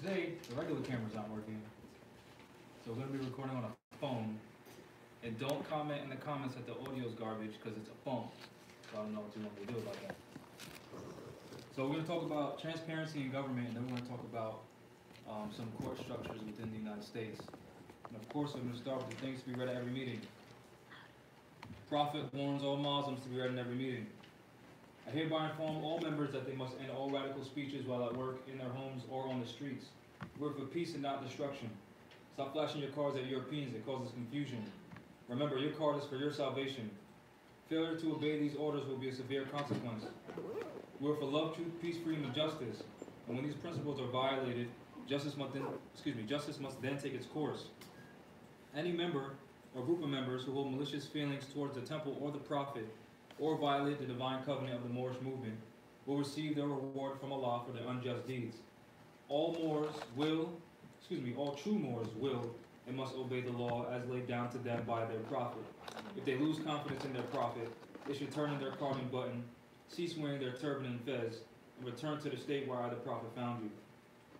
today, the regular camera's not working. So we're going to be recording on a phone. And don't comment in the comments that the audio's garbage because it's a phone. So I don't know what you want me to do about that. So we're going to talk about transparency in government, and then we're going to talk about some court structures within the United States. And of course, we're going to start with the things to be read at every meeting. Prophet warns all Muslims to be read in every meeting. I hereby inform all members that they must end all radical speeches while at work, in their homes, or on the streets. Work for peace and not destruction. Stop flashing your cards at Europeans. It causes confusion. Remember, your card is for your salvation. Failure to obey these orders will be a severe consequence. We're for love, truth, peace, freedom, and justice. And when these principles are violated, justice must then take its course. Any member or group of members who hold malicious feelings towards the temple or the prophet, or violate the divine covenant of the Moorish movement, will receive their reward from Allah for their unjust deeds. All true Moors will and must obey the law as laid down to them by their prophet. If they lose confidence in their prophet, they should turn in their carding button, cease wearing their turban and fez, and return to the state where the prophet found you.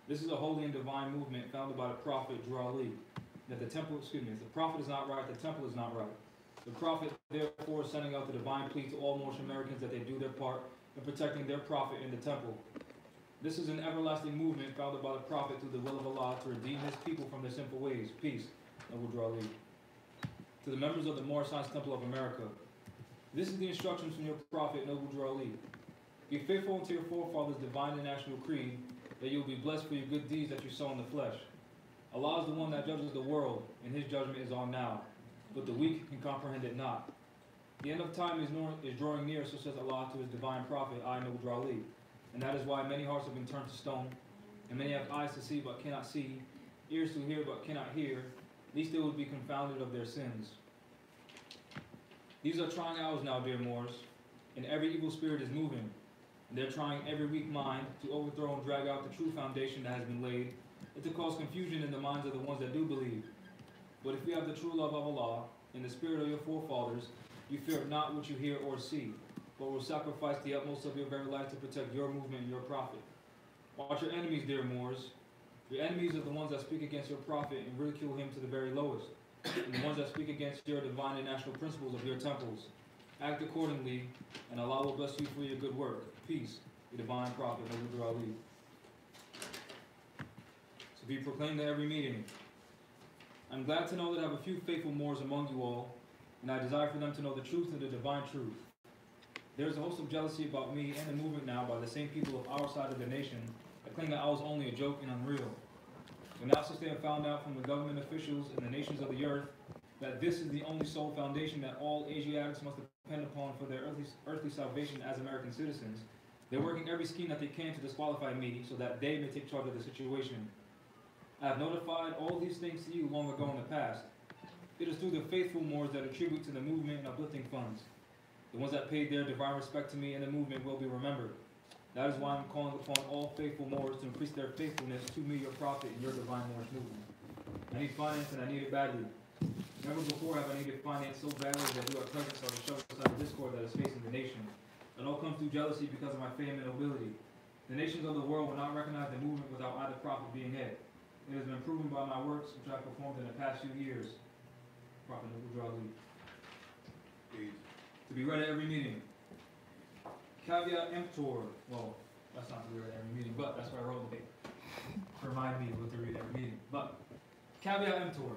This is a holy and divine movement founded by the prophet Drew Ali. If the prophet is not right, the temple is not right. The prophet, therefore, is sending out the divine plea to all Moorish Americans that they do their part in protecting their prophet in the temple. This is an everlasting movement founded by the prophet through the will of Allah to redeem his people from their sinful ways. Peace, Noble Drew Ali. To the members of the Moorish Science Temple of America, this is the instructions from your prophet, Noble Drew Ali. Be faithful unto your forefathers' divine and national creed, that you will be blessed for your good deeds that you sow in the flesh. Allah is the one that judges the world, and his judgment is on now, but the weak can comprehend it not. The end of time is drawing near, so says Allah to his divine prophet, I, Noble Drew Ali. And that is why many hearts have been turned to stone, and many have eyes to see but cannot see, ears to hear but cannot hear, lest they would be confounded of their sins. These are trying hours now, dear Moors, and every evil spirit is moving, and they're trying every weak mind to overthrow and drag out the true foundation that has been laid, and to cause confusion in the minds of the ones that do believe. But if you have the true love of Allah, in the spirit of your forefathers, you fear not what you hear or see, but will sacrifice the utmost of your very life to protect your movement and your prophet. Watch your enemies, dear Moors. Your enemies are the ones that speak against your prophet and ridicule him to the very lowest, and the ones that speak against your divine and national principles of your temples. Act accordingly, and Allah will bless you for your good work. Peace, the divine prophet, Noble Drew Ali. To be proclaimed at every meeting. I'm glad to know that I have a few faithful Moors among you all, and I desire for them to know the truth and the divine truth. There is a host of jealousy about me and the movement now by the same people of our side of the nation that claim that I was only a joke and unreal. But now, since they have found out from the government officials and the nations of the earth that this is the only sole foundation that all Asiatics must depend upon for their earthly salvation as American citizens, they're working every scheme that they can to disqualify me so that they may take charge of the situation. I have notified all these things to you long ago in the past. It is through the faithful Moors that attribute to the movement and uplifting funds. The ones that paid their divine respect to me and the movement will be remembered. That is why I'm calling upon all faithful Moors to increase their faithfulness to me, your prophet, and your divine Moorish movement. I need finance, and I need it badly. Never before have I needed finance so badly as I do at present, so to show the side of discord that is facing the nation. It all comes through jealousy because of my fame and nobility. The nations of the world will not recognize the movement without either prophet being head. It has been proven by my works, which I have performed in the past few years. Prophet Noble Drew Ali. To be read at every meeting. Caveat emptor. Well, that's not to be read at every meeting, but that's what I wrote today. To remind me what to read at every meeting. But, caveat emptor.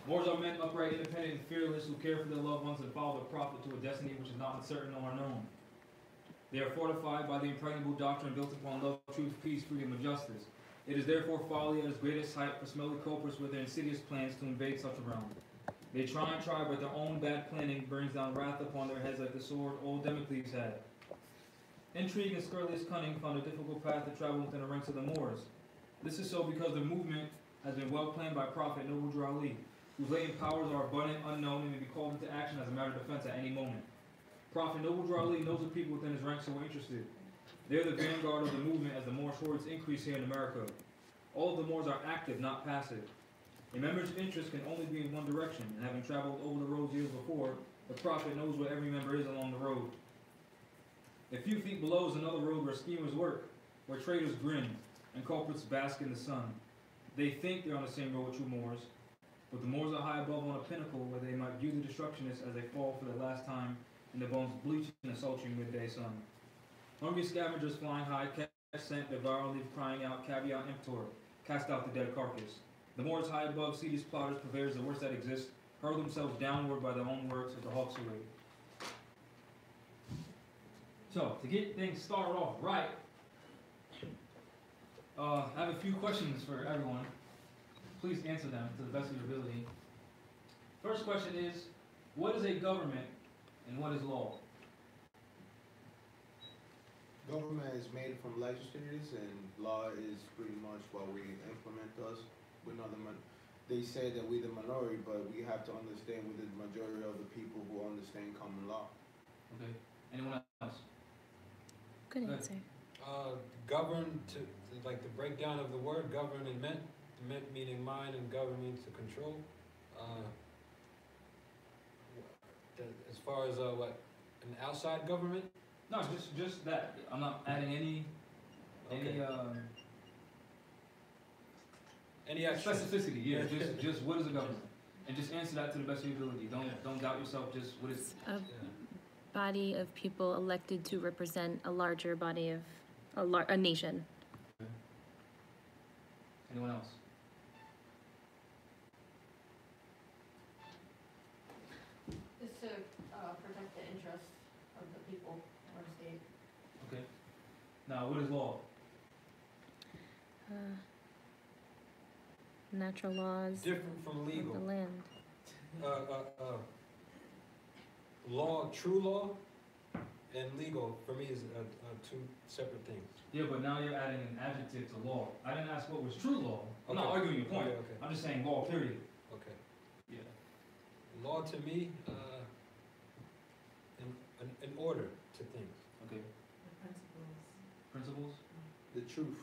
Moors are men upright, independent, and fearless who care for their loved ones and follow the prophet to a destiny which is not uncertain or unknown. They are fortified by the impregnable doctrine built upon love, truth, peace, freedom, and justice. It is therefore folly at its greatest height for smelly culprits with their insidious plans to invade such a realm. They try and try, but their own bad planning brings down wrath upon their heads like the sword old Damocles had. Intrigue and scurrilous cunning found a difficult path to travel within the ranks of the Moors. This is so because the movement has been well planned by Prophet Noble Drew Ali, whose latent powers are abundant, unknown, and may be called into action as a matter of defense at any moment. Prophet Noble Drew Ali knows the people within his ranks who are interested. They are the vanguard of the movement as the Moorish hordes increase here in America. All of the Moors are active, not passive. A member's interest can only be in one direction, and having traveled over the roads years before, the prophet knows where every member is along the road. A few feet below is another road where schemers work, where traitors grin, and culprits bask in the sun. They think they're on the same road with true Moors, but the Moors are high above on a pinnacle where they might view the destructionists as they fall for the last time and their bones bleach in the sultry midday sun. Hungry scavengers flying high, catch scent, devour, leave crying out, caveat emptor, cast out the dead carcass. The Moors high above see these plotters, purveyors of the worst that exist, hurl themselves downward by their own works as the hawks away. So, to get things started off right, I have a few questions for everyone. Please answer them to the best of your ability. First question is, what is a government and what is law? Government is made from legislators, and law is pretty much what we implement us. We're not they say that we're the minority, but we have to understand we're the majority of the people who understand common law. Okay. Anyone else? Good Good. answer. Govern to like the breakdown of the word govern and meant meaning mind and govern means to control. As far as what an outside government. No, just that. I'm not adding any extra specificity. Yeah, just what is a government, and just answer that to the best of your ability. Don't doubt yourself. Just what is A body of people elected to represent a larger body of a nation. anyone else? Is to protect the interests of the people or state. Okay. Now, what is law? Natural laws different from of legal. the land. Law, true law, and legal for me is two separate things. Yeah, but now you're adding an adjective to law. I didn't ask what was true law. I'm not Okay. arguing your point. Okay. I'm just saying law, period. Okay. Yeah. Law to me, an order to things. Okay. Principles. Principles? The truth.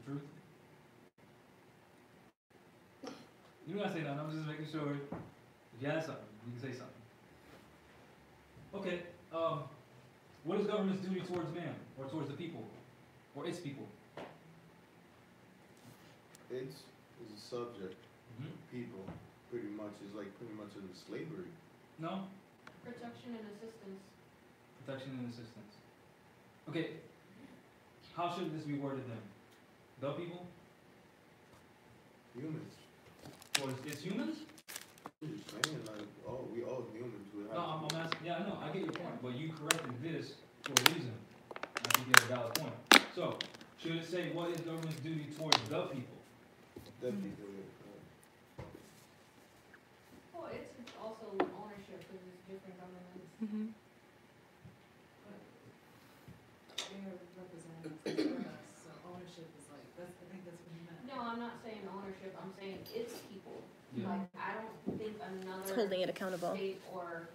The truth? You don't gotta say nothing. I'm just making sure. If you have something, you can say something. Okay. What is government's duty towards man, or towards the people, or its people? It's a subject. Mm-hmm. People pretty much is like pretty much in slavery. No? Protection and assistance. Protection and assistance. Okay. How should this be worded then? The people? Humans. Or it's humans? I'm just saying like, oh, we all humans. We have No, I'm asking. Yeah, I know. I get your point, but you corrected this for a reason. I think you have a valid point. So, should it say what is government's duty towards the people? the people. Well, it's also ownership because it's different governments. Mm-hmm. They're representatives for us, so ownership is like, I think that's what you meant. No, I'm not saying ownership. I'm saying it's people. Yeah. Like I don't think It's holding another it accountable. state or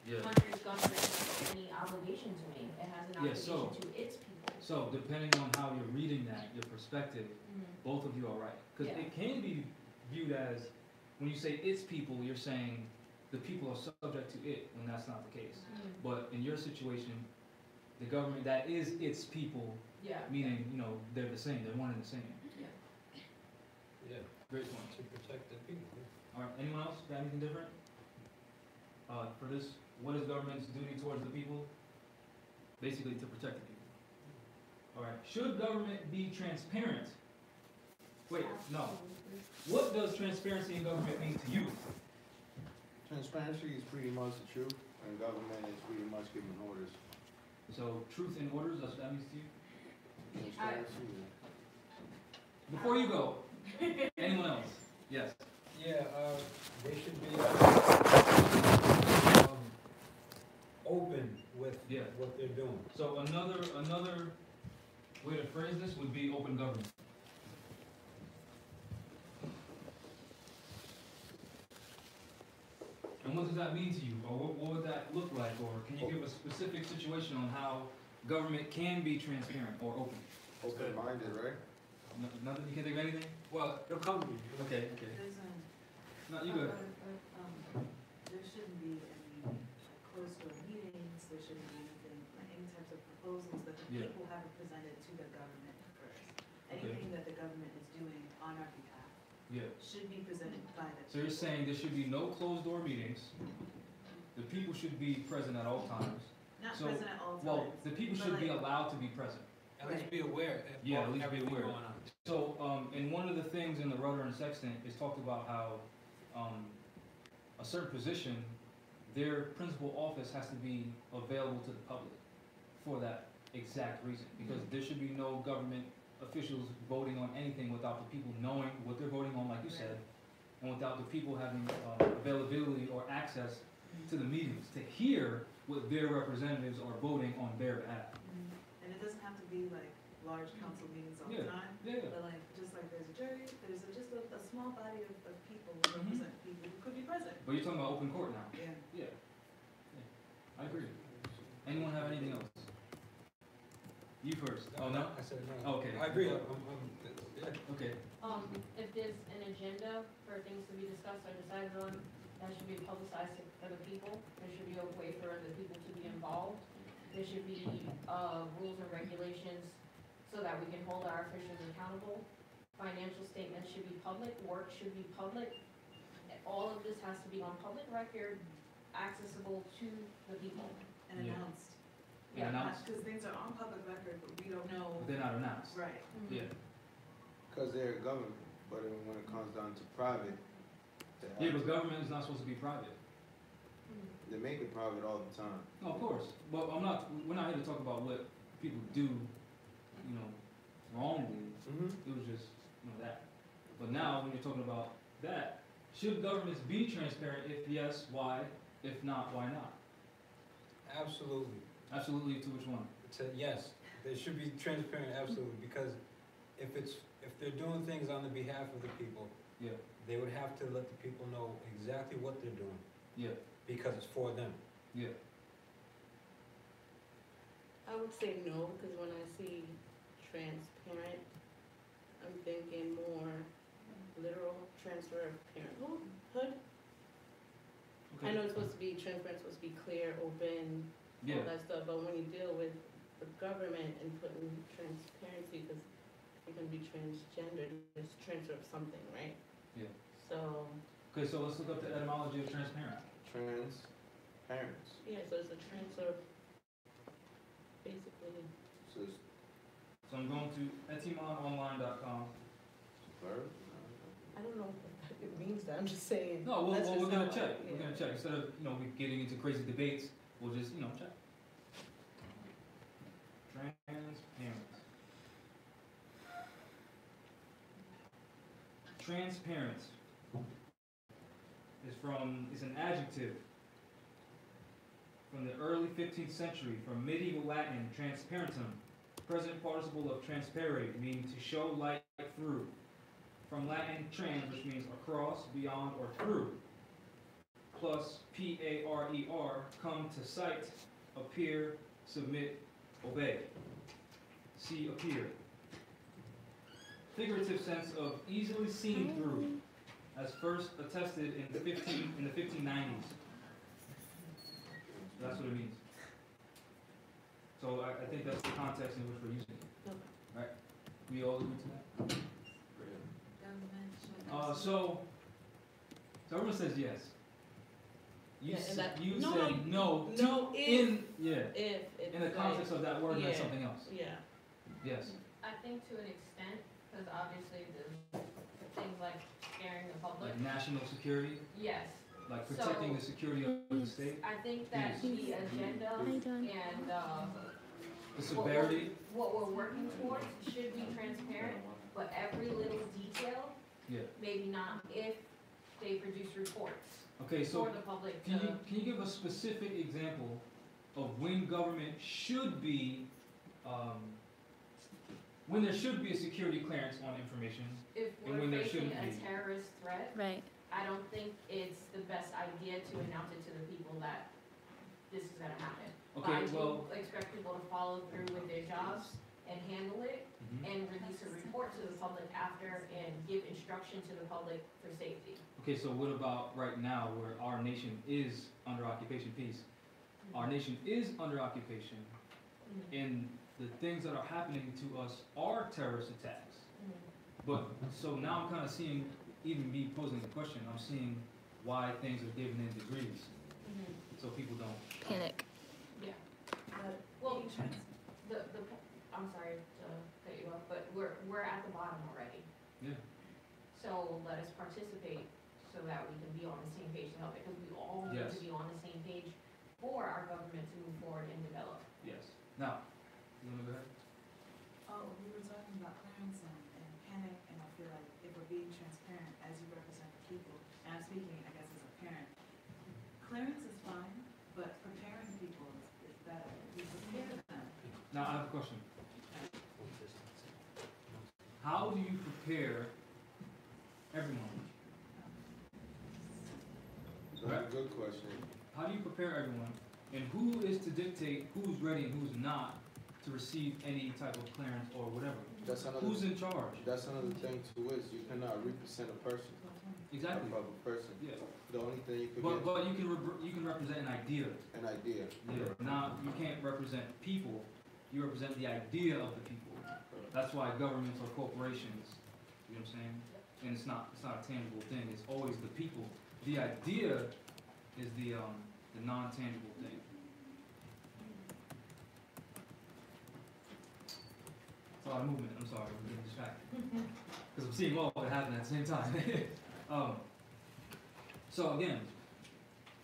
Yeah. country's government has any obligation to me. It has an Yeah, obligation so- to its people. So, depending on how you're reading that, your perspective, both of you are right. Because Yeah. it can be viewed as, when you say its people, you're saying the people are subject to it, when that's not the case. But in your situation, the government that is its people, Yeah. meaning, they're the same, they're one and the same. Yeah. Yeah, Great point. to protect the people. All right, anyone else got anything different? For this, what is government's duty towards the people? Basically, to protect the people. All right, should government be transparent? Wait, no. What does transparency in government mean to you? Transparency is pretty much the truth, and government is pretty much giving orders. So, truth and orders, that's what that means to you? Transparency. Before you go, anyone else? Yes. Yeah, they should be open with Yeah. what they're doing. So another way to phrase this would be open government. And what does that mean to you? Or what would that look like? Or can you give a specific situation on how government can be transparent or open? Open-minded, right? Nothing? You can't think of anything? Well, it'll come to me. Okay. There's No, you good. there shouldn't be any closed door meetings, there shouldn't be any types of proposals that the Yeah. people haven't presented to the government first. Okay. Anything that the government on our behalf Yeah. should be presented by the So you're people. saying there should be no closed door meetings, the people should be present at all times. Not so- present at all times. Well, the people but should be like- allowed to be present. At least Right. be aware Yeah, at of least be everything aware. going on. So, and one of the things in the rudder and sextant is talked about how, a certain position, their principal office has to be available to the public for that exact reason. Because there should be no government officials voting on anything without the people knowing what they're voting on, like you said, and without the people having, availability or access to the meetings, to hear what their representatives are voting on their behalf. And it doesn't have to be like large council meetings all the Yeah. time, Yeah, but like, just like there's a jury, there's just a small body of people who Mhm. represent people who could be present. but you're talking about open court now. Yeah. Yeah. I agree. Anyone have anything else? You first. Oh, no? I said no. Okay. I agree, yeah. Okay. If there's an agenda for things to be discussed or decided on, that should be publicized for the people. There should be a way for the people to be involved. There should be, rules and regulations so that we can hold our officials accountable. Financial statements should be public, work should be public. All of this has to be on public record, accessible to the people. And Yeah. announced. And announced. Because things are on public record, but we don't know. But they're not announced. Right. Yeah. Cause they're a government, but then when it comes down to private, they have Yeah, but to- government is not supposed to be private. they make it private all the time. No, of course. But we're not here to talk about what people do, you know, wrongly. Mm-hmm. It was just, that. But now, when you're talking about that, should governments be transparent? If yes, why? If not, why not? Absolutely. Absolutely, to which one? It's a yes, they should be transparent, absolutely, because if they're doing things on the behalf of the people, Yeah, they would have to let the people know exactly what they're doing, yeah, because it's for them. yeah. I would say no, because when I see transparent, I'm thinking more literal transfer of parenthood. I Okay. know it's supposed to be transparent, it's supposed to be clear, open, all Yeah, that stuff, but when you deal with the government and putting transparency, because if you're gonna be transgender, there's transfer of something, right? Yeah. So, okay, so let's look up the etymology of transparent. Transparents. yeah, so it's a transfer, of basically. So it's So I'm going to etymononline.com. verb. I don't know if it means that, I'm just saying. No, that's we're just gonna how I- check, we're yeah. gonna check, instead of, we getting into crazy debates, we'll just, check. Transparent. Transparent is an adjective from the early 15th century, from medieval Latin, transparentum, present participle of transparere, meaning to show light through. From Latin trans, which means across, beyond, or through, plus P-A-R-E-R, come to sight, appear, submit, obey. See appear. Figurative sense of easily seen through, as first attested in the 1590s. That's what it means. So I think that's the context in which we're using it. Okay. Right? We all agree to that? Government should. So everyone says yes. You Yeah, and s- that- you no, say no, no, in, yeah, If it's in the context of that word, that's yeah. something else. Yeah. Yes. I think to an extent, because obviously there's things like scaring the public. Like national security, Yes, like protecting So- the security of the state, I think that the agenda How you doing? and, the severity. what we're working towards should be transparent, but every little detail, Yeah. maybe not if they produce reports Okay, so for the public can to. you give a specific example of when government should be, when there should be a security clearance on information? If and we're when there facing shouldn't a be. terrorist threat, Right. I don't think it's the best idea to announce it to the people that this is gonna happen. Okay, I well, do expect people to follow through with their jobs and handle it mhm. and release a report to the public after and give instruction to the public for safety. Okay, so what about right now where our nation is under occupation? Peace. Our nation is under occupation, Mhm. and the things that are happening to us are terrorist attacks. Mhm. But, so now I'm kinda seeing, even me posing the question, I'm seeing why things are given in degrees, so people don't. Panic. But Well, being trans, I'm sorry to cut you off, but we're at the bottom already. Yeah. So let us participate so that we can be on the same page to help it, because we all need Yes. to be on the same page for our government to move forward and develop. Yes. Now, you wanna go ahead? oh, we were talking about clearance and panic, and I feel like if we're being transparent as you represent the people, and I'm speaking, I guess, as a parent, clearance is fine, but preparing people is better. We prepare them. Now, I have a question. How do you prepare everyone? That's a good question. How do you prepare everyone? And who is to dictate who's ready and who's not to receive any type of clearance or whatever? That's another, Who's in charge? that's another thing too, is you cannot represent a person, Exactly. a public person. Yeah. The only thing you could But get, you can represent an idea. an idea. Yeah. Now you can't represent people. You represent the idea of the people. That's why governments or corporations. You know what I'm saying? And it's not a tangible thing. It's always the people. The idea is the non-tangible thing. It's a lot of movement. I'm sorry, I'm getting distracted because I'm seeing all of it happen at the same time. So again,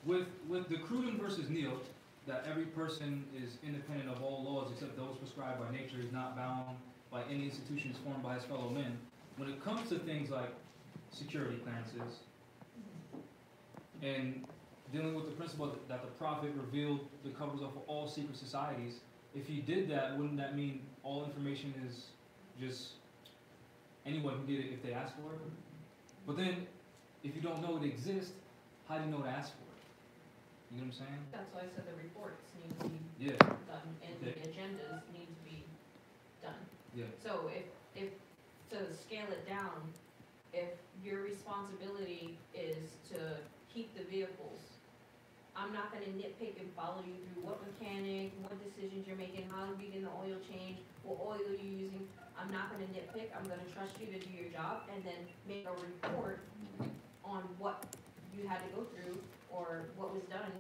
with the Cruden versus Neal, that every person is independent of all laws except those prescribed by nature, is not bound by any institutions formed by his fellow men. When it comes to things like security clearances and dealing with the principle that the prophet revealed the covers of all secret societies, if he did that, wouldn't that mean all information is just anyone can get it if they ask for it? But then, if you don't know it exists, how do you know to ask for it? You know what I'm saying? That's why I said the reports need to be Yeah, done and the agendas need to be done. yeah, So if, to scale it down, if your responsibility is to keep the vehicles, I'm not gonna nitpick and follow you through what mechanic, what decisions you're making, how you getting the oil change, what oil you're using. I'm not gonna nitpick, I'm gonna trust you to do your job and then make a report on what you had to go through or what was done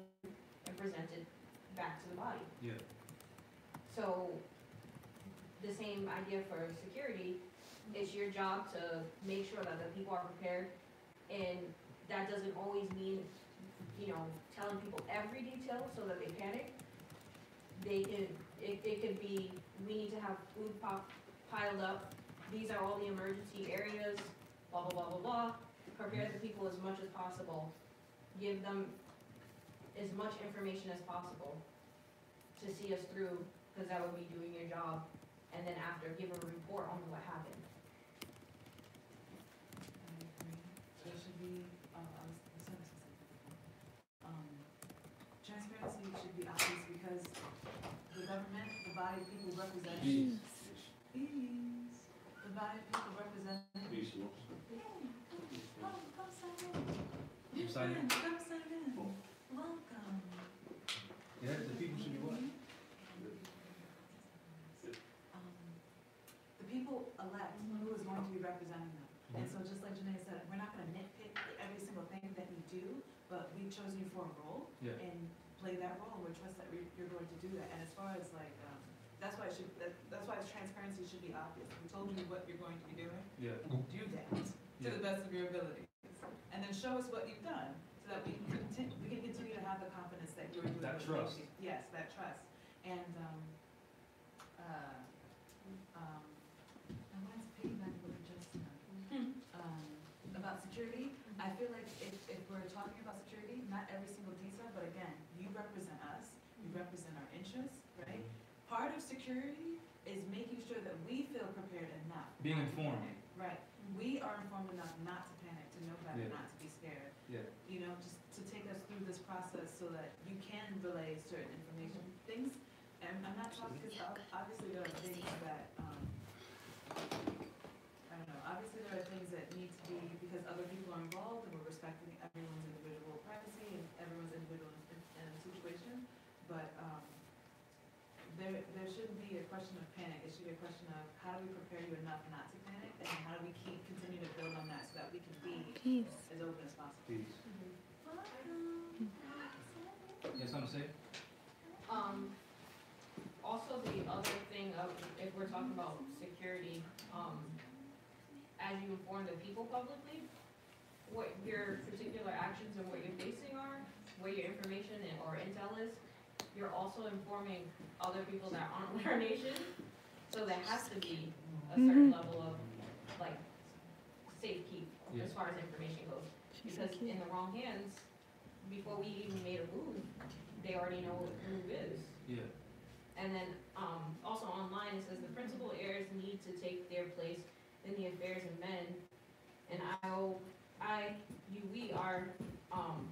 and presented back to the body. yeah, So, the same idea for security, it's your job to make sure that the people are prepared, and that doesn't always mean, telling people every detail so that they panic. It could be, we need to have food piled up, these are all the emergency areas, blah, blah, blah, blah, blah. Prepare the people as much as possible, give them as much information as possible to see us through, because that would be doing your job, and then after, give a report on what happened. I agree. There should be, transparency should be obvious because the government, the body of people representing. The body of people representing. Come sign in. You sign in? Come sign in. Welcome. yeah. The people should be what? The people elect who is going to be representing them. And so just like Janae said, we're not gonna nitpick every single thing that you do, but we've chosen you for a role. Yeah. And play that role, and we trust that you're going to do that. And as far as like, that's why transparency should be obvious. We told you what you're going to be doing, Yeah, do that to the best of your ability. And then show us what you've done, so that we can continue to have the confidence that you're doing. That what trust. you do. Yes, that trust. And, I wanted to piggyback what you just said. About security, I feel like if we're talking about security, not every single detail, but again, you represent us, you represent our interests, right? Part of security is making sure that we feel prepared enough. Being not to informed. panic. Right. We are informed enough not to panic, to know better, Yeah. not to be scared. yeah, Just to take us through this process so that you can relay certain information. Things, and I'm not talking, because obviously there are things that, I don't know, obviously there are things that need to be, because other people are involved and we're respecting everyone's individual privacy and everyone's individual in a situation, but, there shouldn't be a question of panic, it should be a question of how do we prepare you enough not to panic, and how do we continue to build on that so that we can be Peace. as open as possible? Peace. You have something to say? Also the other thing of, if we're talking about security, as you inform the people publicly, what your particular actions and what you're facing are, what your information or intel is, you're also informing other people that aren't with our nation. So there has to be a certain level of, like, safekeep Yeah. as far as information goes. She's so Because cute. in the wrong hands, before we even made a move, they already know what the move is. Yeah. And then, also online, it says the principal heirs need to take their place in the affairs of men. And we are,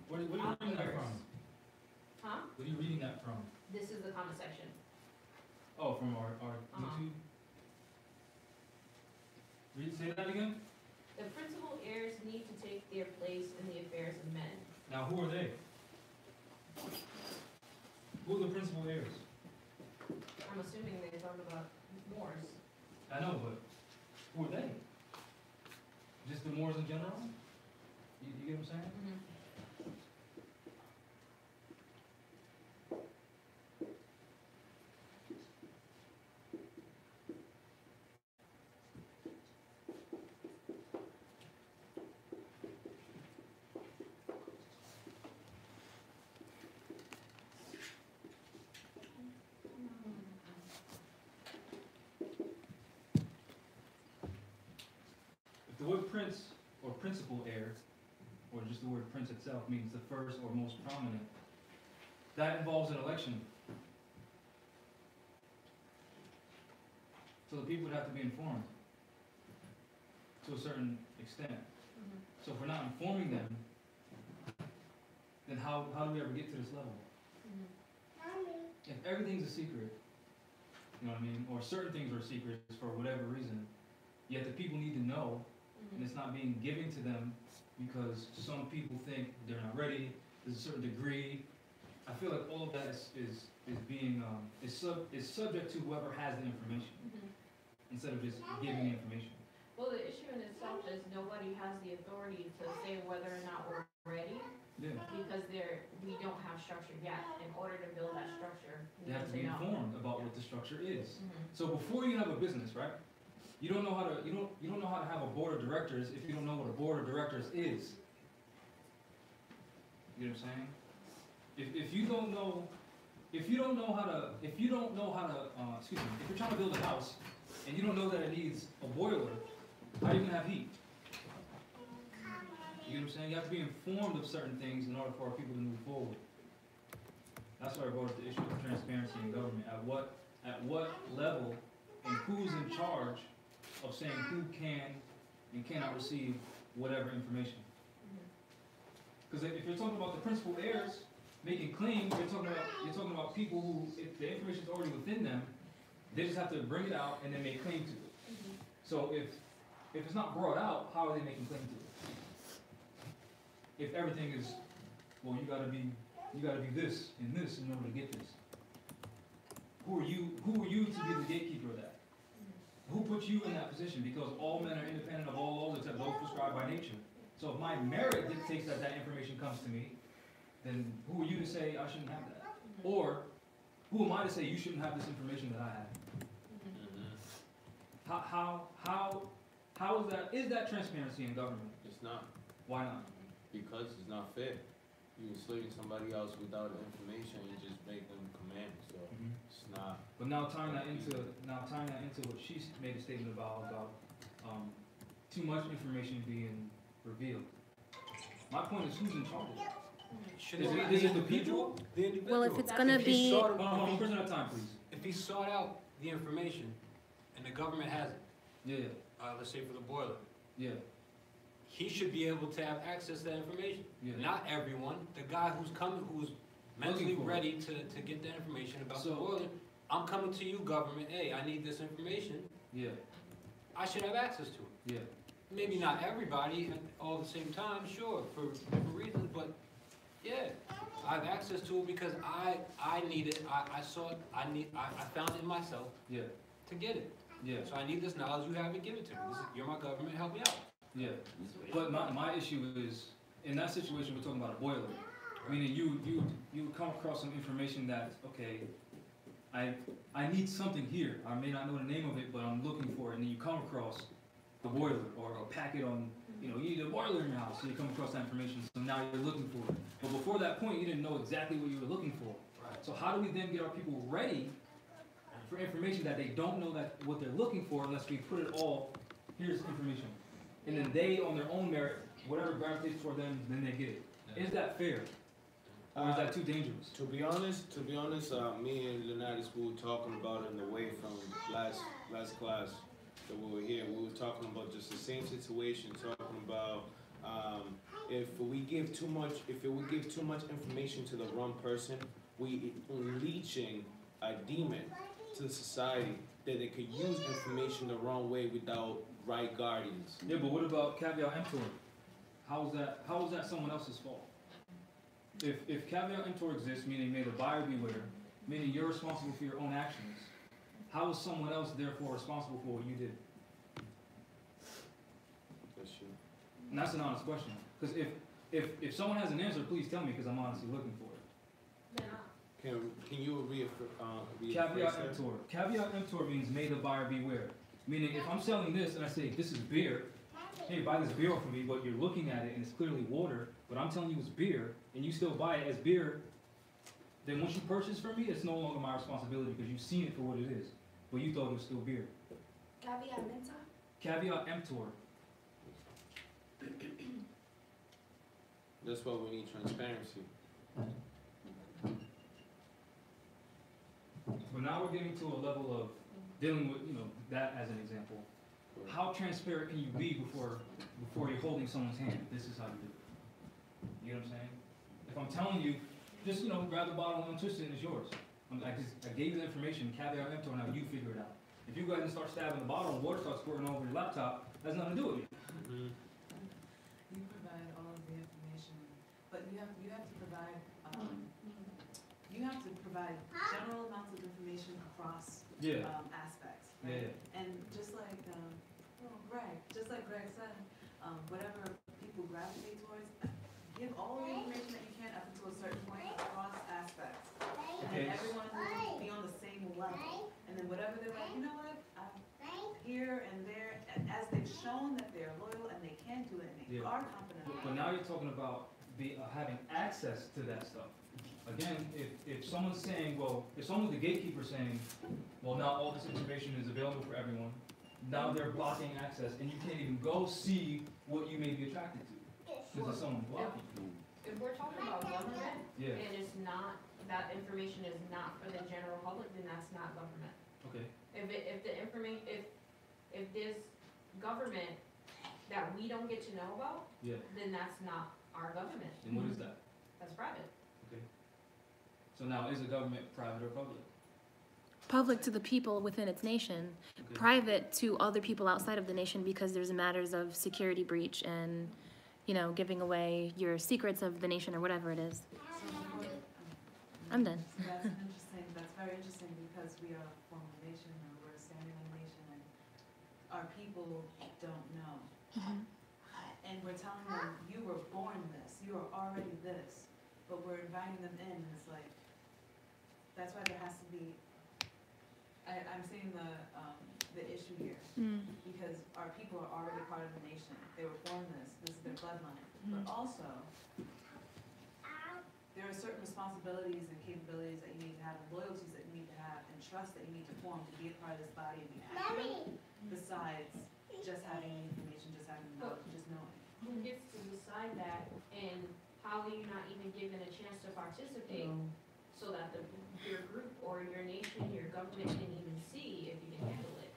What are you reading that from? huh? What are you reading that from? This is the comment section. Oh, from our YouTube? Say that again? The principal heirs need to take their place in the affairs of men. Now, who are they? Who are the principal heirs? I'm assuming they talk about Moors. I know, but who are they? Just the Moors in general? You get what I'm saying? If the word prince or principal heir, or just the word prince itself means the first or most prominent, that involves an election. So the people would have to be informed to a certain extent. So if we're not informing them, then how do we ever get to this level? If everything's a secret, you know what I mean, or certain things are secrets for whatever reason, yet the people need to know, and it's not being given to them because some people think they're not ready, there's a certain degree. I feel like all of that is being, is subject to whoever has the information, instead of just giving the information. Well, the issue in itself is nobody has the authority to say whether or not we're ready, Yeah, because we don't have structure yet. In order to build that structure, we they have to need be to know. informed about what the structure is. Mhm. So before you have a business, right? You don't know how to have a board of directors if you don't know what a board of directors is. You know what I'm saying? If you don't know how to, if you're trying to build a house and you don't know that it needs a boiler, how are you gonna have heat? You know what I'm saying? You have to be informed of certain things in order for people to move forward. That's why I brought up the issue of transparency in government. At what level and who's in charge of saying who can and cannot receive whatever information? Because if you're talking about the principal heirs making claims, you're talking about people who, if the information is already within them, they just have to bring it out and then make claim to it. So if it's not brought out, how are they making claim to it? If everything is, well, you gotta be this and this in order to get this. Who are you to be the gatekeeper of that? Who put you in that position? Because all men are independent of all laws except those prescribed by nature. So if my merit dictates that information comes to me, then who are you to say I shouldn't have that? Or who am I to say you shouldn't have this information that I have? How is that transparency in government? It's not, Why not? because it's not fair. You're enslaving somebody else without information, you just make them command, so it's not. But now tying that into what she made a statement about too much information being revealed. My point is, who's in charge of it? Shouldn't Is it it be the people? The individual. Well, if it's That's gonna If he be, sought- Hold on, one person at a time, please. If he sought out the information and the government has it, Yeah, let's say for the boiler, yeah, he should be able to have access to that information. yeah. Not everyone. The guy who's mentally for it. ready to get that information about the So- boiler. I'm coming to you, government. Hey, I need this information. Yeah, I should have access to it. yeah. Maybe not everybody all at the same time, sure, for different reasons, but yeah, I have access to it because I need it. I saw it. I found it in myself Yeah. to get it. Yeah, So I need this knowledge you have and give it to me. You're my government, help me out. yeah. But my issue is, in that situation, we're talking about a boiler. Meaning you come across some information that, okay, I need something here. I may not know the name of it, but I'm looking for it. And then you come across the boiler or a packet on, you need a boiler in your house. So you come across that information. So now you're looking for it. But before that point, you didn't know exactly what you were looking for. Right. So how do we then get our people ready for information that they don't know that what they're looking for unless we put it all, here's information. And then they, on their own merit, whatever gravitates toward them, then they get it. Is that fair? Or is that too dangerous? To be honest, me and Leonardo were talking about it in the way from last class that we were here. We were talking about just the same situation, talking about if we give too much information to the wrong person, we unleashing a demon to the society that they could use information the wrong way without right guardians. Yeah, but what about caveat emptor? How is that someone else's fault? If caveat emptor exists, meaning may the buyer beware, meaning you're responsible for your own actions, how is someone else therefore responsible for what you did? That's true. And that's an honest question. Because if someone has an answer, please tell me, because I'm honestly looking for it. They're not. Can you Caveat rephrase that? emptor. Caveat emptor means may the buyer beware. Meaning if I'm selling this and I say this is beer, hey, buy this beer from me, but you're looking at it and it's clearly water, but I'm telling you it's beer, and you still buy it as beer, then once you purchase from me, it's no longer my responsibility because you've seen it for what it is, but you thought it was still beer. Caveat emptor? Caveat emptor. That's why we need transparency. But now we're getting to a level of dealing with, that as an example. How transparent can you be before you're holding someone's hand? This is how you do it. You know what I'm saying? If I'm telling you, just, grab the bottle and twist it and it's yours. I gave you the information, caveat emptor, now you figure it out. If you go ahead and start stabbing the bottle and water starts squirting over your laptop, that's nothing to do with me. You provide all of the information, but you have to provide, general amounts of information across, Yeah. aspects, right? Yeah. And just like, Greg said, whatever people gravitate towards, give all the information that you can up until a certain point across aspects. And Okay. then everyone will be on the same level. And then whatever they're like, you know what, here and there, and as they've shown that they're loyal and they can do it and they Yeah. are confident. But now you're talking about having access to that stuff. Again, if someone's saying, if someone's the gatekeeper saying, well, now all this information is available for everyone, now they're blocking access, and you can't even go see what you may be attracted to, because someone's blocking you. If we're talking about government, Yeah, and it's not, that information is not for the general public, then that's not government. okay, If there's government that we don't get to know about, yeah, then that's not our government, and what is that? that's private. Okay. So now, is a government private or public? Public to the people within its nation, Okay. private to other people outside of the nation because there's matters of security breach and, giving away your secrets of the nation or whatever it is. I'm done. So that's very interesting because we are a former nation and we're a standing nation and our people don't know. And we're telling them, you were born this, you are already this, but we're inviting them in and it's like, that's why there has to be, I'm seeing the issue here. Because our people are already part of the nation. They were born this is their bloodline. But also, there are certain responsibilities and capabilities that you need to have, and loyalties that you need to have, and trust that you need to form to be a part of this body and be accurate, besides just having the information, just having the knowledge, just knowing. Who gets to decide that, and how are you not even given a chance to participate, so that your group or your nation, your government can even see if you can handle it?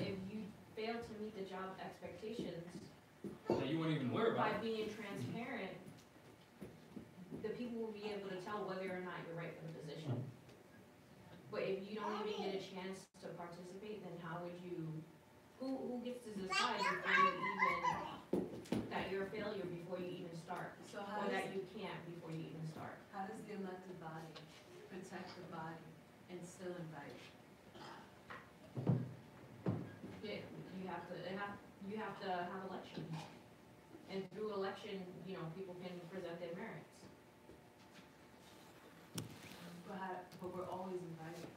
If you fail to meet the job expectations That you wouldn't even worry by about. being transparent, the people will be able to tell whether or not you're right for the position. But if you don't even get a chance to participate, then how would you, who gets to decide before you even, that you're a failure before you even start? So Or that you can't before you even start? how does the elected body protect the body and still invite? you have to have election. And through election, you know, people can present their merits. But we're always inviting.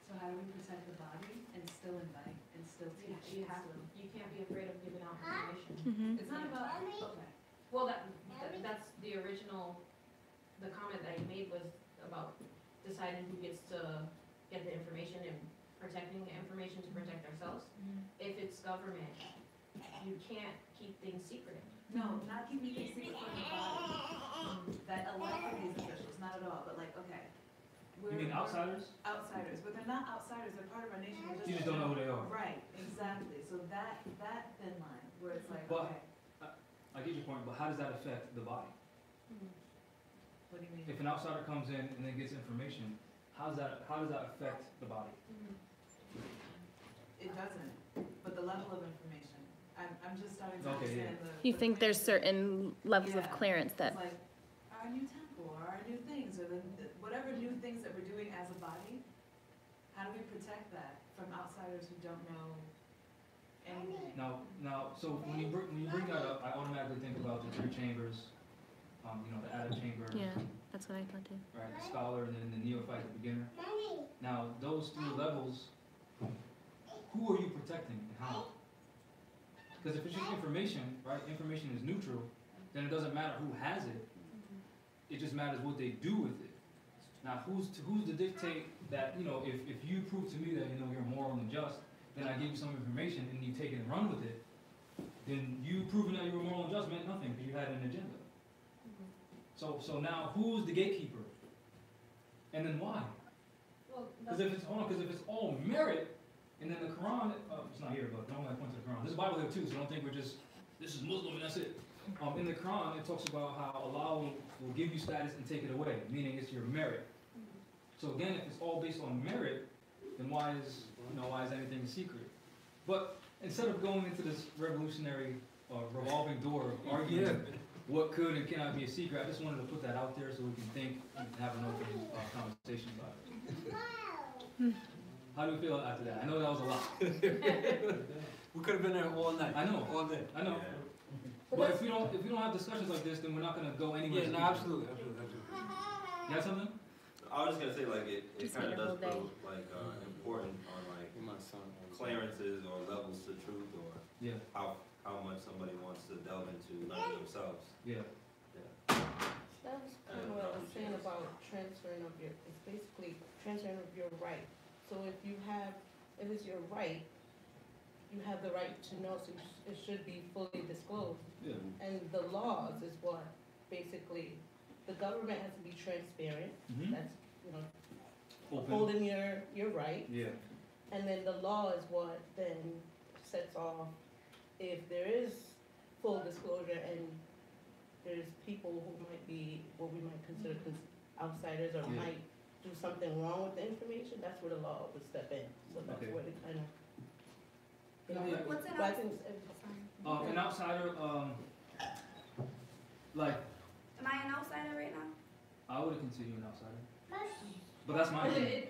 So how do we protect the body and still invite and still You teach? you have to, you can't be afraid of giving out information. Mhm. It's not about, okay. Well, that's the original, the comment that you made was about deciding who gets to get the information and protecting the information to protect ourselves. If it's government, you can't keep things secret. No, not keeping things secret from the body. That elect these officials, not at all, but like, okay. You mean outsiders? Outsiders, but they're not outsiders, they're part of our nation. They're You just don't know who they are. Right, exactly. So that thin line, where it's like, But- okay, I get your point, but how does that affect the body? what do you mean? If an outsider comes in and then gets information, how does that affect the body? It doesn't, but the level of information, I'm just starting to Okay, yeah. understand the. You think there's certain levels of Yeah. clearance that, It's like our new temple, or our new things, or whatever new things that we're doing as a body, how do we protect that from outsiders who don't know anything? Now, so when you bring that up, I automatically think about the three chambers, you know, the adept chamber, yeah, that's what I thought too. right, the scholar, and then the neophyte, the beginner. Now, those three levels, who are you protecting and how? Because if it's just information, right, information is neutral, then it doesn't matter who has it. It just matters what they do with it. Now, who's to dictate that, you know, if you prove to me that, you know, you're moral and just, then I give you some information and you take it and run with it, then you proving that you were moral and just meant nothing because you had an agenda. So now, who's the gatekeeper? And then why? Well, Because if it's all merit, and then the Quran, it's not here, but don't like point to the Quran. There's a Bible here too, so don't think we're just, this is Muslim and that's it. In the Quran, it talks about how Allah will give you status and take it away, meaning it's your merit. So again, if it's all based on merit, then why is anything a secret? But instead of going into this revolutionary revolving door of arguing what could and cannot be a secret, I just wanted to put that out there so we can think and have an open conversation about it. How do you feel after that? I know that was a lot. We could have been there all night. I know. All day. I know. But if we don't have discussions like this, then we're not gonna go anywhere. Yeah, no, absolutely. You got something? I was just gonna say, like, it Just kind need of a does whole feel, like, important on, like, My son. clearances or levels to truth, or Yeah. how much somebody wants to delve into learning themselves. Yeah. That was kind of what I was saying about transferring of your, it's basically transferring of your right. So if it's your right, you have the right to know, so it should be fully disclosed. Yeah. And the laws is what, basically, the government has to be transparent, Mm-hmm. that's, you know, Open. holding your right. Yeah. And then the law is what then sets off if there is full disclosure and there's people who might be what we might consider outsiders or Yeah. might do something wrong with the information, that's where the law would step in. So that's Okay. where it kind of. Yeah. What's an But I outsider? think An outsider, like, Am I an outsider right now? I would consider you an outsider. But that's my But opinion.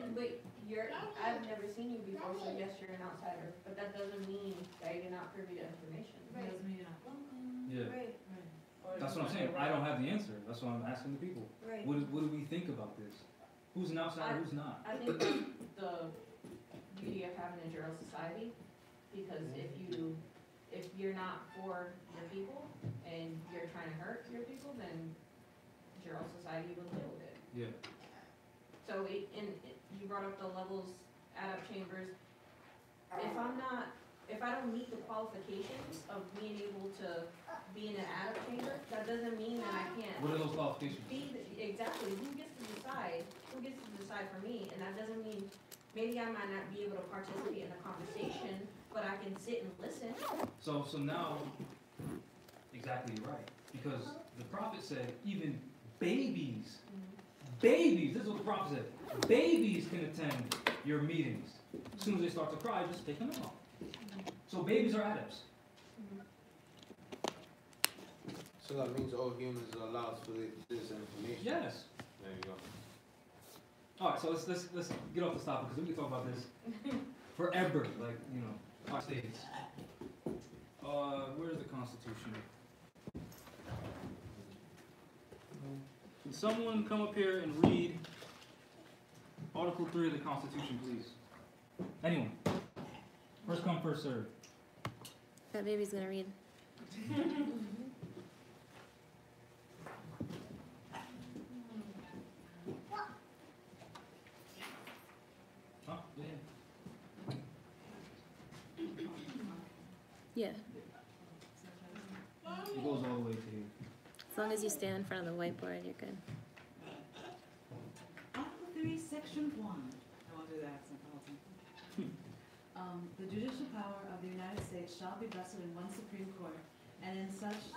I've never seen you before, so yes, you're an outsider, but that doesn't mean that you're not privy to information. It doesn't mean you're not welcome. Yeah. Right, Right. or That's what I'm saying. I don't have the answer. That's why I'm asking the people. right. What do we think about this? Who's an outsider? Who's not? I think that's the beauty of having a jural society, because if you're not for your people and you're trying to hurt your people, then jural society will deal with it. Yeah. So you brought up the levels, adept chambers. If I don't meet the qualifications of being able to be in an adept chamber, that doesn't mean that I can't What are those qualifications? exactly, who gets to decide for me, and that doesn't mean, maybe I might not be able to participate in the conversation, but I can sit and listen. So now, exactly right. Because the prophet said even babies, this is what the prophet said, babies can attend your meetings. As soon as they start to cry, just take them out. So babies are adepts. So that means all humans are allowed for this information? Yes. There you go. All right, so let's get off this topic because we can talk about this forever. Like, you know, States. Where's the Constitution? Can someone come up here and read Article 3 of the Constitution, please? Anyone? First come, first serve. That baby's gonna read. Huh? Yeah, It goes all the way to here. as long as you stand in front of the whiteboard, you're good. Article 3, Section 1. I won't do the accent the whole time. The judicial power of the United States shall be vested in one Supreme Court, and in such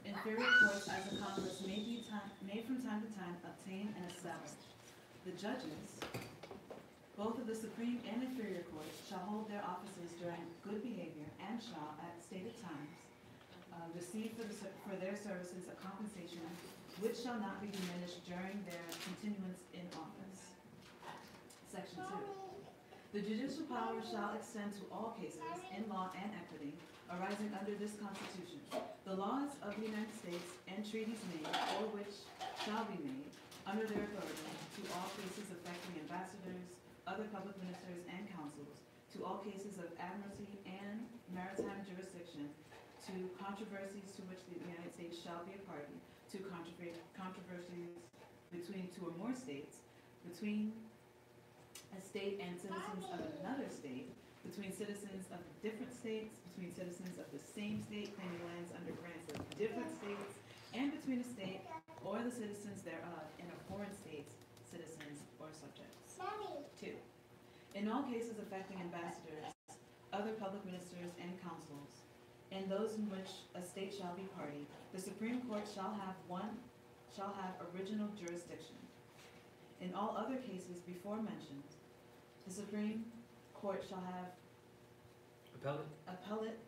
inferior courts as the Congress may from time to time obtain and establish. The judges, both of the Supreme and inferior courts, shall hold their offices during good behavior and shall, at stated times, receive for their services a compensation which shall not be diminished during their continuance in office. Section 2. The judicial power shall extend to all cases in law and equity arising under this Constitution, the laws of the United States and treaties made or which shall be made under their authority, to all cases affecting ambassadors, other public ministers and councils, to all cases of admiralty and maritime jurisdiction, to controversies to which the United States shall be a party, to controversies between two or more states, between a state and citizens of another state, between citizens of different states, between citizens of the same state claiming lands under grants of different states, and between a state or the citizens thereof and a foreign state's citizens or subjects. 2. In all cases affecting ambassadors, other public ministers and councils, and those in which a state shall be party, the Supreme Court shall have original jurisdiction. In all other cases before mentioned, the Supreme Court shall have appellate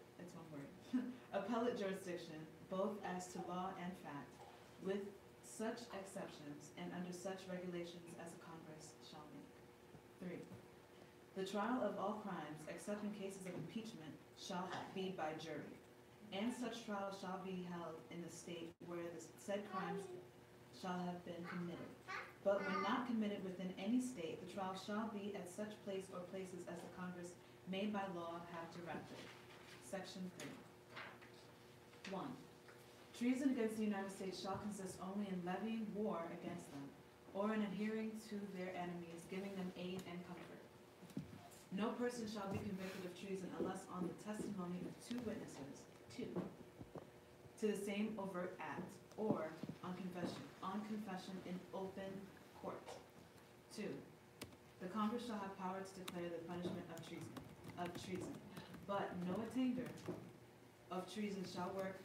jurisdiction, both as to law and fact, with such exceptions and under such regulations as the Congress shall make. 3. The trial of all crimes, except in cases of impeachment, shall be by jury, and such trial shall be held in the state where the said crimes shall have been committed. But when not committed within any state, the trial shall be at such place or places as the Congress may by law have directed. Section 3. 1. Treason against the United States shall consist only in levying war against them, or in adhering to their enemies, giving them aid and comfort. No person shall be convicted of treason unless on the testimony of 2 witnesses, 2, to the same overt act, or on confession in open court. 2. The Congress shall have power to declare the punishment of treason, but no attainder of treason shall work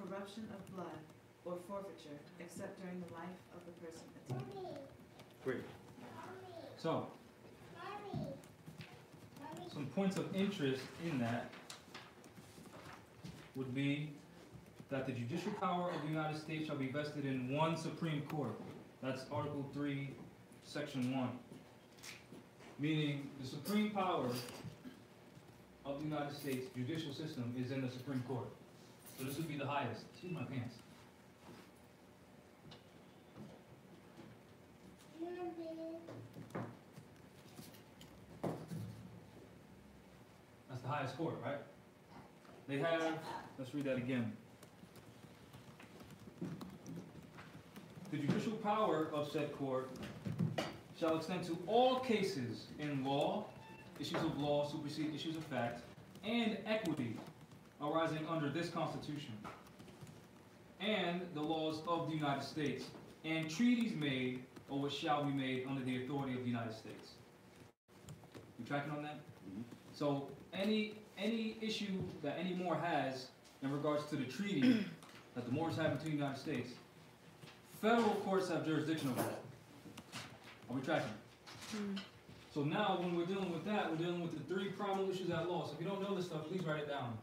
corruption of blood or forfeiture except during the life of the person attainted. Great. So, some points of interest in that would be that the judicial power of the United States shall be vested in one Supreme Court. That's Article 3, Section 1. Meaning the supreme power of the United States judicial system is in the Supreme Court. So this would be the highest. Excuse my pants. That's the highest court, right? They have, let's read that again. The judicial power of said court shall extend to all cases in law, issues of law supersede issues of fact, and equity arising under this Constitution, and the laws of the United States, and treaties made or which shall be made under the authority of the United States. You tracking on that? Mm-hmm. So any issue that any Moor has in regards to the treaty that the Moors have between the United States, federal courts have jurisdiction over that. Are we tracking? Mm. So now when we're dealing with that, we're dealing with the 3 problem issues at law. So if you don't know this stuff, please write it down.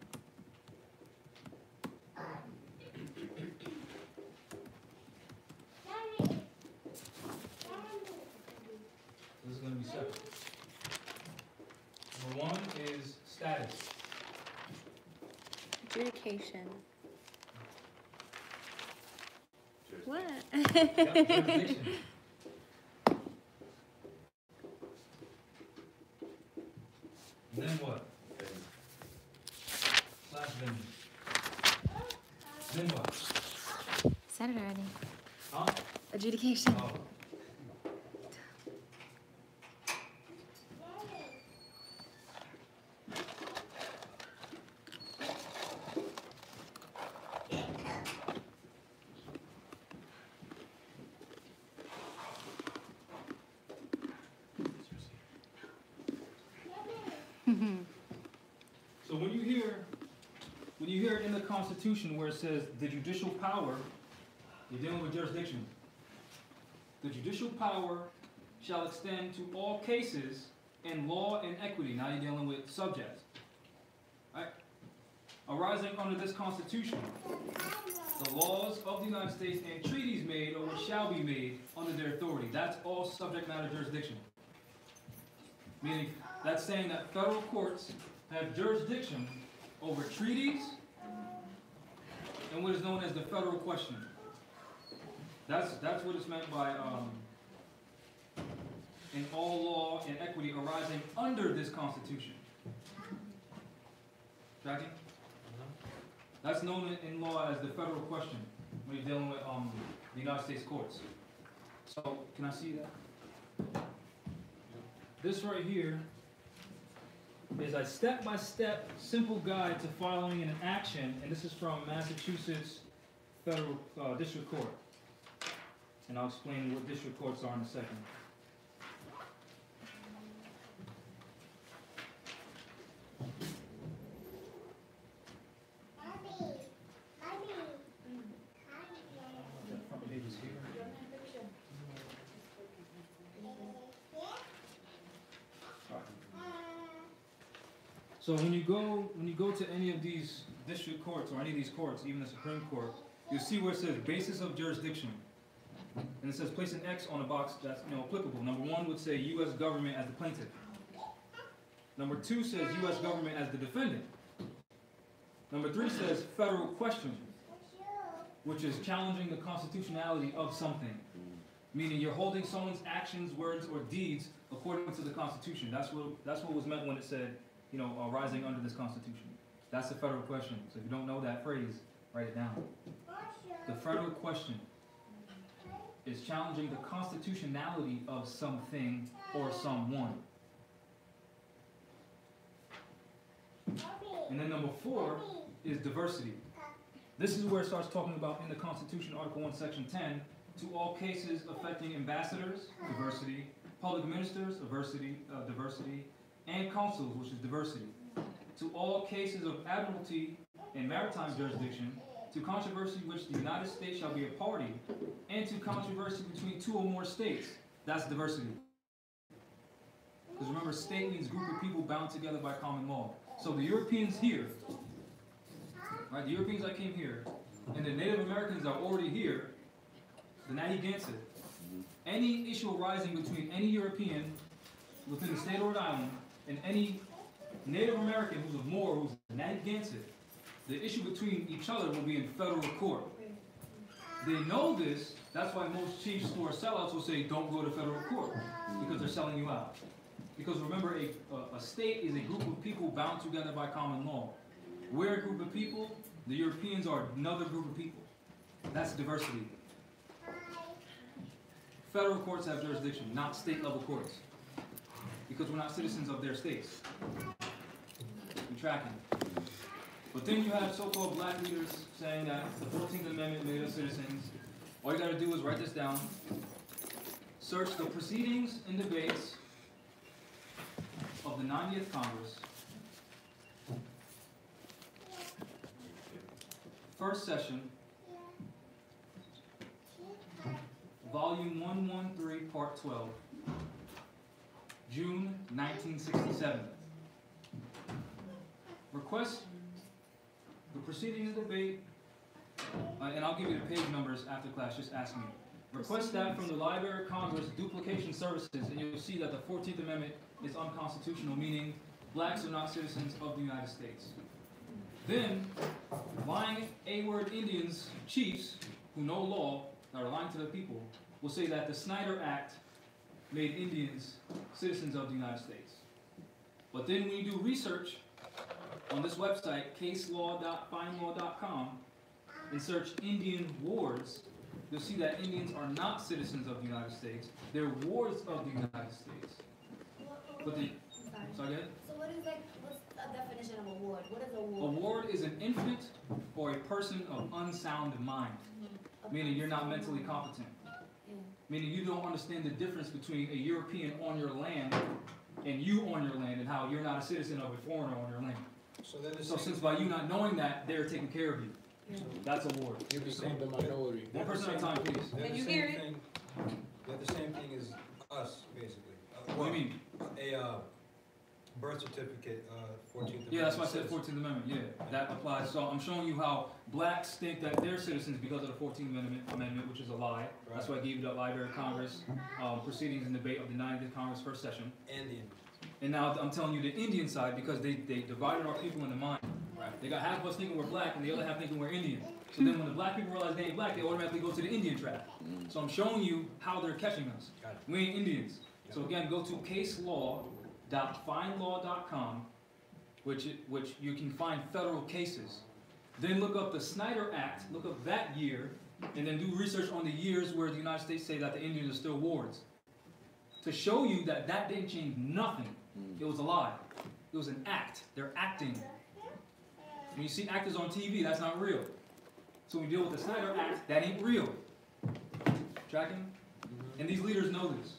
This is going to be separate. Number 1 is Status. Adjudication. What? Yep, jurisdiction. Then what? Slash venue. Then what? Said it already. Huh? Adjudication. Oh. So when you hear it in the Constitution where it says the judicial power, you're dealing with jurisdiction. The judicial power shall extend to all cases in law and equity. Now you're dealing with subjects. Right? Arising under this Constitution, the laws of the United States and treaties made or which shall be made under their authority. That's all subject matter jurisdiction. Meaning, that's saying that federal courts have jurisdiction over treaties and what is known as the federal question. That's what is meant by in all law and equity arising under this Constitution. Tracking? That's known in law as the federal question when you're dealing with the United States courts. So, can I see that? This right here is a step-by-step simple guide to filing an action, and this is from Massachusetts Federal District Court. And I'll explain what district courts are in a second. That front page is here. So when you go to any of these district courts or any of these courts, even the Supreme Court, you'll see where it says basis of jurisdiction. And it says place an X on a box that's applicable. Number 1 would say U.S. government as the plaintiff. Number 2 says U.S. government as the defendant. Number 3 says federal question, which is challenging the constitutionality of something. Meaning you're holding someone's actions, words, or deeds according to the Constitution. That's what was meant when it said, arising under this Constitution. That's the federal question. So if you don't know that phrase, write it down. The federal question is challenging the constitutionality of something or someone. And then number 4 is diversity. This is where it starts talking about in the Constitution, Article 1, Section 10, to all cases affecting ambassadors, diversity, public ministers, diversity, and consuls, which is diversity. To all cases of admiralty and maritime jurisdiction, to controversy which the United States shall be a party, and to controversy between 2 or more states. That's diversity. Because remember, state means group of people bound together by common law. So the Europeans here, right, the Europeans that came here, and the Native Americans are already here, the Narragansett, any issue arising between any European within the state of Rhode Island and any Native American who's a Moor, who's a Narragansett, the issue between each other will be in federal court. They know this, that's why most chiefs who are sellouts will say, don't go to federal court, because they're selling you out. Because remember, a state is a group of people bound together by common law. We're a group of people, the Europeans are another group of people. That's diversity. Federal courts have jurisdiction, not state-level courts. Because we're not citizens of their states. You're tracking. But then you have so-called black leaders saying that the 14th Amendment made us citizens. All you gotta do is write this down. Search the proceedings and debates of the 90th Congress. First session, Volume 113, Part 12, June 1967. Request the proceedings and debate, and I'll give you the page numbers after class, just ask me. Request that from the Library of Congress duplication services, and you'll see that the 14th Amendment is unconstitutional, meaning blacks are not citizens of the United States. Then, lying A-word Indians, chiefs, who know law, that are lying to the people, will say that the Snyder Act made Indians citizens of the United States. But then when you do research on this website, caselaw.findlaw.com, and search Indian wards, you'll see that Indians are not citizens of the United States. They're wards of the United States. But the, sorry, go ahead. So what is what's the definition of a ward? What is a A ward? ward is an infant or a person of unsound mind, meaning you're not mentally competent. Yeah. Meaning you don't understand the difference between a European on your land and you on your land, and how you're not a citizen of a foreigner on your land. So since by you not knowing that, they're taking care of you. Yeah. That's a ward. You become the minority. One person at a time, please. They're Can the you same hear it? thing- They're the same thing as us, basically. What do you mean? A birth certificate, 14th Amendment. Yeah, that's why I said says- 14th Amendment, yeah, that applies. So I'm showing you how blacks think that they're citizens because of the 14th Amendment, which is a lie. That's why I gave you the Library of Congress proceedings and debate of the 90th Congress first session. Indian. And now I'm telling you the Indian side because they divided our people into mind. They got half of us thinking we're black and the other half thinking we're Indian. So then when the black people realize they ain't black, they automatically go to the Indian trap. So I'm showing you how they're catching us. Got it. We ain't Indians. So again, go to caselaw.findlaw.com, which you can find federal cases. Then look up the Snyder Act, look up that year, and then do research on the years where the United States say that the Indians are still wards. To show you that that didn't change nothing. It was a lie. It was an act. They're acting. When you see actors on TV, that's not real. So when we deal with the Snyder Act, that ain't real. Tracking? And these leaders know this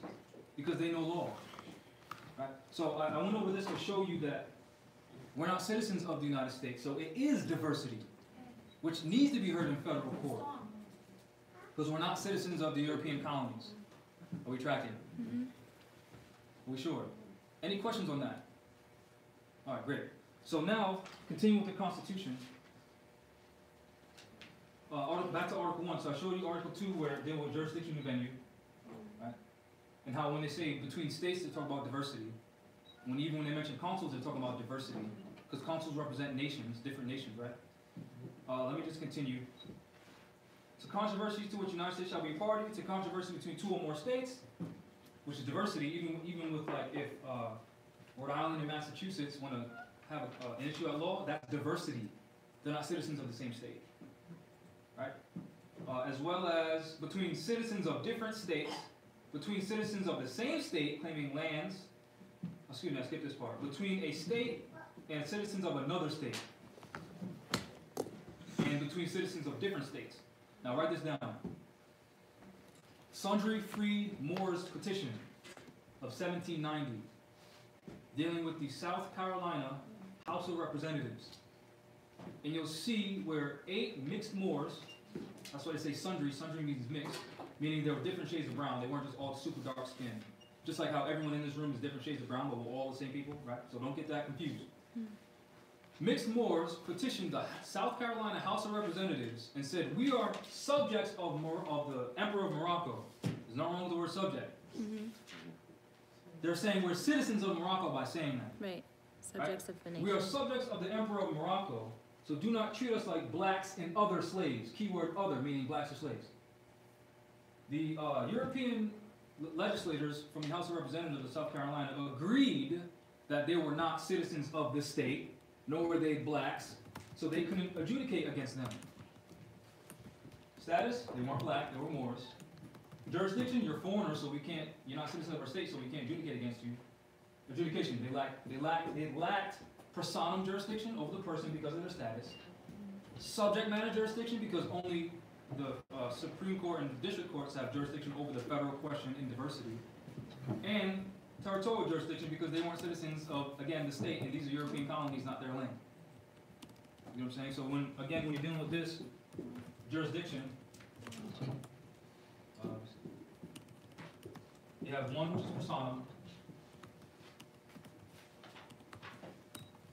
because they know law. Right? So I went over this to show you that we're not citizens of the United States, so it is diversity, which needs to be heard in federal court. Because we're not citizens of the European colonies. Are we tracking? Mm-hmm. Are we sure? Any questions on that? All right, great. So now, continuing with the Constitution. Back to Article 1. So I showed you Article 2 where they deal with jurisdiction and venue. Right? And how when they say between states, they talk about diversity. Even when they mention consuls, they talk about diversity. Because consuls represent nations, different nations, right? Let me just continue. To controversies to which the United States shall be a party, to controversy between two or more states, which is diversity, even with like if Rhode Island and Massachusetts want to have an issue at law, that's diversity. They're not citizens of the same state, right? As well as between citizens of different states, between citizens of the same state claiming lands, excuse me, I skipped this part, between a state and citizens of another state, and between citizens of different states. Now write this down. Sundry Freed Moores Petition of 1790, dealing with the South Carolina House of Representatives. And you'll see where 8 mixed Moors, that's why they say sundry means mixed, meaning there were different shades of brown, they weren't just all super dark skinned. Just like how everyone in this room is different shades of brown, but we're all the same people, right? So don't get that confused. Mixed Moors petitioned the South Carolina House of Representatives and said, we are subjects of the Emperor of Morocco. There's nothing wrong with the word subject. Mm-hmm. They're saying we're citizens of Morocco by saying that. Right. Subjects of the nation. We are subjects of the Emperor of Morocco, so do not treat us like blacks and other slaves. Keyword other, meaning blacks or slaves. The European legislators from the House of Representatives of South Carolina agreed that they were not citizens of the state, nor were they blacks, so they couldn't adjudicate against them. Status, they weren't black, they were Moors. Jurisdiction, you're foreigners, so you're not citizens of our state, so we can't adjudicate against you. Adjudication, they lacked personam jurisdiction over the person because of their status. Subject matter jurisdiction because only the Supreme Court and the district courts have jurisdiction over the federal question in diversity. And territorial jurisdiction because they weren't citizens of, again, the state, and these are European colonies, not their land. You know what I'm saying? So when you're dealing with this jurisdiction, you have one which is personam,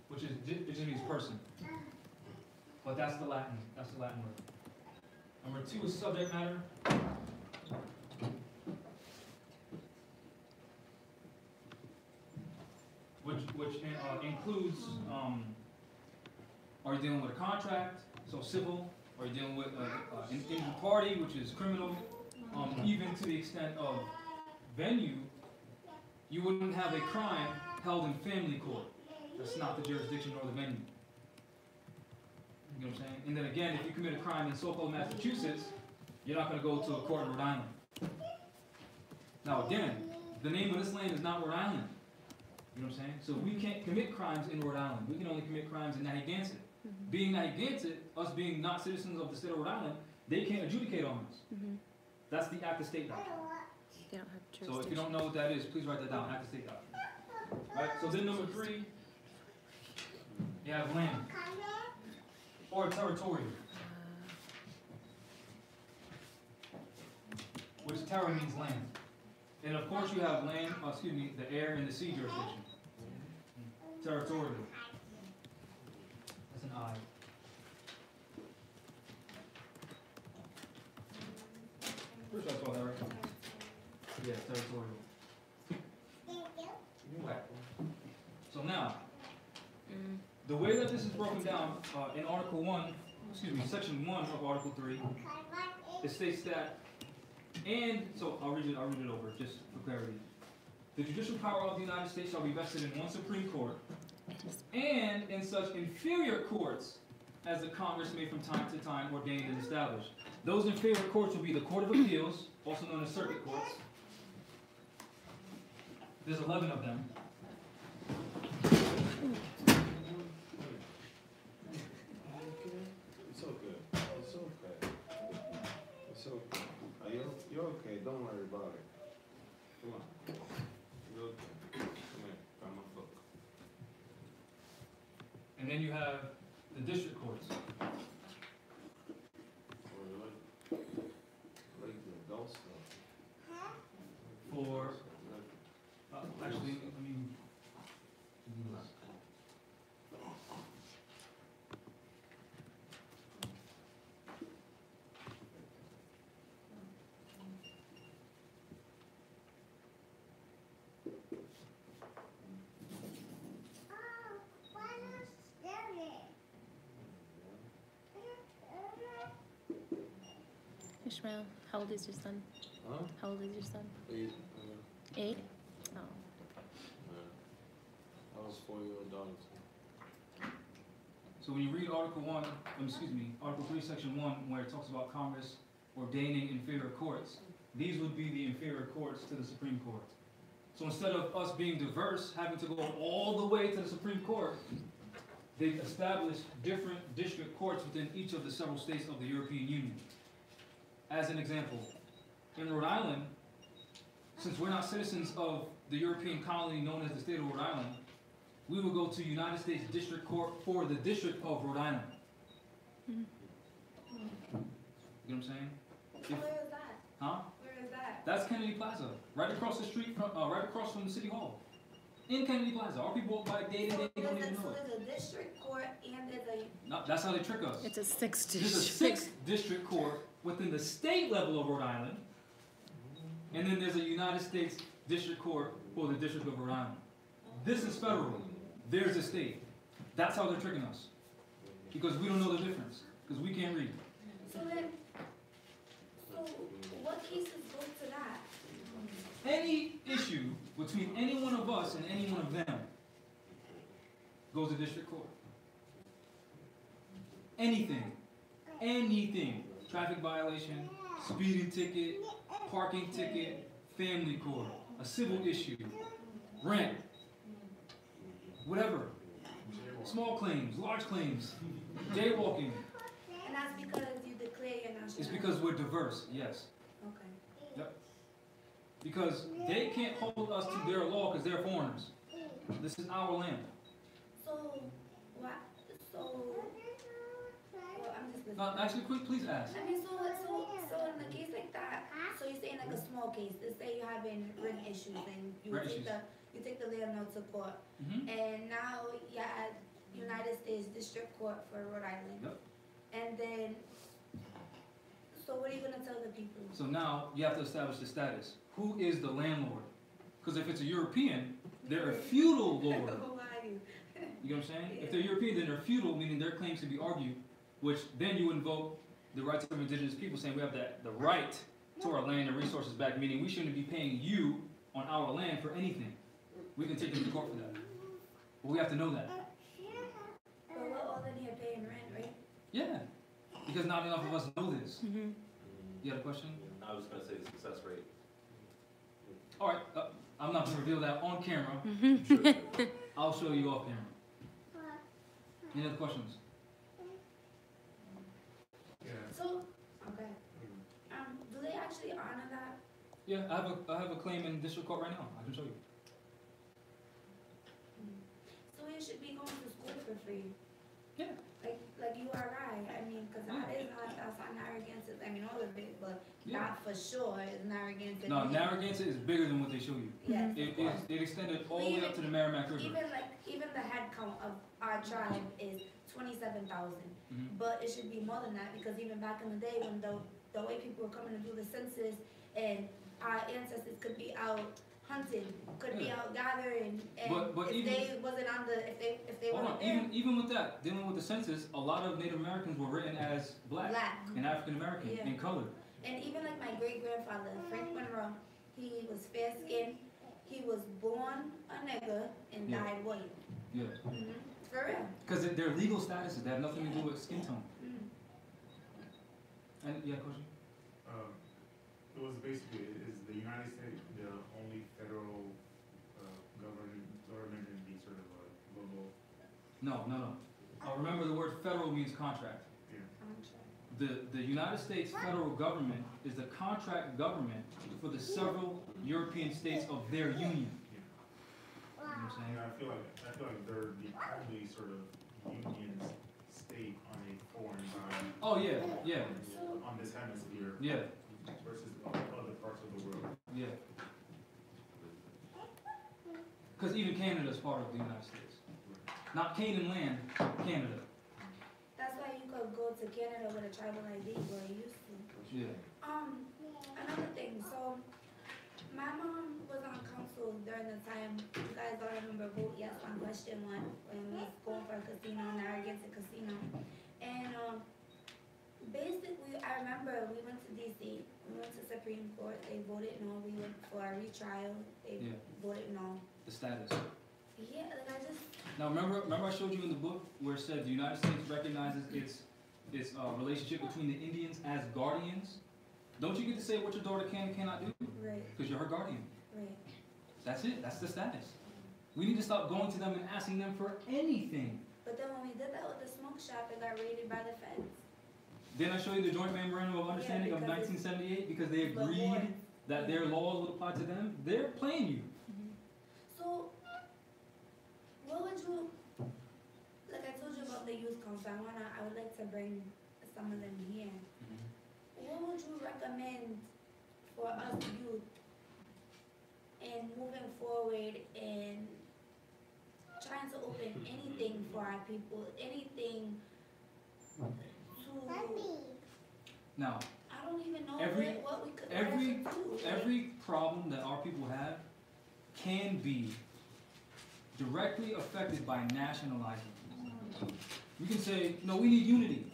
which just means person. But that's the Latin word. Number 2 is subject matter. Which which includes, are you dealing with a contract, so civil? Are you dealing with an injured party, which is criminal? Even to the extent of venue, you wouldn't have a crime held in family court. That's not the jurisdiction or the venue. You know what I'm saying? And then again, if you commit a crime in so-called Massachusetts, you're not going to go to a court in Rhode Island. Now again, the name of this land is not Rhode Island. You know what I'm saying? So we can't commit crimes in Rhode Island. We can only commit crimes in Narragansett. Being Narragansett, us being not citizens of the state of Rhode Island, they can't adjudicate on us. That's the Act of State doctrine. They don't have So if jurisdiction. you don't know what that is, please write that down, Act of State doctrine. Right, so then number 3, you have land. Or territorial. Which terra means land. And of course you have land, the air and the sea jurisdiction. Territorial. That's an I. Pretty sure I saw that right. Yeah, territorial. Okay. So now, the way that this is broken down in Article 1, Section 1 of Article 3, it states that, and so I'll read it over just for clarity. The judicial power of the United States shall be vested in one Supreme Court, and in such inferior courts as the Congress may from time to time ordain and establish. Those inferior courts will be the Court of Appeals, also known as circuit courts. There's 11 of them. It's okay. It's okay. It's okay. You're okay. Don't worry about it. Come on. You're okay. Come here. Grab my book. And then you have the district courts. Like the adult stuff. For, actually, let me. Ishmael, how old is your son? Huh? How old is your son? 8. 8? Oh. I was 4-year-old daughter. So when you read Article 3, Section 1, where it talks about Congress ordaining inferior courts, these would be the inferior courts to the Supreme Court. So instead of us being diverse, having to go all the way to the Supreme Court, they've established different district courts within each of the several states of the European Union. As an example, in Rhode Island, since we're not citizens of the European colony known as the state of Rhode Island, we will go to United States District Court for the District of Rhode Island. You know what I'm saying? Where is that? Huh? Where is that? That's Kennedy Plaza, right across the street from, right across from the City Hall. In Kennedy Plaza. Our people walk by day to day, they don't even know it. There's a district court and there's a... No, that's how they trick us. It's a 6th There's a 6th district court within the state level of Rhode Island, and then there's a United States District Court for the District of Rhode Island. This is federal. There's a state. That's how they're tricking us. Because we don't know the difference. Because we can't read. So what cases go to that? Any issue between any one of us and any one of them goes to district court. Anything. Anything. Traffic violation, speeding ticket, parking ticket, family court, a civil issue, rent, whatever. Small claims, large claims, jaywalking. And that's because you declare your nationality? It's because we're diverse, yes. Okay. Yep. Because they can't hold us to their law because they're foreigners. This is our land. So, what? Well, I'm just listening. Actually, quick, please ask. I mean, so in a case like that, so you're saying like a small case, let's say you're having rent issues and you take the landlord to court, and now you're at United States District Court for Rhode Island. Yep. And then, so what are you gonna tell the people? So now you have to establish the status. Who is the landlord? Because if it's a European, they're a feudal lord. You get what I'm saying? If they're European, then they're feudal, meaning their claims to be argued, which then you invoke the rights of indigenous people, saying we have the right to our land and resources back, meaning we shouldn't be paying you on our land for anything. We can take them to court for that. But we have to know that. But we're all in here paying rent, right? Yeah. Because not enough of us know this. You had a question? I was gonna say the success rate. All right. I'm not going to reveal that on camera. I'll show you off camera. Any other questions? So, okay. Do they actually honor that? Yeah, I have a claim in district court right now. I can show you. So you should be going to school for free. Yeah. Like URI. I mean, because that's not Narragansett. I mean, all of it, but not for sure is Narragansett. No, Narragansett is bigger than what they show you. Yes. It extended all the way up to the Merrimack River. Even the head count of our tribe is 27,000. But it should be more than that, because even back in the day when the white people were coming to do the census and our ancestors could be out hunting, could be out gathering, and but if even, they wasn't on the, if they hold weren't on, even with that, dealing with the census, a lot of Native Americans were written as black. And African American, in color. And even like my great grandfather, Frank Monroe, he was fair skinned, he was born a nigger and died white. Yeah. For real. Because they're legal statuses, they have nothing to do with skin tone. And question? It was basically, is the United States the only federal government in the sort of global? No. Remember the word federal means contract. The United States federal government is the contract government for the several European states of their union. You know what I'm saying? I feel like they're the only sort of union state on a foreign body. Oh yeah. On this hemisphere. Yeah. Versus other parts of the world. Yeah. Because even Canada is part of the United States. Not Canaan land, Canada. That's why you could go to Canada with a tribal ID, where you used to. Yeah. Another thing, so my mom was on council during the time, you guys all remember Vote Yes on question 1, when we was going for a casino, Narragansett Casino. And basically, I remember we went to DC, we went to Supreme Court, they voted no, we went for a retrial, they voted no. The status. Yeah, like I just... Now remember I showed you in the book where it said the United States recognizes its relationship between the Indians as guardians. Don't you get to say what your daughter can and cannot do? Right. Because you're her guardian. Right. That's it. That's the status. We need to stop going to them and asking them for anything. But then when we did that with the smoke shop, it got raided by the feds. Didn't I show you the Joint Memorandum of Understanding of 1978? Because they agreed that their laws would apply to them. They're playing you. So, what would you, like I told you about the youth council, I would like to bring some of them here. What would you recommend for us youth in moving forward and trying to open anything for our people, anything to... Now, I don't even know what we could do. Every problem that our people have can be directly affected by nationalizing. We can say, no, we need unity.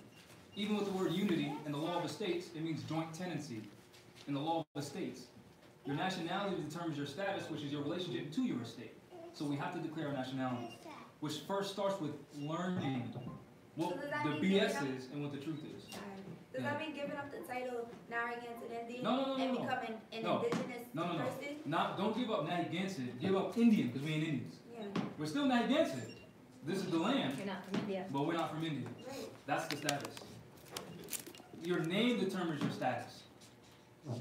Even with the word unity in the law of the states, it means joint tenancy in the law of the states. Your nationality determines your status, which is your relationship to your state. So we have to declare our nationality, which first starts with learning what the BS is and what the truth is. Does that mean giving up the title Narragansett Indian No. and becoming an indigenous person? No. Don't give up Narragansett. Give up Indian, because we ain't Indians. Yeah. We're still Narragansett. This is the land. You're not from India. But we're not from India. Right. That's the status. Your name determines your status. And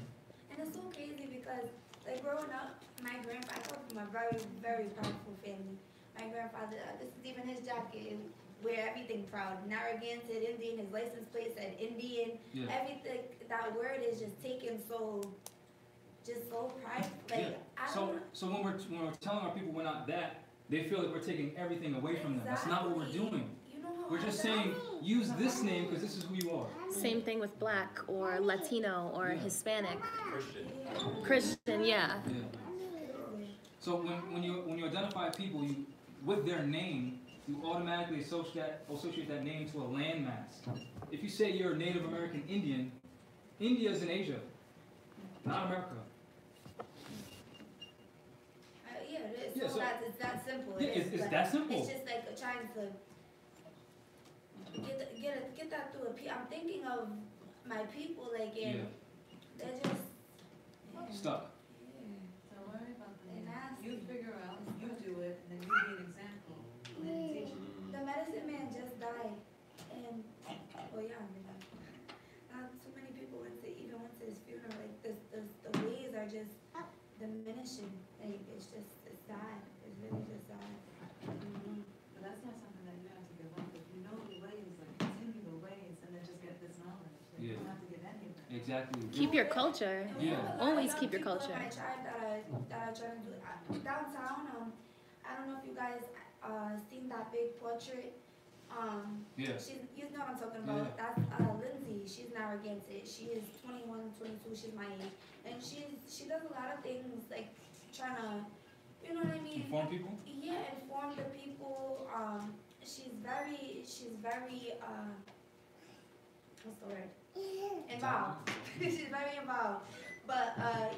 it's so crazy because, like, growing up, my grandfather, I come from a very, very powerful family. My grandfather, this is even his jacket, wear everything proud. Narragansett Indian, his license plate said Indian. Yeah. Everything, that word is just taken so pride. Like, So when we're telling our people we're not that, they feel like we're taking everything away from them. That's not what we're doing. You know how We're just saying, use this name because this is who you are. Same thing with black or Latino or Hispanic. Christian. Yeah. So when you identify people with their name, you automatically associate that name to a landmass. If you say you're a Native American Indian, India is in Asia, not America. Yeah, it is. Yeah, So so- it's that simple. Yeah, It is, it's but that simple. It's just like trying to get that through. I'm thinking of my people, like, and they're just Stuck. Don't worry about And that. that's- You figure out, you do it, and then you be an example. And then teach them. The medicine man just died, and well, yeah, so many people went to his funeral. Like the ways are just diminishing. Like it's sad. It's really just sad. But that's not something that you have to give up. If you know the ways, like continue the ways, and then just get this knowledge. Like, you don't have to get any of that. Exactly. Keep your culture. And we have a lot of Always young keep your people in culture. my tribe that are trying to do downtown. I don't know if you guys seen that big portrait. Yeah. You know what I'm talking about. Yeah. That's Lindsay. She's Narragansett. She is 21, 22. She's my age, and she does a lot of things like trying to, you know what I mean? Inform people? Yeah, inform the people. She's very what's the word? Involved. She's very involved. But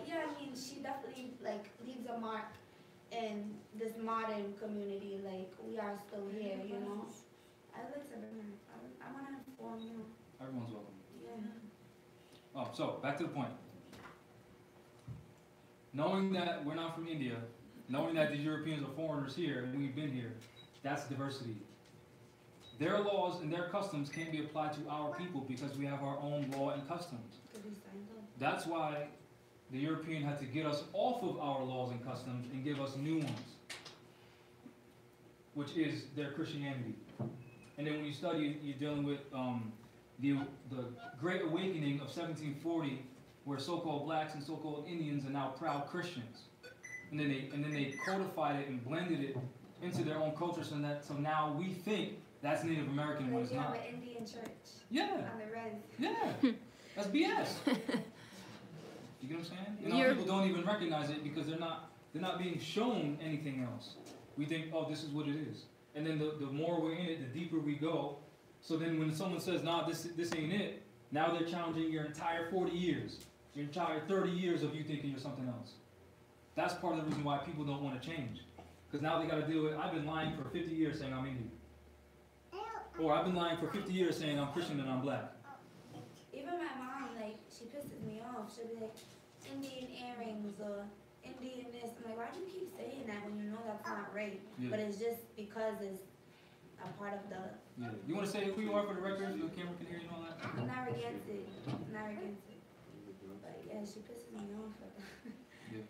yeah, I mean, she definitely like leaves a mark in this modern community. Like we are still here, you know. I like to bring her. I want to inform you. Everyone's welcome. Yeah. Oh, so back to the point. Knowing that we're not from India, knowing that the Europeans are foreigners here and we've been here, that's diversity. Their laws and their customs can't be applied to our people because we have our own law and customs. That's why the European had to get us off of our laws and customs and give us new ones, which is their Christianity. And then when you study, you're dealing with the Great Awakening of 1740, where so-called blacks and so-called Indians are now proud Christians, and then they codified it and blended it into their own culture, so now we think that's Native American when Like it's you have not. an Indian church. Yeah. On the res. Yeah, that's BS. You get what I'm saying? You know, people don't even recognize it because they're not being shown anything else. We think, oh, this is what it is. And then the more we're in it, the deeper we go. So then when someone says, nah, this ain't it, now they're challenging your entire 40 years, your entire 30 years of you thinking you're something else. That's part of the reason why people don't want to change. Because now they got to deal with, I've been lying for 50 years saying I'm Indian. Or I've been lying for 50 years saying I'm Christian and I'm black. Even my mom, like, she pisses me off. She'll be like, Indian earrings or Indian this. I'm like, why do you keep saying that when you know that's not right? Yeah. But it's just because it's a part of the... Yeah. You want to say who you are for the record? Your camera can hear you and all that? Narragansett. Narragansett. But yeah, she pisses me off. Yeah.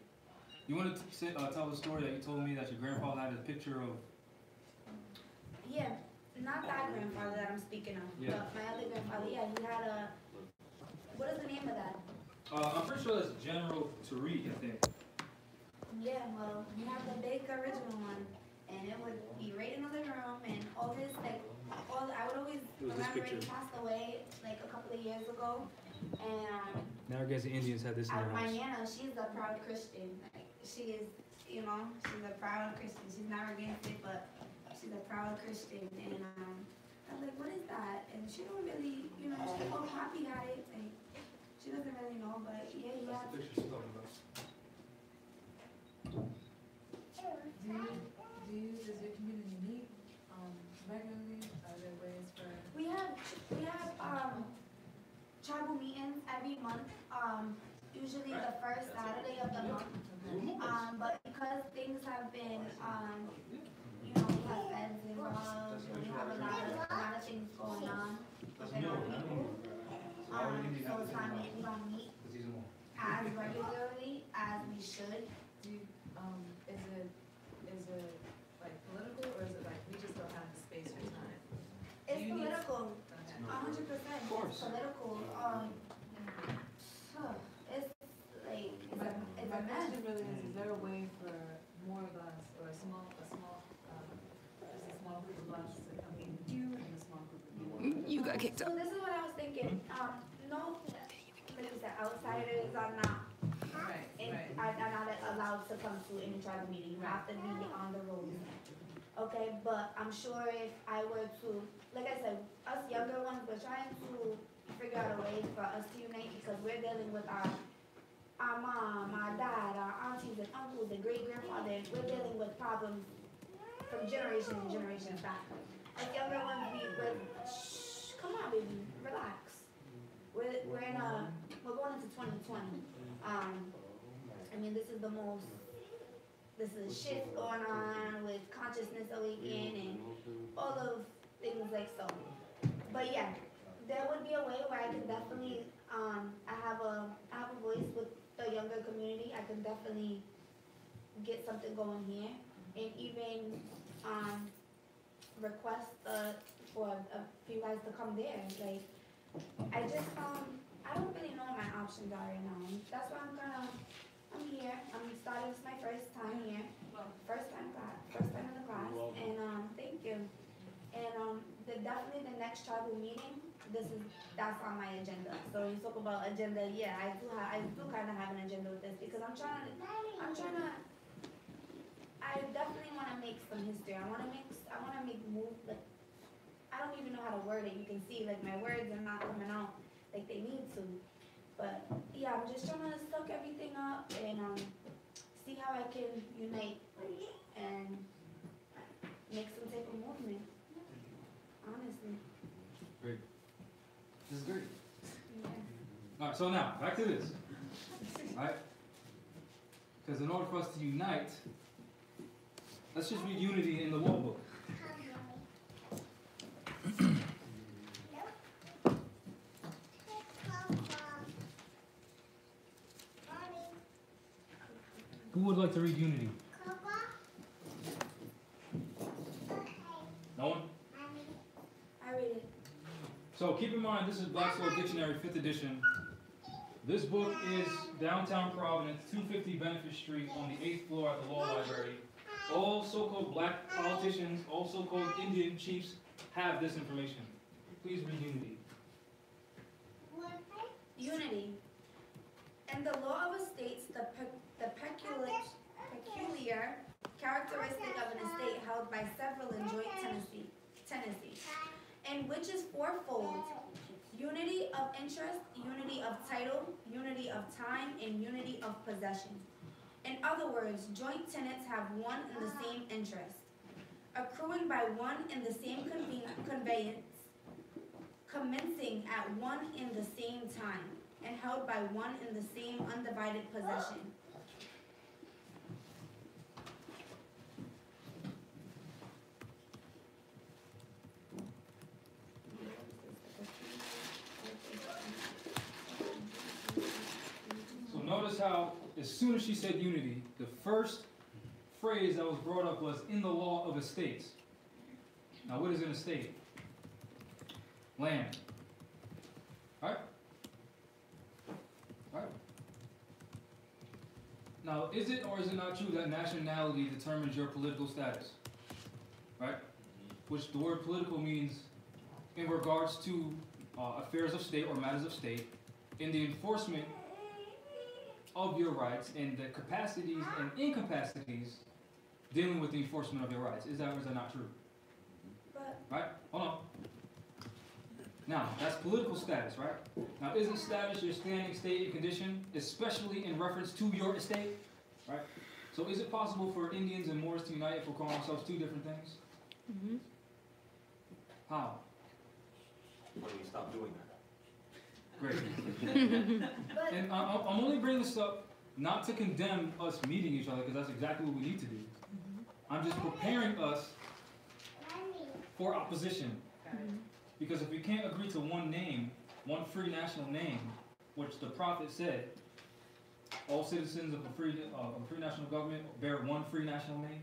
You want to tell the story that you told me that your grandfather had a picture of? Yeah, not that grandfather that I'm speaking of. Yeah. But my other grandfather, yeah, he had a... What is the name of that? I'm pretty sure that's General Tariq, I think. Yeah, well, we have the big original one, and it would be right in the living room, and all this, like, I would always remember he passed away, like, a couple of years ago, and, Narragansett Indians had this in their my house. Nana, she's a proud Christian, like, she is, you know, she's a proud Christian, she's Narragansett, but she's a proud Christian, and, I was like, what is that? And she don't really, you know, she's like, oh, Happy got it, and she doesn't really know, but, yeah, he has. That's the picture she's talking about. Does your community meet regularly? Are there ways for? We have tribal meetings every month, usually the first Saturday of the month. But because things have been, you know, we have feds involved, and we have a lot of things going on within our people. So it's not that we don't meet as regularly as we should. Is it like political, or is it like we just don't have the space or time? It's political, Okay. 100%. It's political. It's like it's My a mess. question really is there a way for more of us, or a small just a small group of us to come in with you and a small group of you? You got kicked So out. this is what I was thinking. No, like you said, outsiders are not. Right, right. Are not allowed to come to any tribal meeting. You have to be on the road. Okay, but I'm sure if I were to, like I said, us younger ones, we're trying to figure out a way for us to unite because we're dealing with our mom, our dad, our aunties and uncles and great grandfather. We're dealing with problems from generation to generation back. As younger ones, shh, come on, baby, relax. We're going into 2020. I mean, this is a shift going on with consciousness awakening and all of things like so. But yeah, there would be a way where I can definitely, I have a voice with the younger community. I can definitely get something going here and even request for a few guys to come there. Like, I just, I don't really know what my options are right now. That's why I'm here. I'm starting, this is my first time here. First time in the class. And thank you. And definitely the next tribal meeting, that's on my agenda. So you talk about agenda, yeah, I do kind of have an agenda with this because I definitely want to make some history. I want to make move, like, I don't even know how to word it. You can see, like, my words are not coming out like they need to. But, yeah, I'm just trying to suck everything up and see how I can unite and make some type of movement, honestly. Great. This is great. Yeah. All right, so now, back to this. All right? Because in order for us to unite, let's just read unity in the law book. Who would like to read unity? No one? I read it. So keep in mind, this is Black's Law Dictionary, 5th edition. This book is downtown Providence, 250 Benefit Street, on the 8th floor at the Law Library. All so-called black politicians, all so-called Indian chiefs have this information. Please read unity. Unity. In the law of estates, the peculiar characteristic of an estate held by several in joint tenancy, and which is fourfold: unity of interest, unity of title, unity of time, and unity of possession. In other words, joint tenants have one and the same interest, accruing by one and the same conveyance, commencing at one and the same time, and held by one and the same undivided possession. So notice how, as soon as she said unity, the first phrase that was brought up was in the law of estates. Now, what is an estate? Land. Right? Right? Now, is it or is it not true that nationality determines your political status? Right? Which the word political means in regards to affairs of state or matters of state, in the enforcement of your rights and the capacities and incapacities dealing with the enforcement of your rights. Is that or is that not true? Right? Hold on. Now, that's political status, right? Now, isn't status your standing, state, and condition, especially in reference to your estate? Right? So is it possible for Indians and Moors to unite if we're calling ourselves two different things? Mm-hmm. How? When we stop doing that. Great. And I'm only bringing this up not to condemn us meeting each other, because that's exactly what we need to do. I'm just preparing us for opposition. Because if we can't agree to one name, one free national name, which the prophet said, all citizens of a free national government bear one free national name.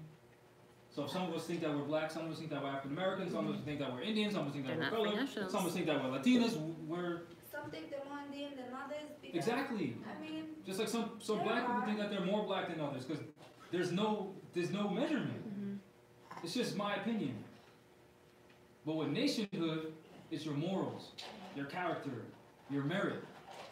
So if some of us think that we're black, some of us think that we're African Americans, some of us think that we're Indians, some of us think that we're colored, some of us think that we're Latinas, we're... Some think they're more Indian than others because... Exactly. I mean... Just like some black people think that they're more black than others, because there's no measurement. It's just my opinion. But with nationhood, it's your morals, your character, your merit,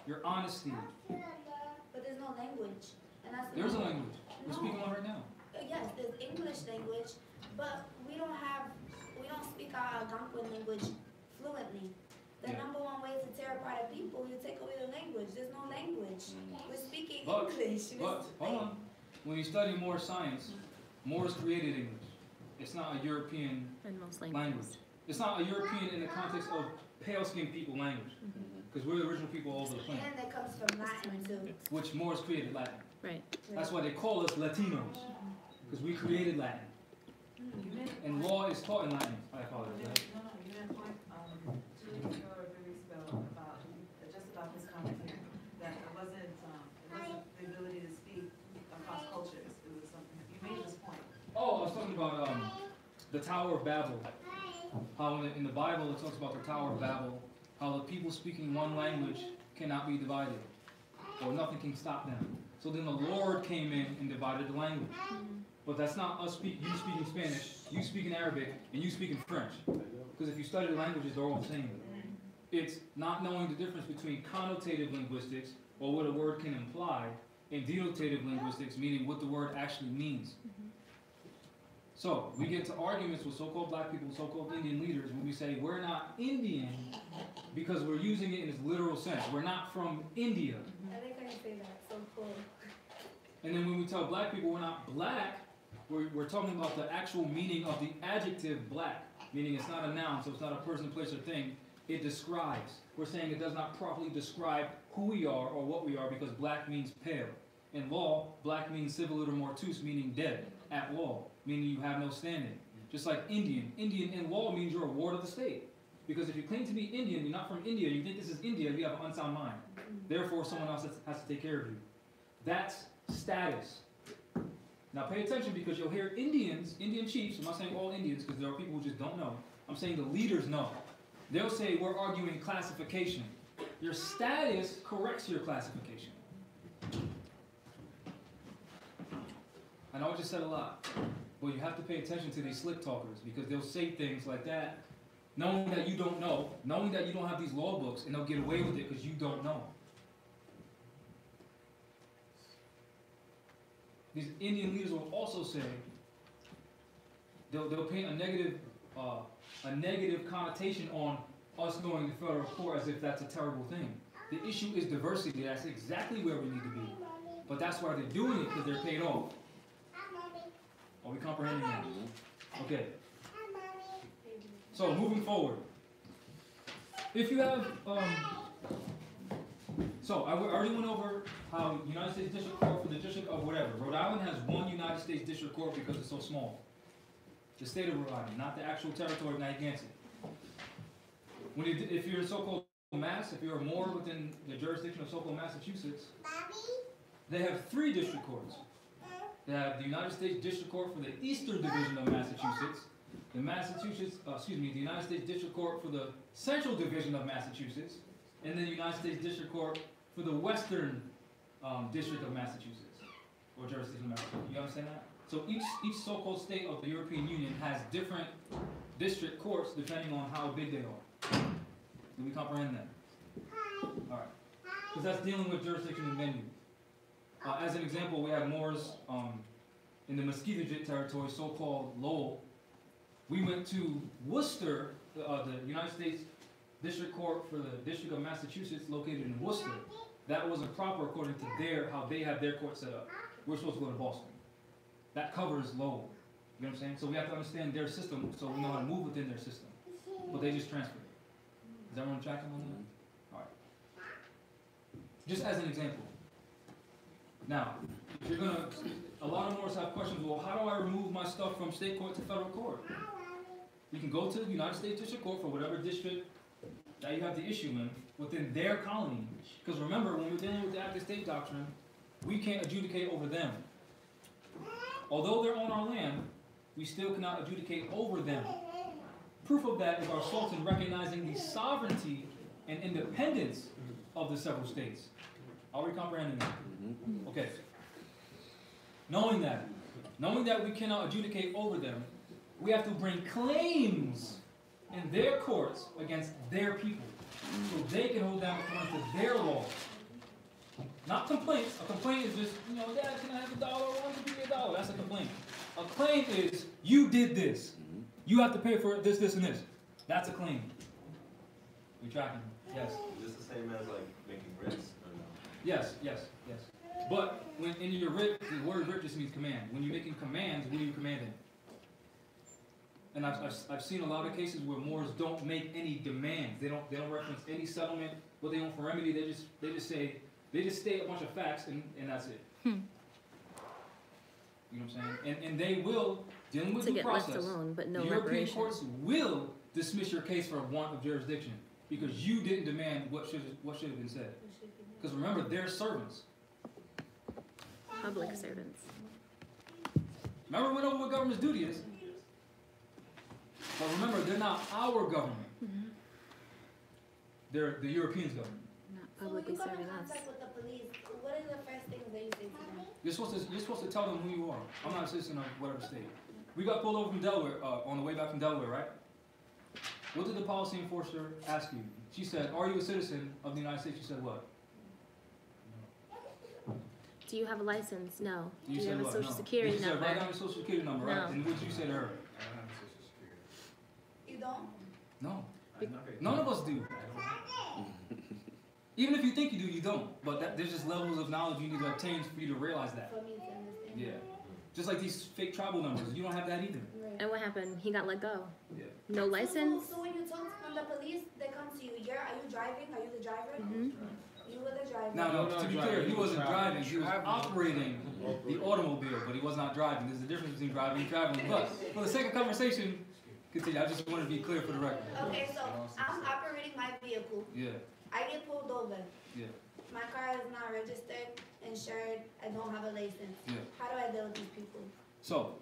your honesty. But there's no language. And that's There's a language. We're speaking one right now. Yes, there's English language, But we don't speak our Algonquin language fluently. The number one way to tear apart a people, you take away the language. There's no language. We're speaking English. But, hold on. When you study Moorish science, Moors created English. It's not a European language. It's not a European in the context of pale-skinned people language. Because we're the original people all over the planet. And that comes from Latin, too. Which Moors created Latin. Right. That's why they call us Latinos. Because we created Latin. And law is taught in Latin, I call it. Right? No, you made a point, 2 weeks ago or 3 weeks ago, about this comment here, that it wasn't the ability to speak across cultures, it was something, you made this point. Oh, I was talking about the Tower of Babel. How in the Bible it talks about the Tower of Babel, how the people speaking one language cannot be divided, or nothing can stop them. So then the Lord came in and divided the language. But that's not us you speaking Spanish, you speaking Arabic, and you speaking French. Because if you study the languages, they're all the same. It's not knowing the difference between connotative linguistics, or what a word can imply, and denotative linguistics, meaning what the word actually means. So, we get to arguments with so-called black people, so-called Indian leaders, when we say we're not Indian because we're using it in its literal sense. We're not from India. I think I can say that. So cool. And then when we tell black people we're not black, we're talking about the actual meaning of the adjective black, meaning it's not a noun, so it's not a person, place, or thing. It describes. We're saying it does not properly describe who we are or what we are because black means pale. In law, black means civiliter mortuus, meaning dead, at law, meaning you have no standing. Just like Indian. Indian in law means you're a ward of the state. Because if you claim to be Indian, you're not from India, you think this is India, you have an unsound mind. Therefore, someone else has to take care of you. That's status. Now pay attention because you'll hear Indian chiefs, I'm not saying all Indians because there are people who just don't know. I'm saying the leaders know. They'll say we're arguing classification. Your status corrects your classification. I know I just said a lot, but you have to pay attention to these slick talkers because they'll say things like that, knowing that you don't know, knowing that you don't have these law books, and they'll get away with it because you don't know. These Indian leaders will also say, they'll paint a negative connotation on us going to federal court as if that's a terrible thing. The issue is diversity. That's exactly where we need to be. But that's why they're doing it, because they're paid off. Are we comprehending that? Okay. So, moving forward. If you have, so I already went over how United States District Court for the District of whatever. Rhode Island has one United States District Court because it's so small. The state of Rhode Island, not the actual territory of Narragansett. If you're in so-called Mass, if you're a Moor within the jurisdiction of so-called Massachusetts, they have 3 district courts. They have the United States District Court for the Eastern Division of Massachusetts, the United States District Court for the Central Division of Massachusetts, and then the United States District Court for the Western District of Massachusetts, or jurisdiction of Massachusetts. You understand that? So each so-called state of the European Union has different district courts depending on how big they are. Do we comprehend that? All right. Because that's dealing with jurisdiction and venue. As an example, we have Moors in the Muskegon territory, so-called Lowell. We went to Worcester, the United States District Court for the District of Massachusetts, located in Worcester. That wasn't proper according to how they have their court set up. We're supposed to go to Boston. That covers Lowell. You know what I'm saying? So we have to understand their system so we know how to move within their system. But they just transferred it. Is everyone tracking on that? All right. Just as an example. Now, if you're gonna, a lot of Moors have questions, well, how do I remove my stuff from state court to federal court? You can go to the United States District Court for whatever district that you have the issue in within their colony. Because remember, when we're dealing with the active state doctrine, we can't adjudicate over them. Although they're on our land, we still cannot adjudicate over them. Proof of that is our Sultan recognizing the sovereignty and independence of the several states. Are we comprehending that? Okay. Knowing that we cannot adjudicate over them, we have to bring claims in their courts against their people, so they can hold them according to their laws. Not complaints. A complaint is just, Dad, can I have $1? Why don't you give me $1? That's a complaint. A claim is you did this. You have to pay for this, this, and this. That's a claim. We tracking? Yes. Is this the same as like making writs or no? Yes. But when in your writ, the word writ just means command. When you're making commands, what are you commanding? And I've seen a lot of cases where Moors don't make any demands. They don't reference any settlement, what they want for remedy. They just state a bunch of facts and that's it. You know what I'm saying? And they will, dealing with To due get process, left alone, but no the European reparation. courts will dismiss your case for want of jurisdiction because you didn't demand what should have been said. Because remember, they're servants. Public servants. Remember, we went over what government's duty is. But remember, they're not our government. They're the Europeans' government. Not So when publicly you come in serving us. contact with the police, what are the first things that you say to them? You're supposed to tell them who you are. I'm not a citizen of whatever state. We got pulled over from Delaware, on the way back from Delaware, right? What did the policy enforcer ask you? She said, are you a citizen of the United States? You said what? Do you have a license? No. Do you said have a what? social No. security You said, number? write down your social security number, right? No. And what did you say to her? I don't have social security. You don't? No. I'm not very- None of us do. Even if you think you do, you don't. But there's just levels of knowledge you need to obtain for you to realize that. For me to understand. Yeah. Just like these fake tribal numbers. You don't have that either. Right. And what happened? He got let go. Yeah. No license? So when you talk from the police, they come to you. Are you driving? Are you the driver? Mhm. You were the driver. Now, No, to not be driving. clear, he wasn't driving. He was Traveling. operating the automobile, but he was not driving. There's a difference between driving and traveling. But for the sake of conversation, continue. I just want to be clear for the record. Okay, so I'm operating my vehicle. Yeah. I get pulled over. Yeah. My car is not registered, insured. I don't have a license. Yeah. How do I deal with these people? So,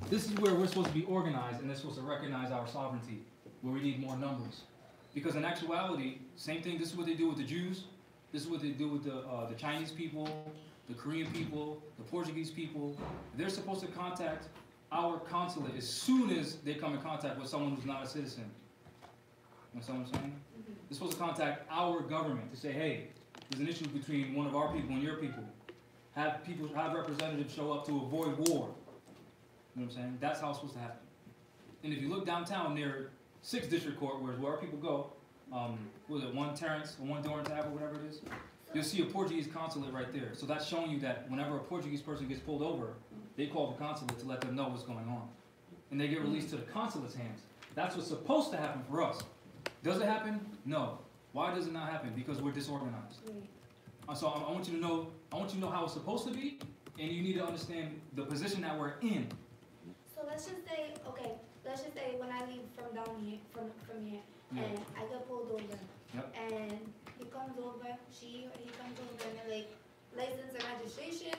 this is where we're supposed to be organized, and they're supposed to recognize our sovereignty, where we need more numbers. Because in actuality, same thing, this is what they do with the Jews, this is what they do with the Chinese people, the Korean people, the Portuguese people. They're supposed to contact our consulate as soon as they come in contact with someone who's not a citizen. You know what I'm saying? They're supposed to contact our government to say, hey, there's an issue between one of our people and your people. Have representatives show up to avoid war. You know what I'm saying? That's how it's supposed to happen. And if you look downtown near 6th District Court, where our people go, was it 1 Terrence or 1 Dorrance Ave or whatever it is? You'll see a Portuguese consulate right there. So that's showing you that whenever a Portuguese person gets pulled over, they call the consulate to let them know what's going on. And they get released to the consulate's hands. That's what's supposed to happen for us. Does it happen? No. Why does it not happen? Because we're disorganized. So I want you to know how it's supposed to be, and you need to understand the position that we're in. So let's just say when I leave from down here, from here, Yeah. and I get pulled over, Yep. and he comes over, he comes over, and they're like, license and registration.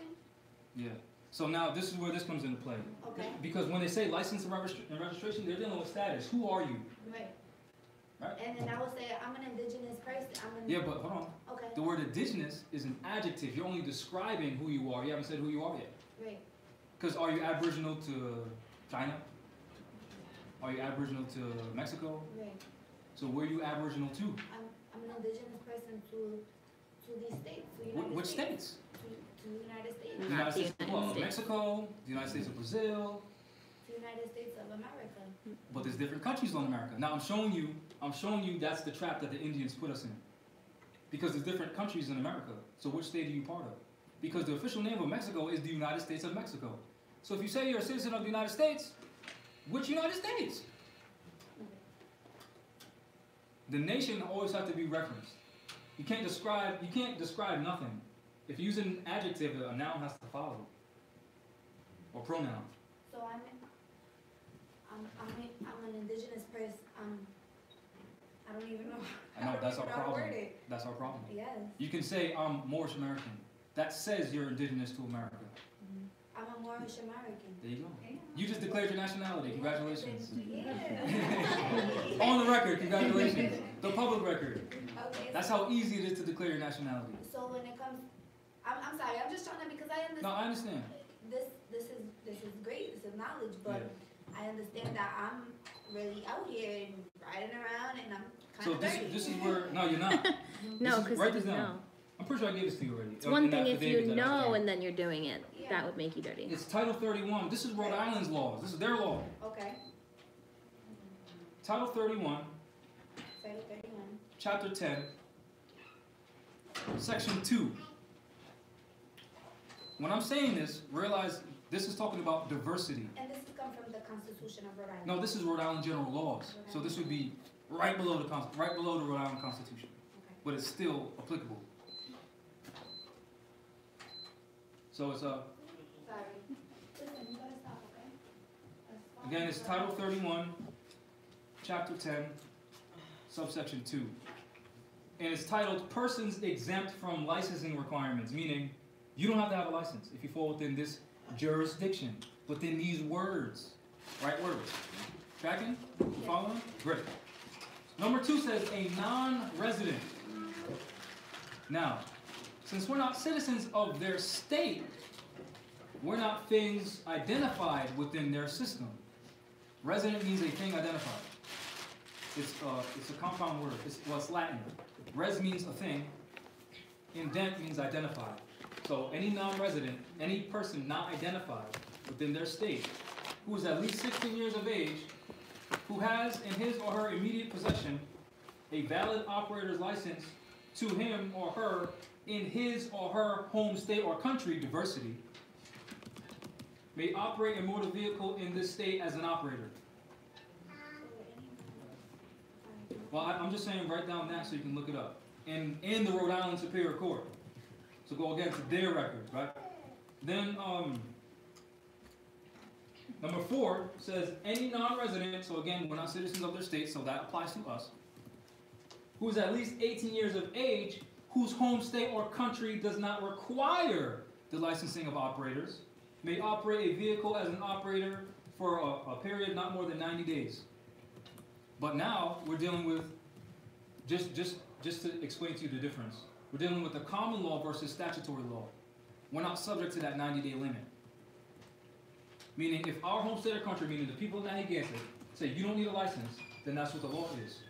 Yeah. So now this is where this comes into play. Okay. Because when they say license and registration, they're dealing with status. Who are you? Right. Right. And then I would say I'm an indigenous person. Yeah, but hold on. Okay. The word indigenous is an adjective. You're only describing who you are. You haven't said who you are yet. Right. Because are you Aboriginal to China? Are you Aboriginal to Mexico? Right. So where are you Aboriginal to? I'm an indigenous person to these states. To United Which states? To United States. The United States of what? States. Mexico, the United States of Brazil, To United States of America. but there's different countries in America. Now I'm showing you that's the trap that the Indians put us in. Because there's different countries in America. So which state are you part of? Because the official name of Mexico is the United States of Mexico. So if you say you're a citizen of the United States, which United States? The nation always has to be referenced. You can't describe nothing. If you use an adjective, a noun has to follow. Or pronoun. So I'm an indigenous person. I don't even know. I know, that's our how to problem. word it. That's our problem. Yes. You can say, I'm Moorish American. That says you're indigenous to America. I'm a Moorish American. There you go. You just declared your nationality. Congratulations. Yeah. On the record, congratulations. The public record. Okay. That's how easy it is to declare your nationality. So when it comes, I'm sorry. I'm just trying to, because I understand. No, I understand. This is great. This is knowledge, but I understand that I'm really out here and riding around, and I'm kind So of dirty. this is where, no, you're not. No, This is- because write he this doesn't down. know. I'm pretty sure I gave this to you already. It's one In thing if affidavit you that I know scanned. and then you're doing it. That would make you dirty. It's Title 31. This is Rhode Island's laws. This is their law. Okay, Title 31, Title 31. Chapter 10, Section 2. When I'm saying this, realize this is talking about diversity. And this has come from the Constitution of Rhode Island. No, this is Rhode Island general laws. So this would be right below the Rhode Island Constitution. Okay. But it's still applicable. So it's Sorry. Listen, you gotta stop, okay? again, it's Title 31, Chapter 10, subsection 2. And it's titled Persons Exempt from Licensing Requirements, meaning you don't have to have a license if you fall within this jurisdiction, within these words. Right words. Tracking? You following? Great. Number 2 says a non-resident. Now, since we're not citizens of their state, we're not things identified within their system. Resident means a thing identified. It's a compound word. It's Latin. Res means a thing. Indent means identified. So any non-resident, any person not identified within their state, who is at least 16 years of age, who has in his or her immediate possession a valid operator's license to him or her in his or her home state or country, diversity, may operate a motor vehicle in this state as an operator. Well, I'm just saying write down that so you can look it up. In the Rhode Island Superior Court. So go again to their record, right? Then number 4 says any non-resident, so again, we're not citizens of their state, so that applies to us, who is at least 18 years of age, whose home state or country does not require the licensing of operators, may operate a vehicle as an operator for a period not more than 90 days. But now we're dealing with, just to explain to you the difference, we're dealing with the common law versus statutory law. We're not subject to that 90-day limit. Meaning if our home state or country, meaning the people in Narragansett, say you don't need a license, then that's what the law is.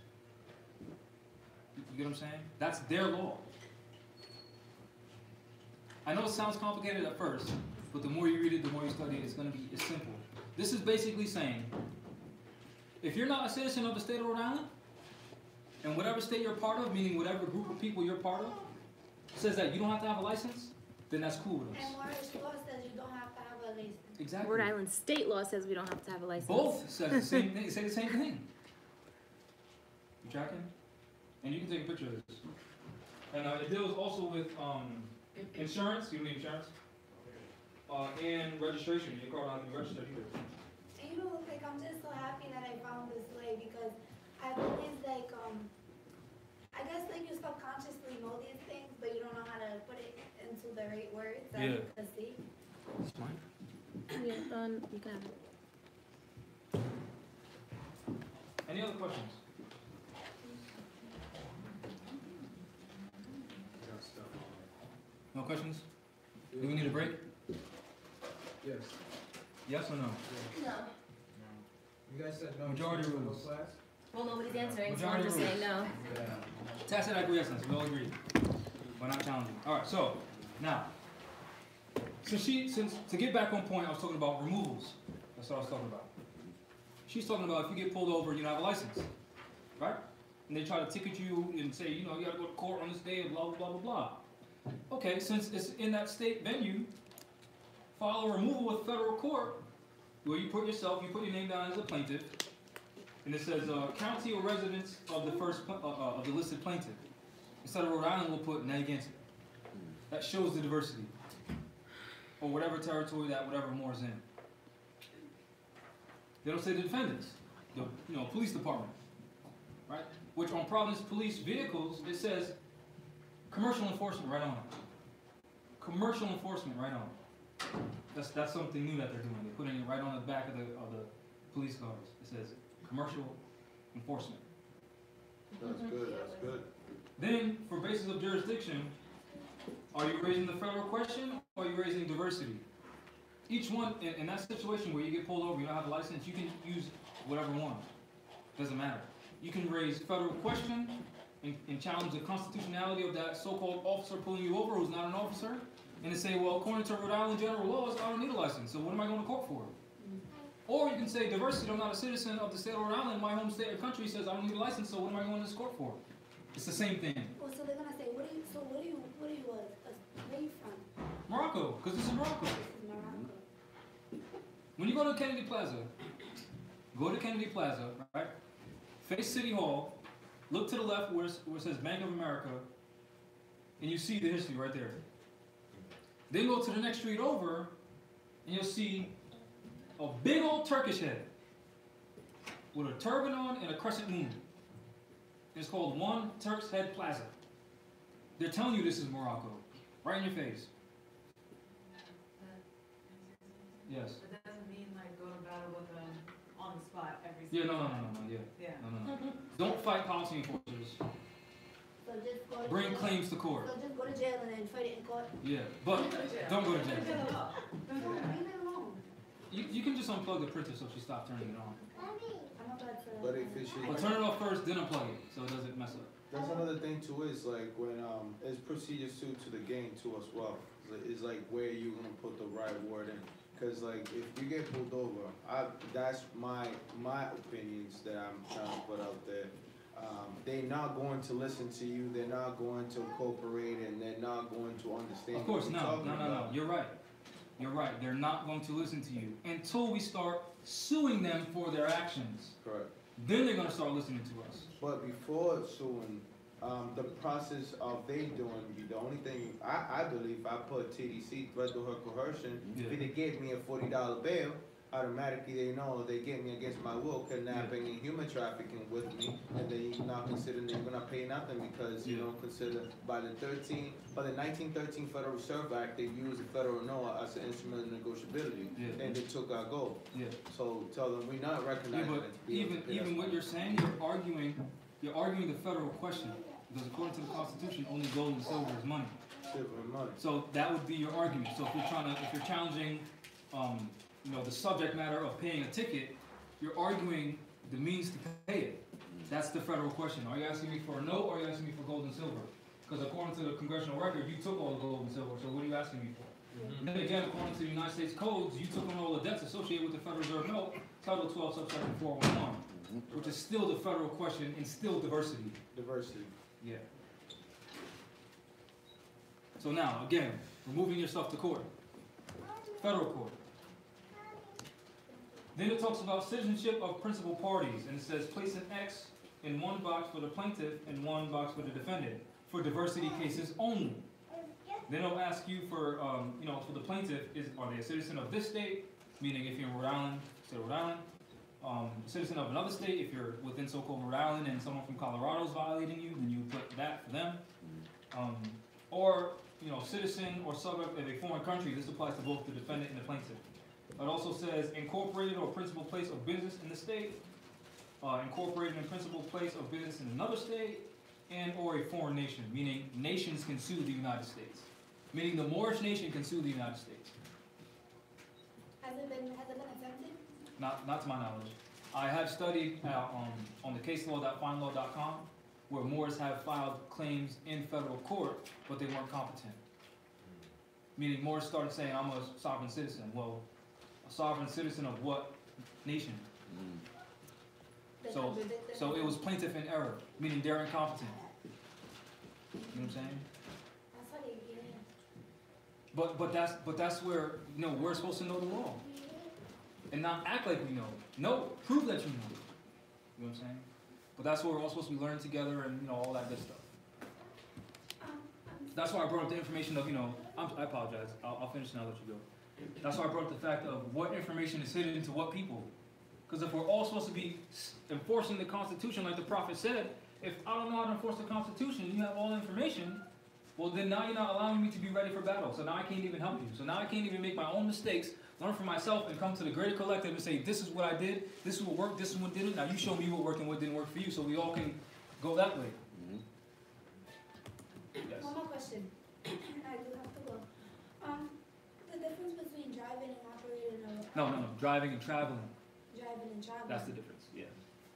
You get what I'm saying? That's their law. I know it sounds complicated at first, but the more you read it, the more you study it, it's simple. This is basically saying, if you're not a citizen of the state of Rhode Island, and whatever state you're part of, meaning whatever group of people you're part of, says that you don't have to have a license, then that's cool with us. And Morris law says you don't have to have a license. Exactly. Rhode Island state law says we don't have to have a license. Both says the same thing. Say the same thing. You tracking? And you can take a picture of this. And it deals also with insurance. You don't need insurance. And registration. Your car don't have to be registered either. And you know, like, I'm just so happy that I found this way because I've always, like, I guess, like, you subconsciously know these things, but you don't know how to put it into the right words. As you can see. That's fine. Yeah, you can have it. Any other questions? No questions? Do we need a break? Yes. Yes or no? No. You guys said no. Majority to rules. class? Well, nobody's answering, so I'm Majority just rules. saying no. Yeah. Tacit acquiescence, we all agree. We're not challenging. Alright, so, now, to get back on point, I was talking about removals. That's what I was talking about. She's talking about if you get pulled over and you don't have a license, right? And they try to ticket you and say, you know, you gotta go to court on this day and blah, blah, blah, blah, blah. Okay, since it's in that state venue, file a removal with federal court where you put your name down as a plaintiff, and it says county or residence of the of the listed plaintiff. Instead of Rhode Island, we'll put Narragansett. That shows the diversity, or whatever territory that whatever more is in. They don't say the defendants, the police department, right? Which on Providence police vehicles it says commercial enforcement right on it. Commercial enforcement right on it. That's something new that they're doing. They're putting it right on the back of the police cars. It says commercial enforcement. That's good, that's good. Then, for basis of jurisdiction, are you raising the federal question or are you raising diversity? Each one, in that situation where you get pulled over, you don't have a license, you can use whatever one. Doesn't matter. You can raise federal question and challenge the constitutionality of that so-called officer pulling you over who's not an officer, and to say, well, according to Rhode Island general laws, I don't need a license, so what am I going to court for? Or you can say, diversity, I'm not a citizen of the state of Rhode Island, my home state or country says I don't need a license, so what am I going to this court for? It's the same thing. Oh, so they're gonna say, where are you from? Morocco, because this is Morocco. This is Morocco. When you go to Kennedy Plaza, right? Face City Hall, look to the left where it says Bank of America, and you see the history right there. Then go to the next street over, and you'll see a big old Turkish head with a turban on and a crescent moon. It's called One Turk's Head Plaza. They're telling you this is Morocco, right in your face. Yes. But that doesn't mean like go to battle with them on the spot every Yeah, single no, time. yeah. No. Don't fight policy enforcers. So just go to Bring jail. claims to court. So just go to jail and then fight it in court. Yeah, but don't go to jail. Leave it alone. You can just unplug the printer so she stops turning it on. I'm about to. But if it should. But turn it off first, then unplug it so it doesn't mess up. That's another thing too, is like when, it's procedures too to the game too as well. It's like where you gonna put the right word in. Cause like if you get pulled over, that's my opinions that I'm trying to put out there. They're not going to listen to you, they're not going to cooperate, and they're not going to understand. Of course, what you're no. talking about. You're right. You're right. They're not going to listen to you until we start suing them for their actions. Correct. Then they're gonna start listening to us. But before suing, the process of they doing, the only thing, I believe, I put TDC, threat to her coercion, Yeah. if they gave me a $40 bail, automatically they know they get me against my will, kidnapping and human trafficking with me, and they not consider they're gonna pay nothing because, you know, consider by the 1913 Federal Reserve Act, they used the federal NOAA as an instrument of negotiability, Yeah. and they took our gold. Yeah. So tell them we're not Yeah, recognizing but it to be able to pay even us what money. you're saying, you're arguing the federal question. Because according to the Constitution, only gold and silver is money. Silver and money. So that would be your argument. So if you're challenging, the subject matter of paying a ticket, you're arguing the means to pay it. That's the federal question. Are you asking me for a note or are you asking me for gold and silver? Because according to the congressional record, you took all the gold and silver. So what are you asking me for? And then again, according to the United States codes, you took on all the debts associated with the Federal Reserve note, Title 12, subsection 411, which is still the federal question and still diversity. Diversity. Yeah. So now, again, removing yourself to court. Federal court. Then it talks about citizenship of principal parties, and it says place an X in one box for the plaintiff and one box for the defendant, for diversity cases only. Then it'll ask you for, for the plaintiff, are they a citizen of this state? Meaning if you're in Rhode Island, state of Rhode Island. Citizen of another state, if you're within so-called Rhode Island and someone from Colorado is violating you, then you put that for them. Or, citizen or suburb of a foreign country, this applies to both the defendant and the plaintiff. It also says incorporated or principal place of business in the state, incorporated and principal place of business in another state, and or a foreign nation, meaning nations can sue the United States. Meaning the Moorish nation can sue the United States. Has it been attempted? Not to my knowledge. I have studied on the caselaw.finelaw.com where Moors have filed claims in federal court, but they weren't competent. Meaning Moors started saying, I'm a sovereign citizen. Well, a sovereign citizen of what nation? So it was plaintiff in error, meaning they're incompetent. You know what I'm saying? That's how they get in. But that's where we're supposed to know the law. And not act like we know. No, prove that you know. You know what I'm saying? But that's what we're all supposed to be learning together and all that good stuff. That's why I brought up the information of, I apologize. I'll finish and I'll let you go. That's why I brought up the fact of what information is hidden to what people. Because if we're all supposed to be enforcing the Constitution like the prophet said, if I don't know how to enforce the Constitution and you have all the information, well then now you're not allowing me to be ready for battle. So now I can't even help you. So now I can't even make my own mistakes, learn for myself, and come to the greater collective and say, this is what I did, this is what worked, this is what didn't. Now you show me what worked and what didn't work for you so we all can go that way. Yes. One more question. I do have to go. The difference between driving and operating a No. Driving and traveling. driving and traveling. That's the difference, yeah.